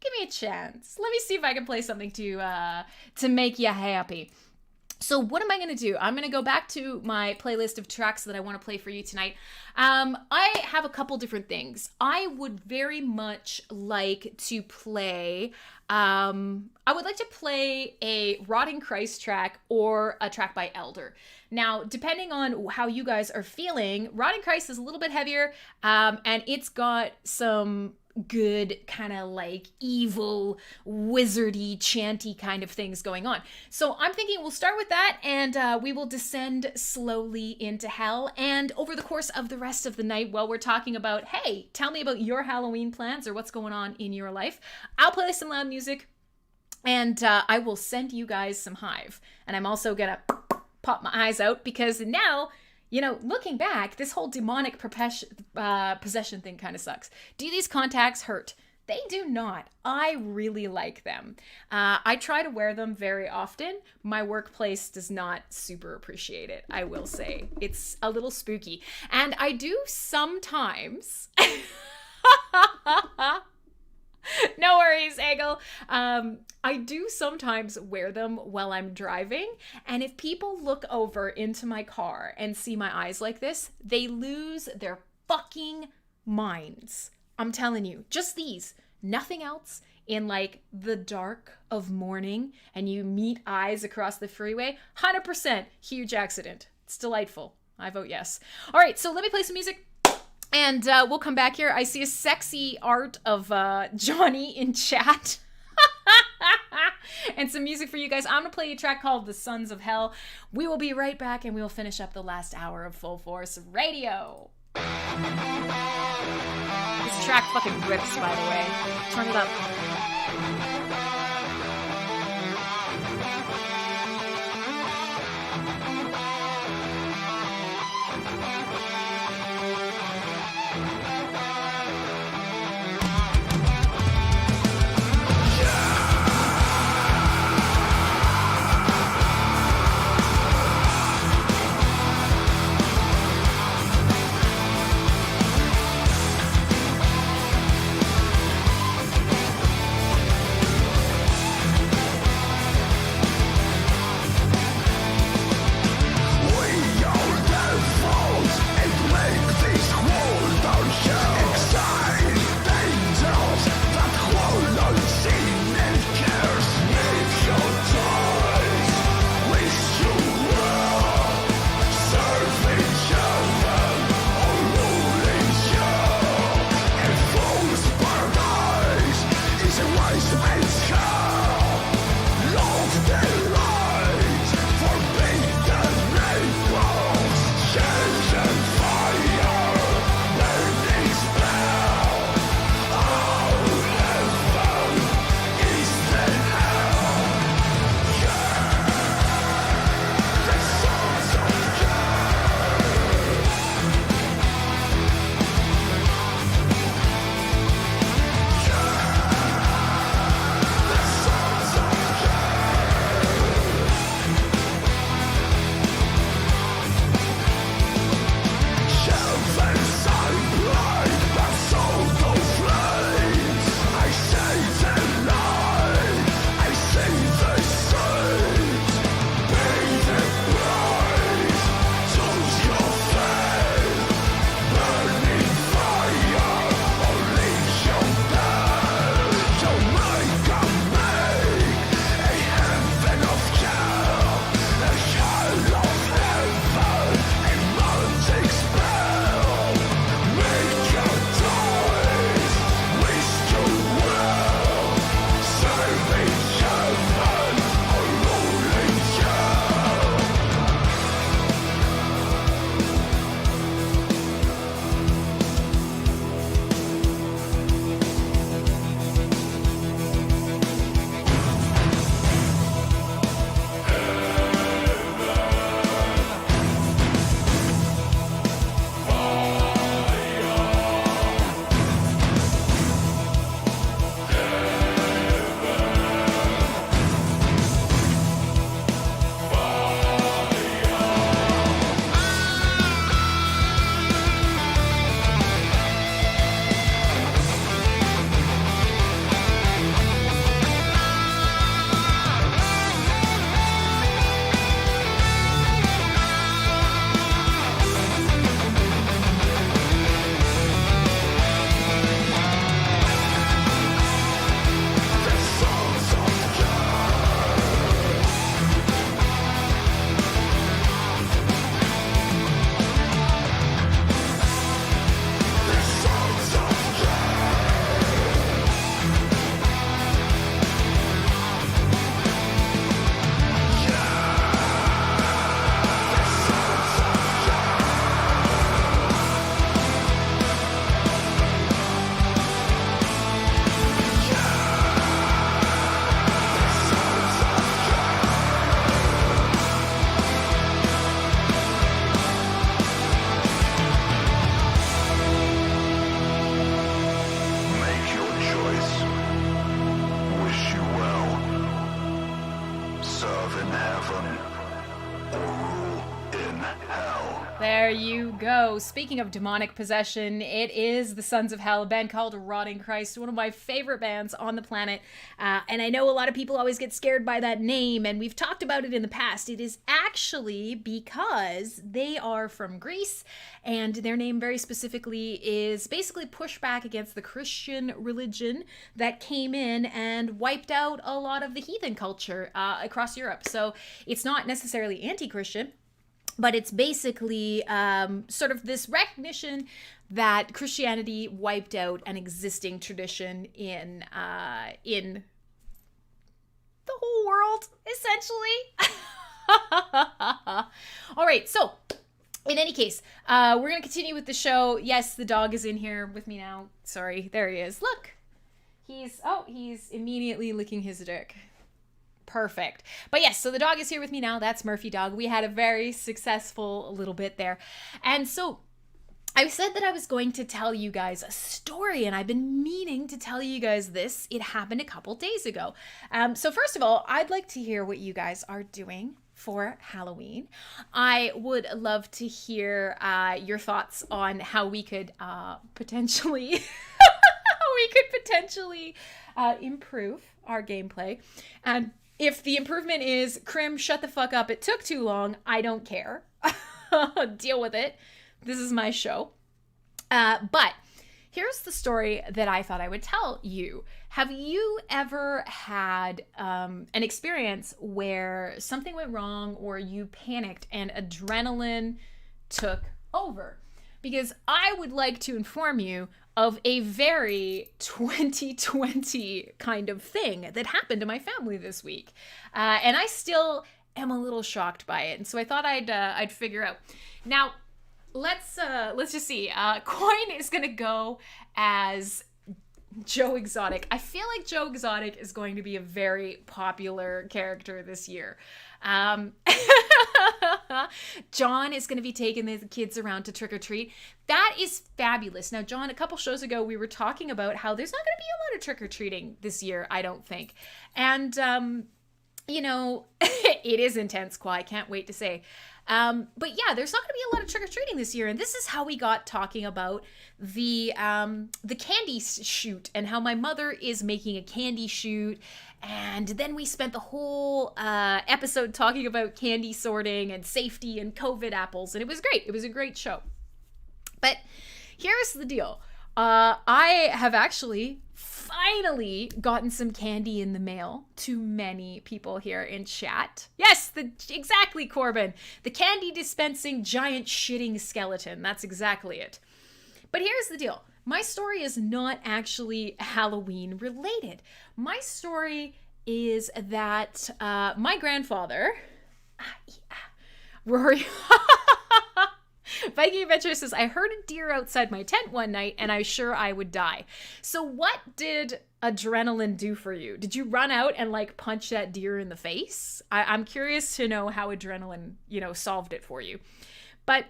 give me a chance. Let me see if I can play something to make you happy. So what am I going to do? I'm going to go back to my playlist of tracks that I want to play for you tonight. I have a couple different things. I would very much like to play... I would like to play a Rotting Christ track or a track by Elder. Now, depending on how you guys are feeling, Rotting Christ is a little bit heavier, and it's got some good kind of like evil, wizardy, chanty kind of things going on. So I'm thinking we'll start with that, and we will descend slowly into hell. And over the course of the rest of the night, while we're talking about, hey, tell me about your Halloween plans or what's going on in your life, I'll play some loud music, and I will send you guys some Hive. And I'm also gonna pop my eyes out, because now, you know, looking back, this whole demonic possession thing kind of sucks. Do these contacts hurt? They do not. I really like them. I try to wear them very often. My workplace does not super appreciate it, I will say. It's a little spooky. And I do sometimes... No worries, Eggle. I do sometimes wear them while I'm driving, and if people look over into my car and see my eyes like this, they lose their fucking minds. I'm telling you, just these, nothing else. In like the dark of morning and you meet eyes across the freeway, 100% huge accident. It's delightful. I vote yes. All right, so let me play some music. And we'll come back here. I see a sexy art of Johnny in chat. And some music for you guys. I'm going to play a track called The Sons of Hell. We will be right back, and we will finish up the last hour of Full Force Radio. This track fucking rips, by the way. Turn it up. There you go. Speaking of demonic possession, it is the Sons of Hell, a band called Rotting Christ, one of my favorite bands on the planet. And I know a lot of people always get scared by that name, and we've talked about it in the past. It is actually because they are from Greece, and their name very specifically is basically pushback against the Christian religion that came in and wiped out a lot of the heathen culture across Europe. So it's not necessarily anti-Christian, but it's basically sort of this recognition that Christianity wiped out an existing tradition in the whole world, essentially. All right, so in any case, we're going to continue with the show. Yes, the dog is in here with me now. Sorry, there he is. Look, he's immediately licking his dick. Perfect. But yes, so the dog is here with me now. That's Murphy Dog. We had a very successful little bit there. And so I said that I was going to tell you guys a story, and I've been meaning to tell you guys this. It happened a couple days ago. So first of all, I'd like to hear what you guys are doing for Halloween. I would love to hear your thoughts on how we could potentially improve our gameplay. And if the improvement is, Crim, shut the fuck up, it took too long, I don't care. Deal with it. This is my show. But here's the story that I thought I would tell you. Have you ever had an experience where something went wrong or you panicked and adrenaline took over? Because I would like to inform you of a very 2020 kind of thing that happened to my family this week. And I still am a little shocked by it. And so I thought I'd figure out. Now, let's just see. Coin is going to go as Joe Exotic. I feel like Joe Exotic is going to be a very popular character this year. John is going to be taking the kids around to trick or treat. That is fabulous. Now, John, a couple shows ago, we were talking about how there's not going to be a lot of trick or treating this year, I don't think. And, you know, it is intense, Qua. I can't wait to say. But yeah, there's not going to be a lot of trick or treating this year, and this is how we got talking about the candy shoot and how my mother is making a candy shoot. And then we spent the whole episode talking about candy sorting and safety and COVID apples, and it was great. It was a great show. But here's the deal. I have actually finally gotten some candy in the mail to many people here in chat. Yes, exactly, Corbin. The candy dispensing giant shitting skeleton. That's exactly it. But here's the deal. My story is not actually Halloween related. My story is that my grandfather, Rory, Viking Adventure says, I heard a deer outside my tent one night and I was sure I would die. So what did adrenaline do for you? Did you run out and like punch that deer in the face? I'm curious to know how adrenaline, solved it for you. But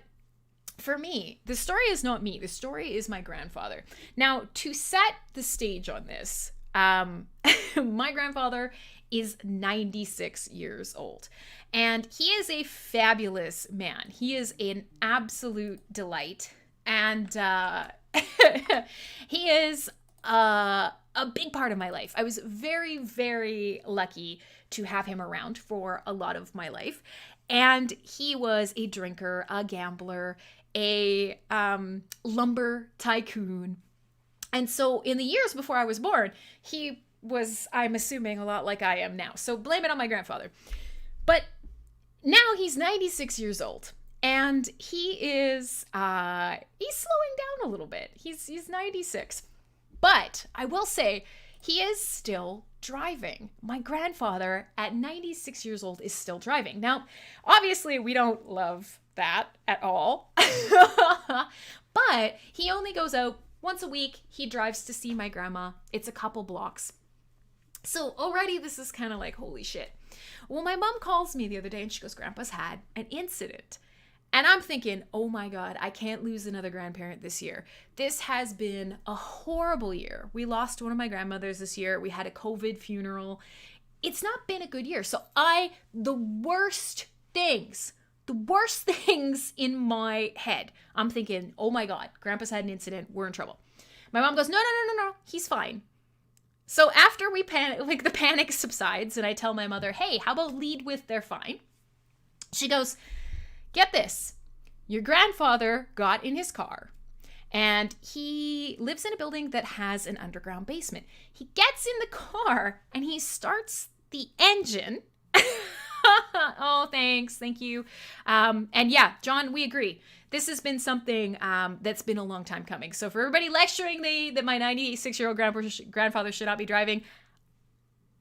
for me, the story is not me. The story is my grandfather. Now, to set the stage on this, my grandfather is 96 years old. And he is a fabulous man. He is an absolute delight. And he is a big part of my life. I was very, very lucky to have him around for a lot of my life. And he was a drinker, a gambler, a lumber tycoon. And so in the years before I was born, he was, I'm assuming, a lot like I am now. So blame it on my grandfather. But now he's 96 years old, and he is, he's slowing down a little bit. He's 96. But I will say, he is still driving. My grandfather at 96 years old is still driving. Now, obviously, we don't love that at all. But he only goes out once a week. He drives to see my grandma. It's a couple blocks. So already this is kind of like, holy shit. Well, my mom calls me the other day and she goes, Grandpa's had an incident. And I'm thinking, oh my God, I can't lose another grandparent this year. This has been a horrible year. We lost one of my grandmothers this year. We had a COVID funeral. It's not been a good year. So the worst things the worst things in my head. I'm thinking, oh my God, Grandpa's had an incident. We're in trouble. My mom goes, no, he's fine. So after we panic, like the panic subsides, and I tell my mother, hey, how about lead with they're fine? She goes, get this. Your grandfather got in his car, and he lives in a building that has an underground basement. He gets in the car, and he starts the engine. Oh, thanks. Thank you. And yeah, John, we agree. This has been something that's been a long time coming. So for everybody lecturing that my 96-year-old grandfather should not be driving,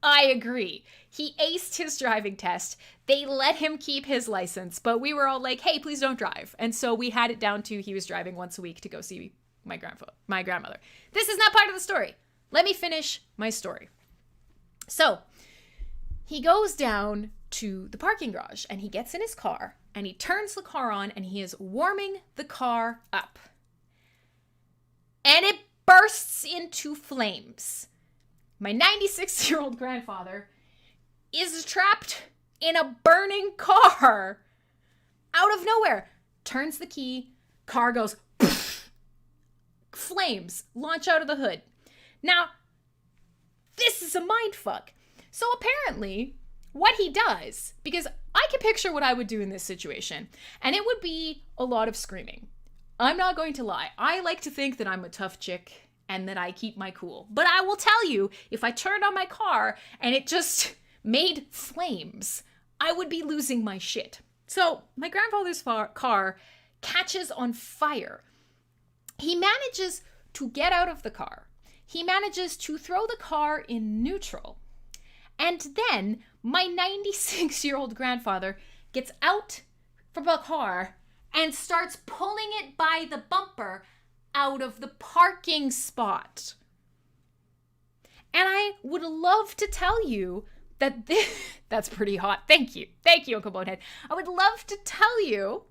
I agree. He aced his driving test. They let him keep his license, but we were all like, hey, please don't drive. And so we had it down to he was driving once a week to go see my grandmother. This is not part of the story. Let me finish my story. So he goes down to the parking garage and he gets in his car and he turns the car on and he is warming the car up. And it bursts into flames. My 96-year-old grandfather is trapped in a burning car out of nowhere. Turns the key, car goes, poof, flames launch out of the hood. Now, this is a mindfuck. So apparently, what he does, because I can picture what I would do in this situation, and it would be a lot of screaming. I'm not going to lie. I like to think that I'm a tough chick and that I keep my cool. But I will tell you, if I turned on my car and it just made flames, I would be losing my shit. So my grandfather's car catches on fire. He manages to get out of the car. He manages to throw the car in neutral. And then my 96-year-old grandfather gets out from the car and starts pulling it by the bumper out of the parking spot. And I would love to tell you that that's pretty hot. Thank you. Thank you, Uncle Bonehead. I would love to tell you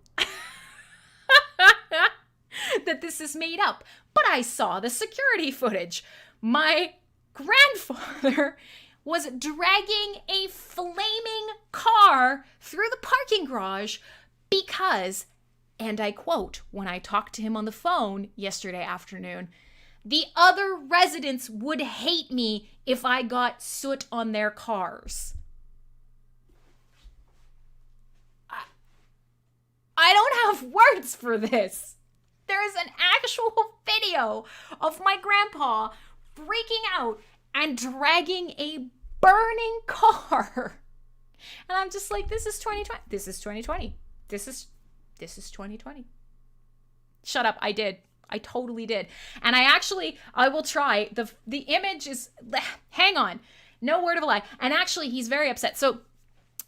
that this is made up, but I saw the security footage. My grandfather was dragging a flaming car through the parking garage because, and I quote, when I talked to him on the phone yesterday afternoon, the other residents would hate me if I got soot on their cars. I don't have words for this. There is an actual video of my grandpa freaking out and dragging a burning car. And I'm just like, this is 2020. This is 2020. This is 2020. Shut up. I did. I totally did. And I will try. The image is, hang on. No word of a lie. And actually, he's very upset. So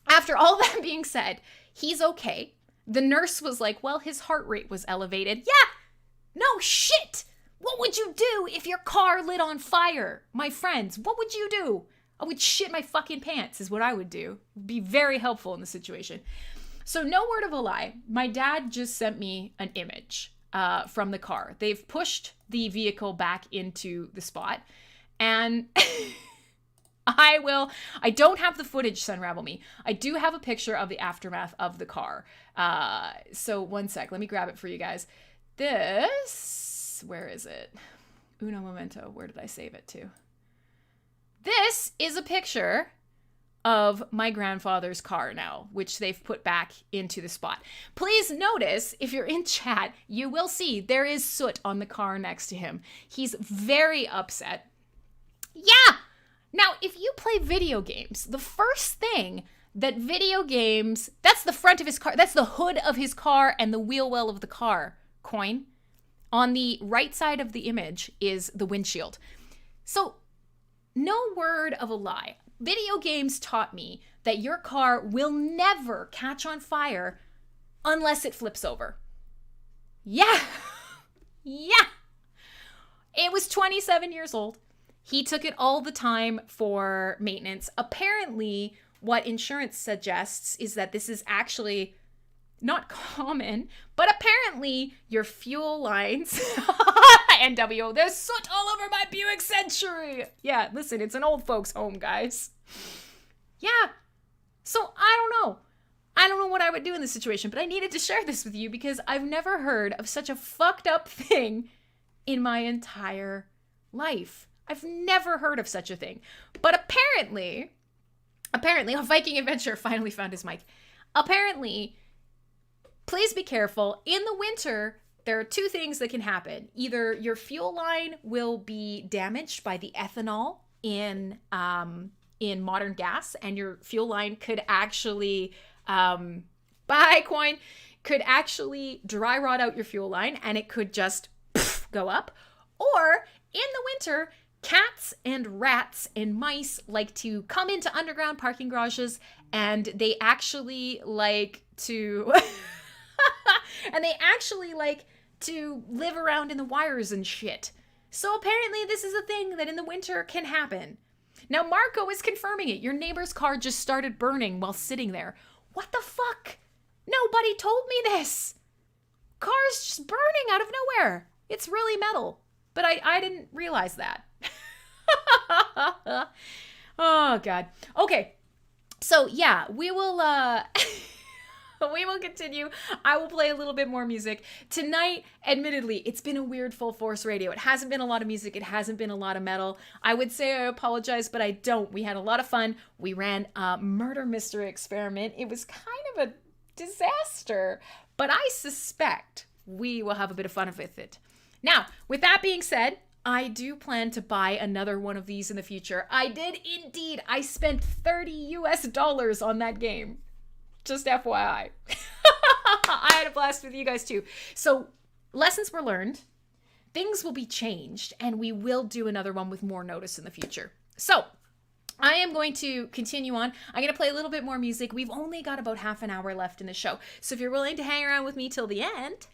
after all that being said, he's okay. The nurse was like, well, his heart rate was elevated. Yeah, no shit. What would you do if your car lit on fire? My friends, what would you do? I would shit my fucking pants is what I would do. Be very helpful in the situation. So no word of a lie. My dad just sent me an image from the car. They've pushed the vehicle back into the spot. And I don't have the footage to unravel me. I do have a picture of the aftermath of the car. So one sec, let me grab it for you guys. This, where is it? Uno momento, where did I save it to? This is a picture of my grandfather's car now, which they've put back into the spot. Please notice, if you're in chat, you will see there is soot on the car next to him. He's very upset. Yeah! Now, if you play video games, the first thing that video games, that's the front of his car, that's the hood of his car and the wheel well of the car, coin. On the right side of the image is the windshield. So, no word of a lie. Video games taught me that your car will never catch on fire unless it flips over. Yeah. Yeah. It was 27 years old. He took it all the time for maintenance. Apparently, what insurance suggests is that this is actually not common, but apparently your fuel lines, NWO, there's soot all over my Buick Century. Yeah, listen, it's an old folks home, guys. Yeah, so I don't know. I don't know what I would do in this situation, but I needed to share this with you because I've never heard of such a fucked up thing in my entire life. I've never heard of such a thing. But apparently, a Viking Adventurer finally found his mic. Apparently, please be careful. In the winter, there are two things that can happen. Either your fuel line will be damaged by the ethanol in modern gas, and your fuel line could actually could actually dry rot out your fuel line, and it could just go up. Or in the winter, cats and rats and mice like to come into underground parking garages, and they actually like to to live around in the wires and shit. So apparently this is a thing that in the winter can happen. Now Marco is confirming it. Your neighbor's car just started burning while sitting there. What the fuck? Nobody told me this. Car's just burning out of nowhere. It's really metal. But I didn't realize that. Oh, God. Okay. So, yeah, we will we will continue. I will play a little bit more music. Tonight, admittedly, it's been a weird full force radio. It hasn't been a lot of music. It hasn't been a lot of metal. I would say I apologize, but I don't. We had a lot of fun. We ran a murder mystery experiment. It was kind of a disaster, but I suspect we will have a bit of fun with it. Now, with that being said, I do plan to buy another one of these in the future. I did indeed. I spent $30 on that game. Just FYI. I had a blast with you guys too. So, lessons were learned. Things will be changed, and we will do another one with more notice in the future. So, I am going to continue on. I'm going to play a little bit more music. We've only got about half an hour left in the show. So, if you're willing to hang around with me till the end,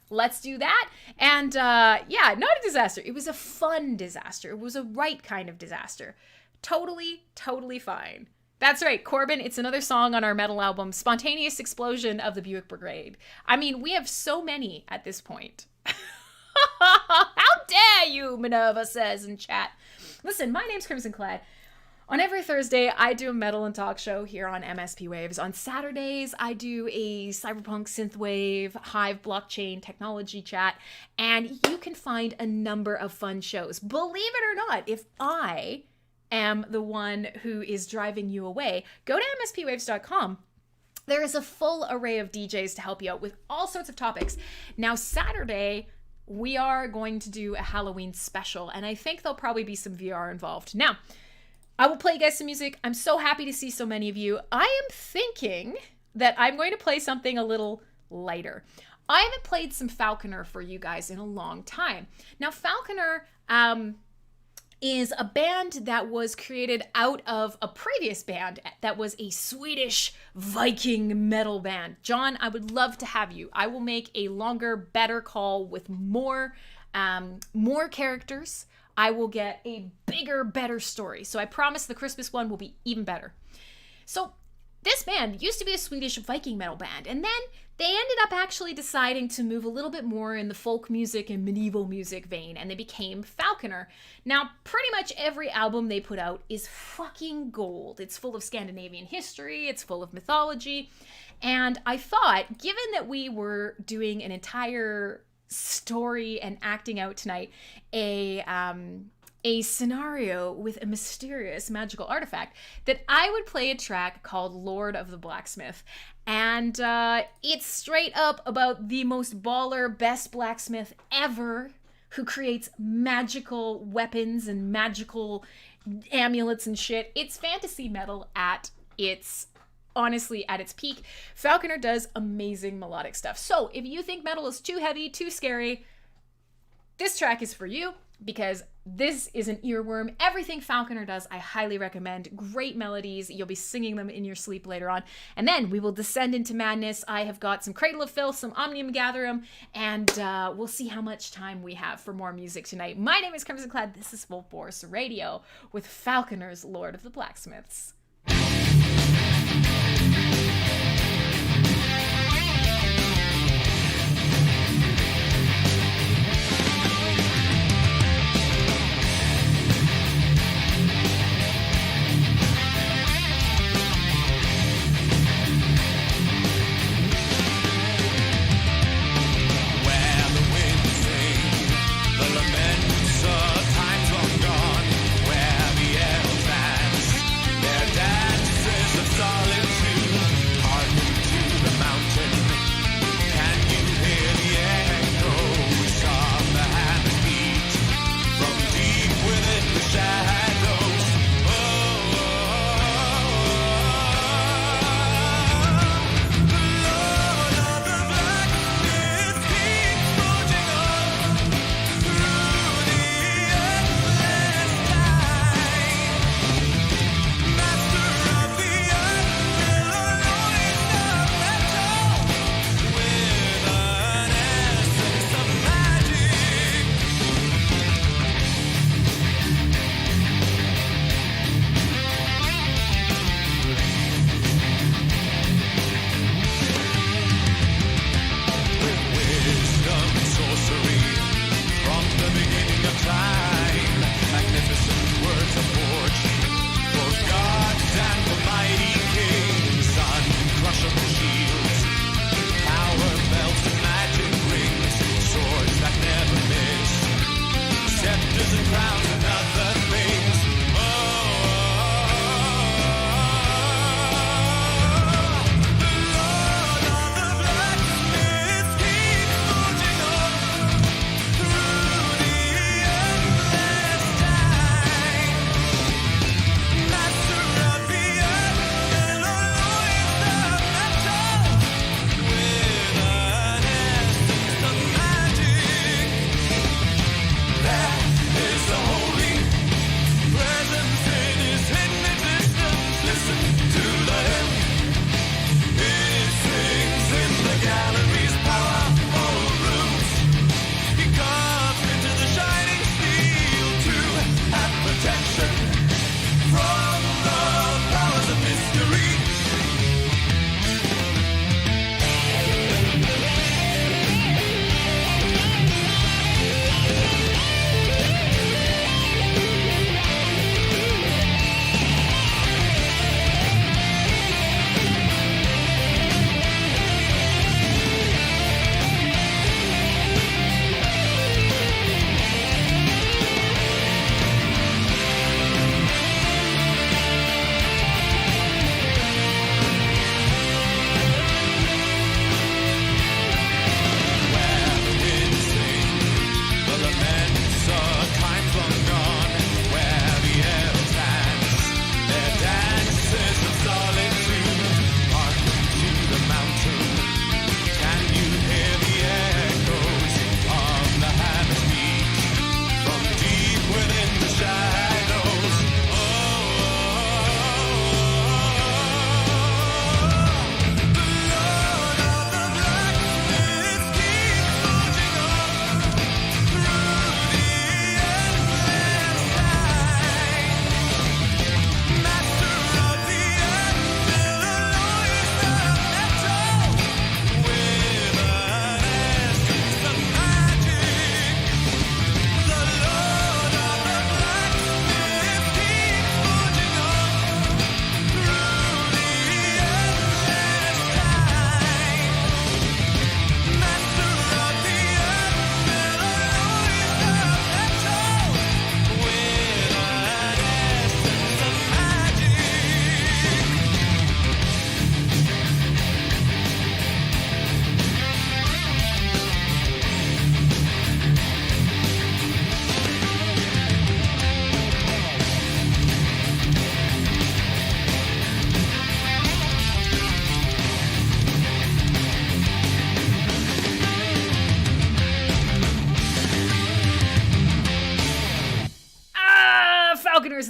let's do that. And yeah, not a disaster. It was a fun disaster. It was a right kind of disaster. Totally, totally fine. That's right, Corbin, it's another song on our metal album, Spontaneous Explosion of the Buick Brigade. I mean, we have so many at this point. How dare you, Minerva says in chat. Listen, my name's Crimsonclad. On every Thursday, I do a metal and talk show here on MSP Waves. On Saturdays, I do a cyberpunk synthwave, Hive blockchain technology chat, and you can find a number of fun shows. Believe it or not, if I am the one who is driving you away, go to mspwaves.com. There is a full array of DJs to help you out with all sorts of topics. Now, Saturday, we are going to do a Halloween special, and I think there'll probably be some VR involved. Now, I will play you guys some music. I'm so happy to see so many of you. I am thinking that I'm going to play something a little lighter. I haven't played some Falconer for you guys in a long time. Now, Falconer is a band that was created out of a previous band that was a Swedish Viking metal band. John, I would love to have you. I will make a longer, better call with more characters. I will get a bigger, better story. So I promise the Christmas one will be even better. So this band used to be a Swedish Viking metal band, and then they ended up actually deciding to move a little bit more in the folk music and medieval music vein, and they became Falconer. Now, pretty much every album they put out is fucking gold. It's full of Scandinavian history, it's full of mythology, and I thought, given that we were doing an entire story and acting out tonight a scenario with a mysterious magical artifact, that I would play a track called Lord of the Blacksmith. And it's straight up about the most baller, best blacksmith ever, who creates magical weapons and magical amulets and shit. It's fantasy metal at its peak. Falconer does amazing melodic stuff. So if you think metal is too heavy, too scary, this track is for you, because this is an earworm. Everything Falconer does, I highly recommend. Great melodies. You'll be singing them in your sleep later on. And then we will descend into madness. I have got some Cradle of Filth, some Omnium Gatherum, and we'll see how much time we have for more music tonight. My name is Crimsonclad. This is Full Force Radio with Falconer's Lord of the Blacksmiths.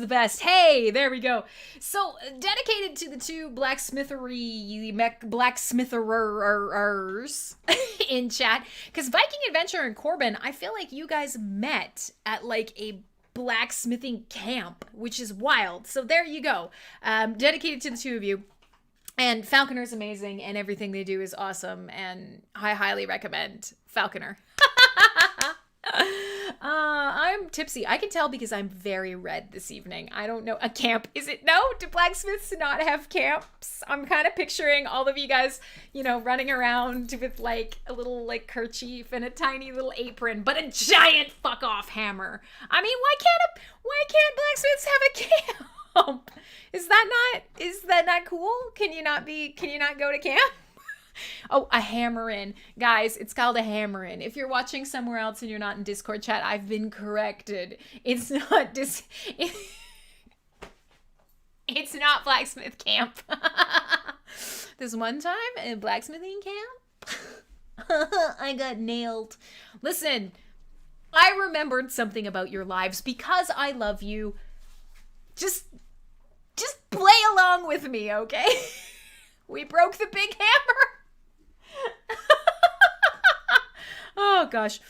the best. Hey, there we go. So, dedicated to the two blacksmithers in chat, because Viking Adventure and Corbin, I feel like you guys met at like a blacksmithing camp, which is wild. So there you go. Dedicated to the two of you. And Falconer's amazing, and everything they do is awesome, and I highly recommend Falconer. I'm tipsy. I can tell because I'm very red this evening. I don't know. A camp, is it? No? Do blacksmiths not have camps? I'm kind of picturing all of you guys, you know, running around with like a little like kerchief and a tiny little apron, but a giant fuck off hammer. I mean, why can't blacksmiths have a camp? Is that not cool? Can you not go to camp? Oh, a hammer-in. Guys, it's called a hammer-in. If you're watching somewhere else and you're not in Discord chat, I've been corrected. It's not it's not blacksmith camp. This one time in blacksmithing camp, I got nailed. Listen, I remembered something about your lives because I love you. Just play along with me, okay? We broke the big hammer. Oh gosh.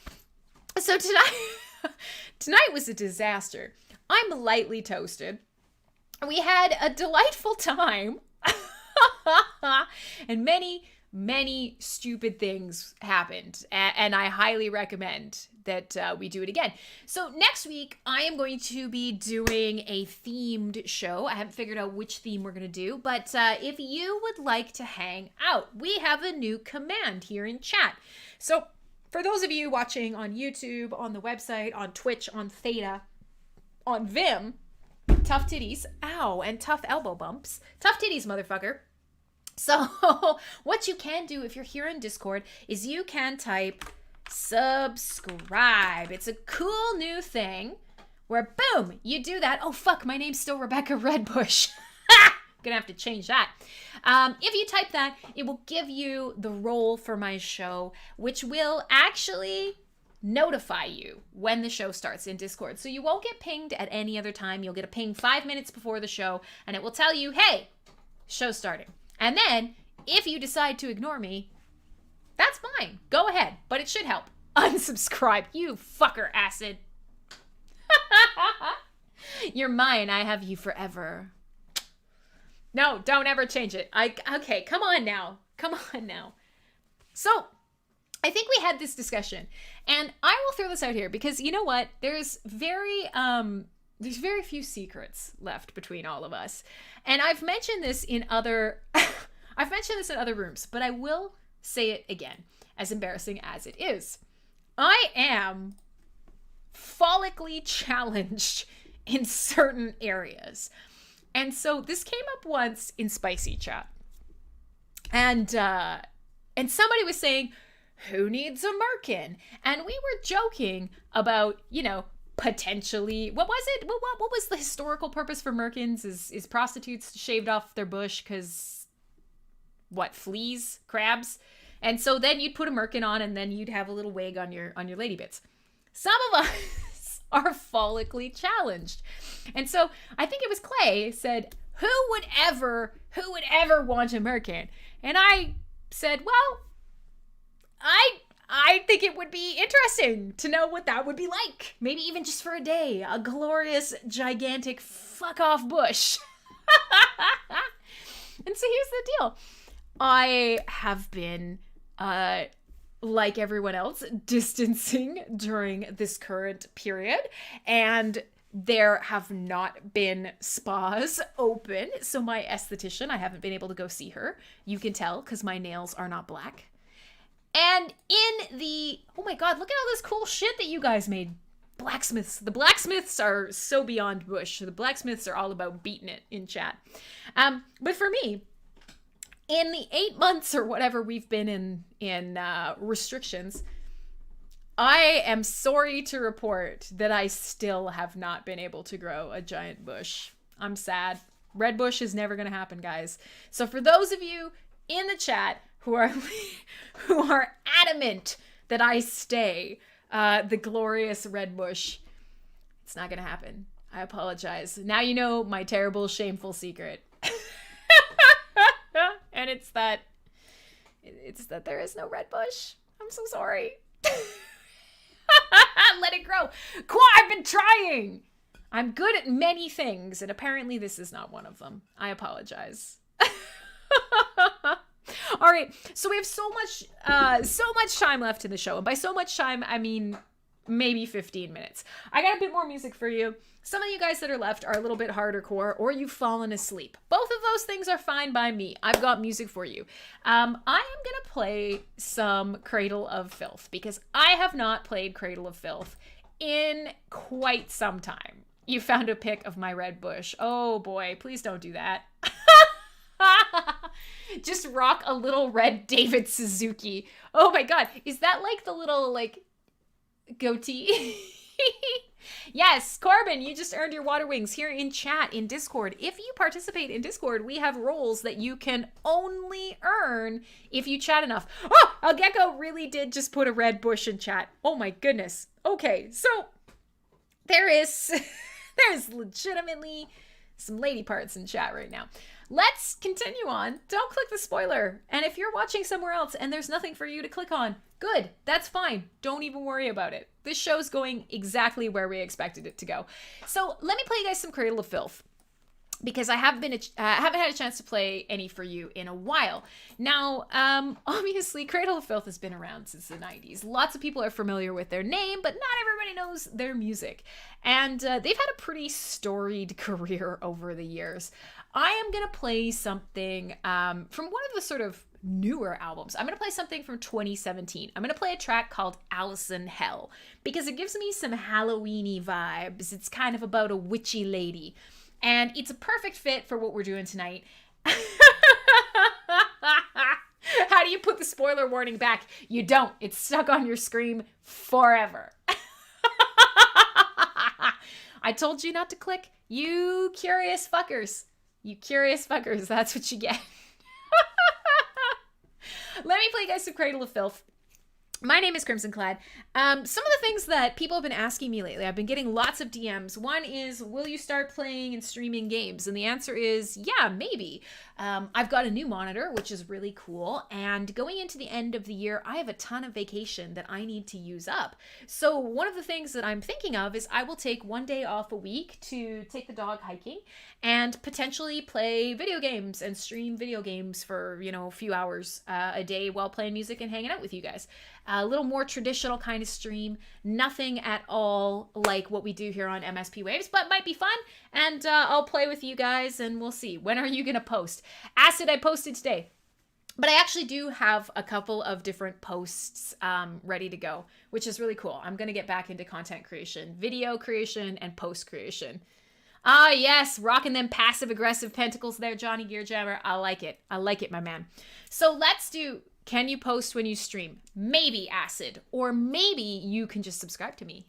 So tonight was a disaster. I'm lightly toasted. We had a delightful time. And many stupid things happened. And I highly recommend that we do it again. So next week, I am going to be doing a themed show. I haven't figured out which theme we're going to do. But if you would like to hang out, we have a new command here in chat. So for those of you watching on YouTube, on the website, on Twitch, on Theta, on Vim, tough titties, ow, and tough elbow bumps. Tough titties, motherfucker. So what you can do if you're here in Discord is you can type subscribe. It's a cool new thing where, boom, you do that. Oh, fuck, my name's still Rebecca Redbush. Gonna have to change that. If you type that, it will give you the role for my show, which will actually notify you when the show starts in Discord. So you won't get pinged at any other time. You'll get a ping 5 minutes before the show, and it will tell you, hey, show's starting. And then, if you decide to ignore me, that's fine. Go ahead, but it should help. Unsubscribe, you fucker acid. You're mine. I have you forever. No, don't ever change it. Okay, come on now. So, I think we had this discussion, and I will throw this out here because you know what? There's very few secrets left between all of us. And I've mentioned this in other rooms, but I will say it again, as embarrassing as it is. I am follically challenged in certain areas. And so this came up once in Spicy Chat. And somebody was saying, who needs a merkin? And we were joking about, you know, potentially, what was it? What was the historical purpose for merkins? Is prostitutes shaved off their bush because, what, fleas? Crabs? And so then you'd put a merkin on and then you'd have a little wig on your lady bits. Some of us are follically challenged. And so I think it was Clay said, who would ever want a merkin? And I said, well, I think it would be interesting to know what that would be like. Maybe even just for a day. A glorious, gigantic fuck-off bush. And so here's the deal. I have been, like everyone else, distancing during this current period. And there have not been spas open. So my esthetician, I haven't been able to go see her. You can tell because my nails are not black. And in the, oh my god, look at all this cool shit that you guys made. Blacksmiths. The blacksmiths are so beyond bush. The blacksmiths are all about beating it in chat. But for me, in the 8 months or whatever we've been in restrictions, I am sorry to report that I still have not been able to grow a giant bush. I'm sad. Red bush is never going to happen, guys. So for those of you in the chat who are adamant that I stay the glorious red bush, it's not going to happen. I apologize. Now you know my terrible, shameful secret. And it's that there is no red bush. I'm so sorry. Let it grow. I've been trying. I'm good at many things, and apparently this is not one of them. I apologize. All right, so we have so much time left in the show, and by so much time, I mean maybe 15 minutes. I got a bit more music for you. Some of you guys that are left are a little bit harder core, or you've fallen asleep. Both of those things are fine by me. I've got music for you. I am gonna play some Cradle of Filth, because I have not played Cradle of Filth in quite some time. You found a pic of my red bush. Oh boy, please don't do that. Just rock a little red David Suzuki. Oh my god, is that like the little like goatee? Yes, Corbin, you just earned your water wings here in chat in Discord. If you participate in Discord, we have roles that you can only earn if you chat enough. Oh, Algecko really did just put a red bush in chat. Oh my goodness. Okay, so there's legitimately some lady parts in chat right now. Let's continue on. Don't click the spoiler. And if you're watching somewhere else and there's nothing for you to click on, good. That's fine. Don't even worry about it. This show's going exactly where we expected it to go. So let me play you guys some Cradle of Filth, because I haven't had a chance to play any for you in a while. Now, obviously, Cradle of Filth has been around since the 90s. Lots of people are familiar with their name, but not everybody knows their music. And they've had a pretty storied career over the years. I am going to play something from one of the sort of newer albums. I'm going to play something from 2017. I'm going to play a track called Allison Hell, because it gives me some Halloween-y vibes. It's kind of about a witchy lady. And it's a perfect fit for what we're doing tonight. How do you put the spoiler warning back? You don't. It's stuck on your screen forever. I told you not to click. You curious fuckers. You curious fuckers. That's what you get. Let me play you guys some Cradle of Filth. My name is Crimsonclad. Some of the things that people have been asking me lately, I've been getting lots of DMs. One is, will you start playing and streaming games? And the answer is, yeah, maybe. I've got a new monitor, which is really cool. And going into the end of the year, I have a ton of vacation that I need to use up. So one of the things that I'm thinking of is I will take one day off a week to take the dog hiking and potentially play video games and stream video games for, a few hours a day while playing music and hanging out with you guys. A little more traditional kind of stream, nothing at all like what we do here on MSP Waves, but might be fun, and I'll play with you guys, and we'll see. When are you gonna post? Acid, I posted today, but I actually do have a couple of different posts ready to go, which is really cool. I'm gonna get back into content creation, video creation, and post creation. Ah, yes, rocking them passive-aggressive pentacles there, Johnny Gearjammer. I like it, my man. So let's do... Can you post when you stream? Maybe, Acid. Or maybe you can just subscribe to me.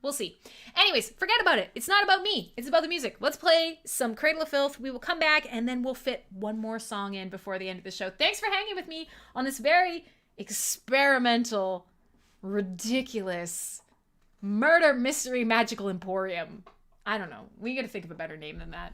We'll see. Anyways, forget about it. It's not about me. It's about the music. Let's play some Cradle of Filth. We will come back, and then we'll fit one more song in before the end of the show. Thanks for hanging with me on this very experimental, ridiculous, murder mystery magical emporium. I don't know. We gotta think of a better name than that.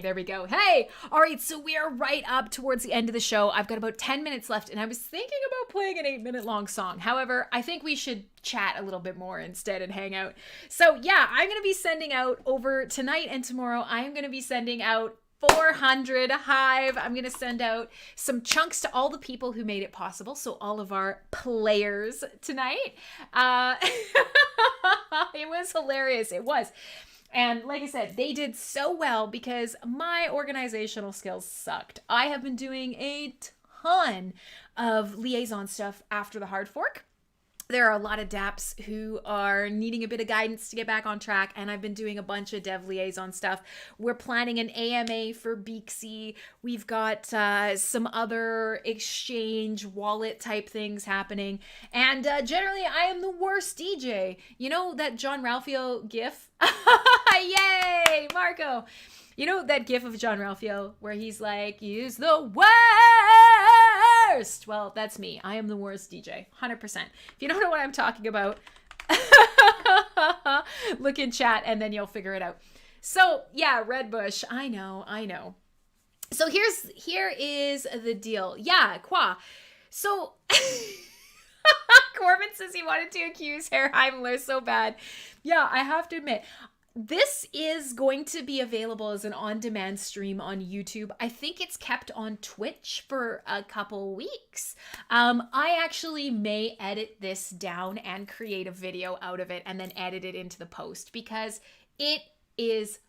there we go. Hey, all right, so we are right up towards the end of the show. I've got about 10 minutes left, and I was thinking about playing an 8-minute long song. However, I think we should chat a little bit more instead and hang out. So yeah, I'm going to be sending out over tonight and tomorrow. I am going to be sending out 400 Hive. I'm going to send out some chunks to all the people who made it possible. So all of our players tonight. It was hilarious. It was. And like I said, they did so well because my organizational skills sucked. I have been doing a ton of liaison stuff after the hard fork. There are a lot of DAPs who are needing a bit of guidance to get back on track, and I've been doing a bunch of dev liaison stuff. We're planning an AMA for Beaksy. We've got some other exchange wallet type things happening, and generally I am the worst DJ. You know that John Ralphio gif? Yay, Marco! You know that gif of John Ralphio where he's like, "He's the worst"? Well, that's me. I am the worst DJ, 100%. If you don't know what I'm talking about, look in chat and then you'll figure it out. So yeah, Redbush, I know. So here is the deal. Yeah, Qua. So Corbin says he wanted to accuse Herr Heimler so bad. Yeah, I have to admit, this is going to be available as an on-demand stream on YouTube. I think it's kept on Twitch for a couple weeks. I actually may edit this down and create a video out of it and then edit it into the post because it is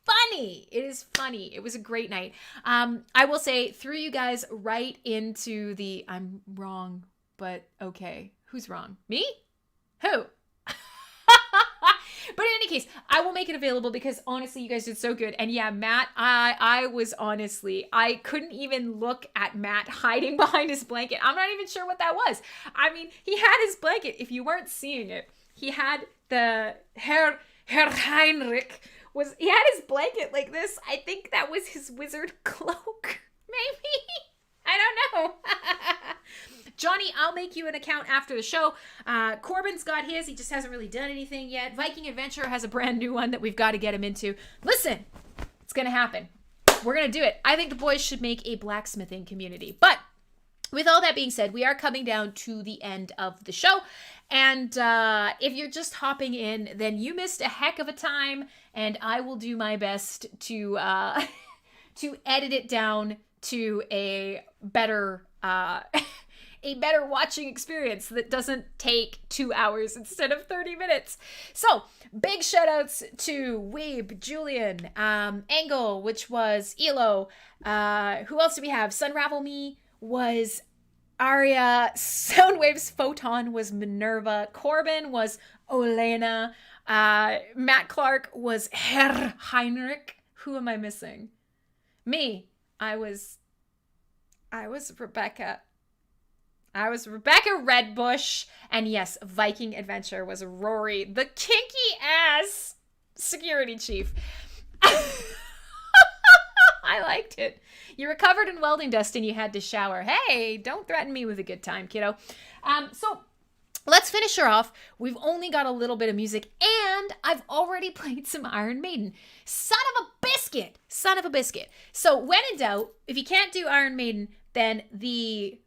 funny. It is funny. It was a great night. I will say, threw you guys right into the I'm wrong, but okay. Who's wrong? Me? Who? But in any case, I will make it available because honestly, you guys did so good. And yeah, Matt, I was honestly, I couldn't even look at Matt hiding behind his blanket. I'm not even sure what that was. I mean, he had his blanket. If you weren't seeing it, he had the Herr Heinrich he had his blanket like this. I think that was his wizard cloak. Maybe. I don't know. Johnny, I'll make you an account after the show. Corbin's got his. He just hasn't really done anything yet. Viking Adventure has a brand new one that we've got to get him into. Listen, it's going to happen. We're going to do it. I think the boys should make a blacksmithing community. But with all that being said, we are coming down to the end of the show. And if you're just hopping in, then you missed a heck of a time. And I will do my best to edit it down to a better watching experience that doesn't take 2 hours instead of 30 minutes. So big shout outs to Weeb, Julian, Angle, which was Elo. Who else do we have? Sunravel Me was Aria. Soundwave's Photon was Minerva. Corbin was Olena. Matt Clark was Herr Heinrich. Who am I missing? Me. I was Rebecca. I was Rebecca Redbush. And yes, Viking Adventure was Rory, the kinky ass security chief. I liked it. You were covered in welding dust and you had to shower. Hey, don't threaten me with a good time, kiddo. So let's finish her off. We've only got a little bit of music, and I've already played some Iron Maiden. Son of a biscuit. Son of a biscuit. So when in doubt, if you can't do Iron Maiden, then the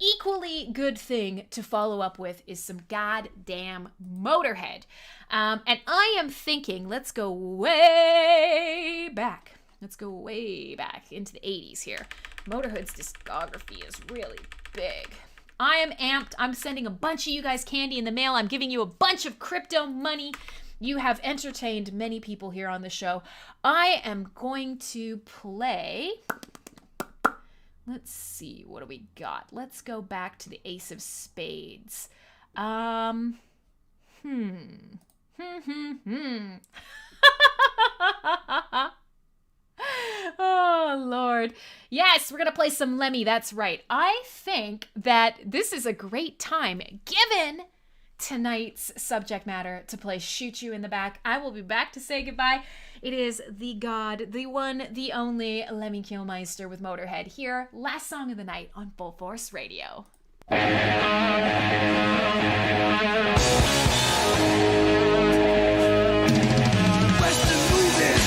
equally good thing to follow up with is some goddamn Motorhead. And I am thinking, let's go way back. Let's go way back into the 80s here. Motorhead's discography is really big. I am amped. I'm sending a bunch of you guys candy in the mail. I'm giving you a bunch of crypto money. You have entertained many people here on the show. I am going to play... Let's see, what do we got? Let's go back to the Ace of Spades. Oh, Lord. Yes, we're going to play some Lemmy. That's right. I think that this is a great time, given tonight's subject matter, to play Shoot You in the Back. I will be back to say goodbye. It is the god, the one, the only Lemmy Kilmeister with Motorhead here. Last song of the night on Full Force Radio. Western movies.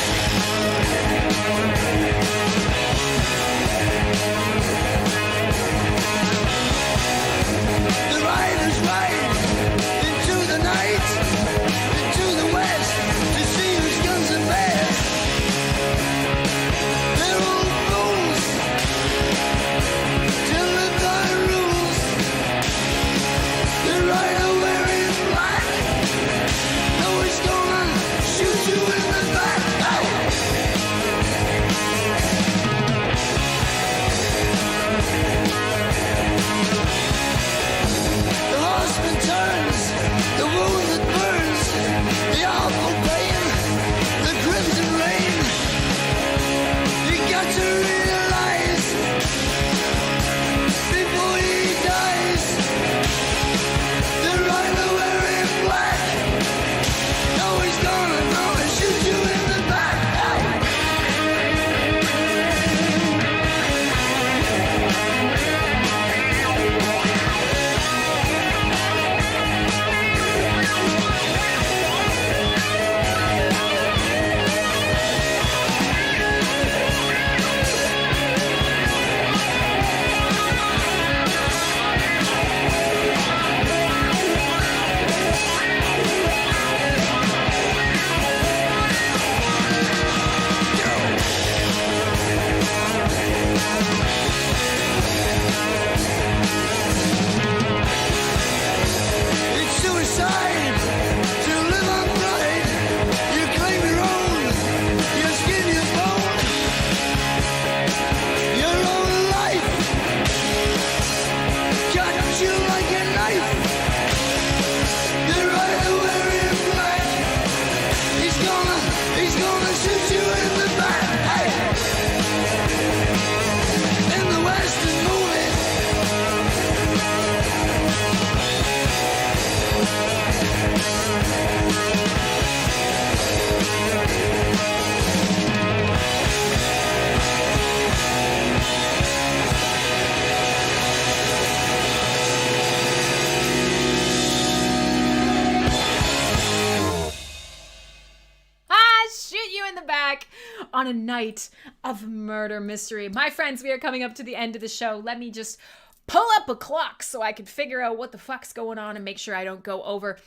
a night of murder mystery. My friends, we are coming up to the end of the show. Let me just pull up a clock so I can figure out what the fuck's going on and make sure I don't go over.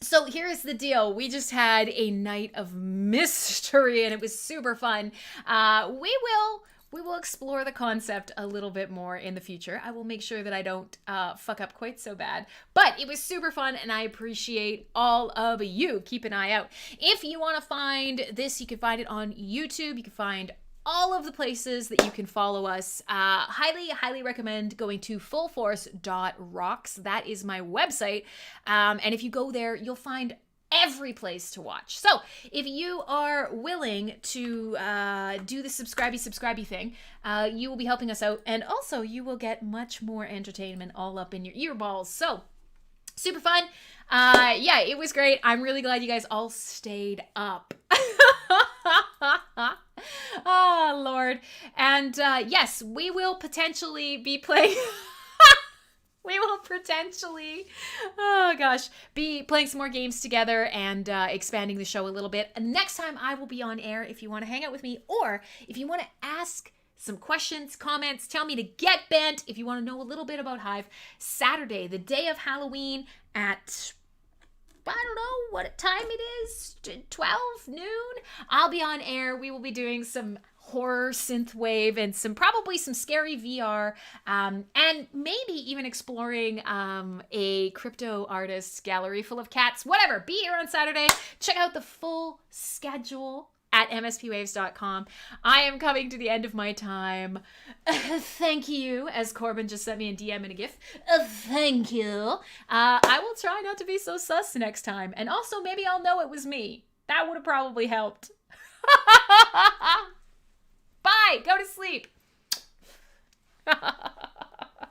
So here's the deal. We just had a night of mystery and it was super fun. We will explore the concept a little bit more in the future. I will make sure that I don't fuck up quite so bad. But it was super fun, and I appreciate all of you. Keep an eye out. If you want to find this, you can find it on YouTube. You can find all of the places that you can follow us. Highly recommend going to fullforce.rocks. That is my website. And if you go there, you'll find every place to watch. So if you are willing to do the subscribey thing, you will be helping us out, and also you will get much more entertainment all up in your earballs. So super fun. Yeah, it was great. I'm really glad you guys all stayed up. Oh Lord. And yes, we will potentially be playing we will potentially, be playing some more games together and expanding the show a little bit. And next time I will be on air if you want to hang out with me, or if you want to ask some questions, comments, tell me to get bent. If you want to know a little bit about Hive, Saturday, the day of Halloween at, I don't know what time it is, 12 noon, I'll be on air. We will be doing some horror synthwave and probably some scary VR, and maybe even exploring a crypto artist gallery full of cats. Whatever, be here on Saturday. Check out the full schedule at mspwaves.com. I am coming to the end of my time. Thank you, as Corbin just sent me a DM and a GIF. Thank you. I will try not to be so sus next time, and also maybe I'll know it was me. That would have probably helped. Bye. Go to sleep.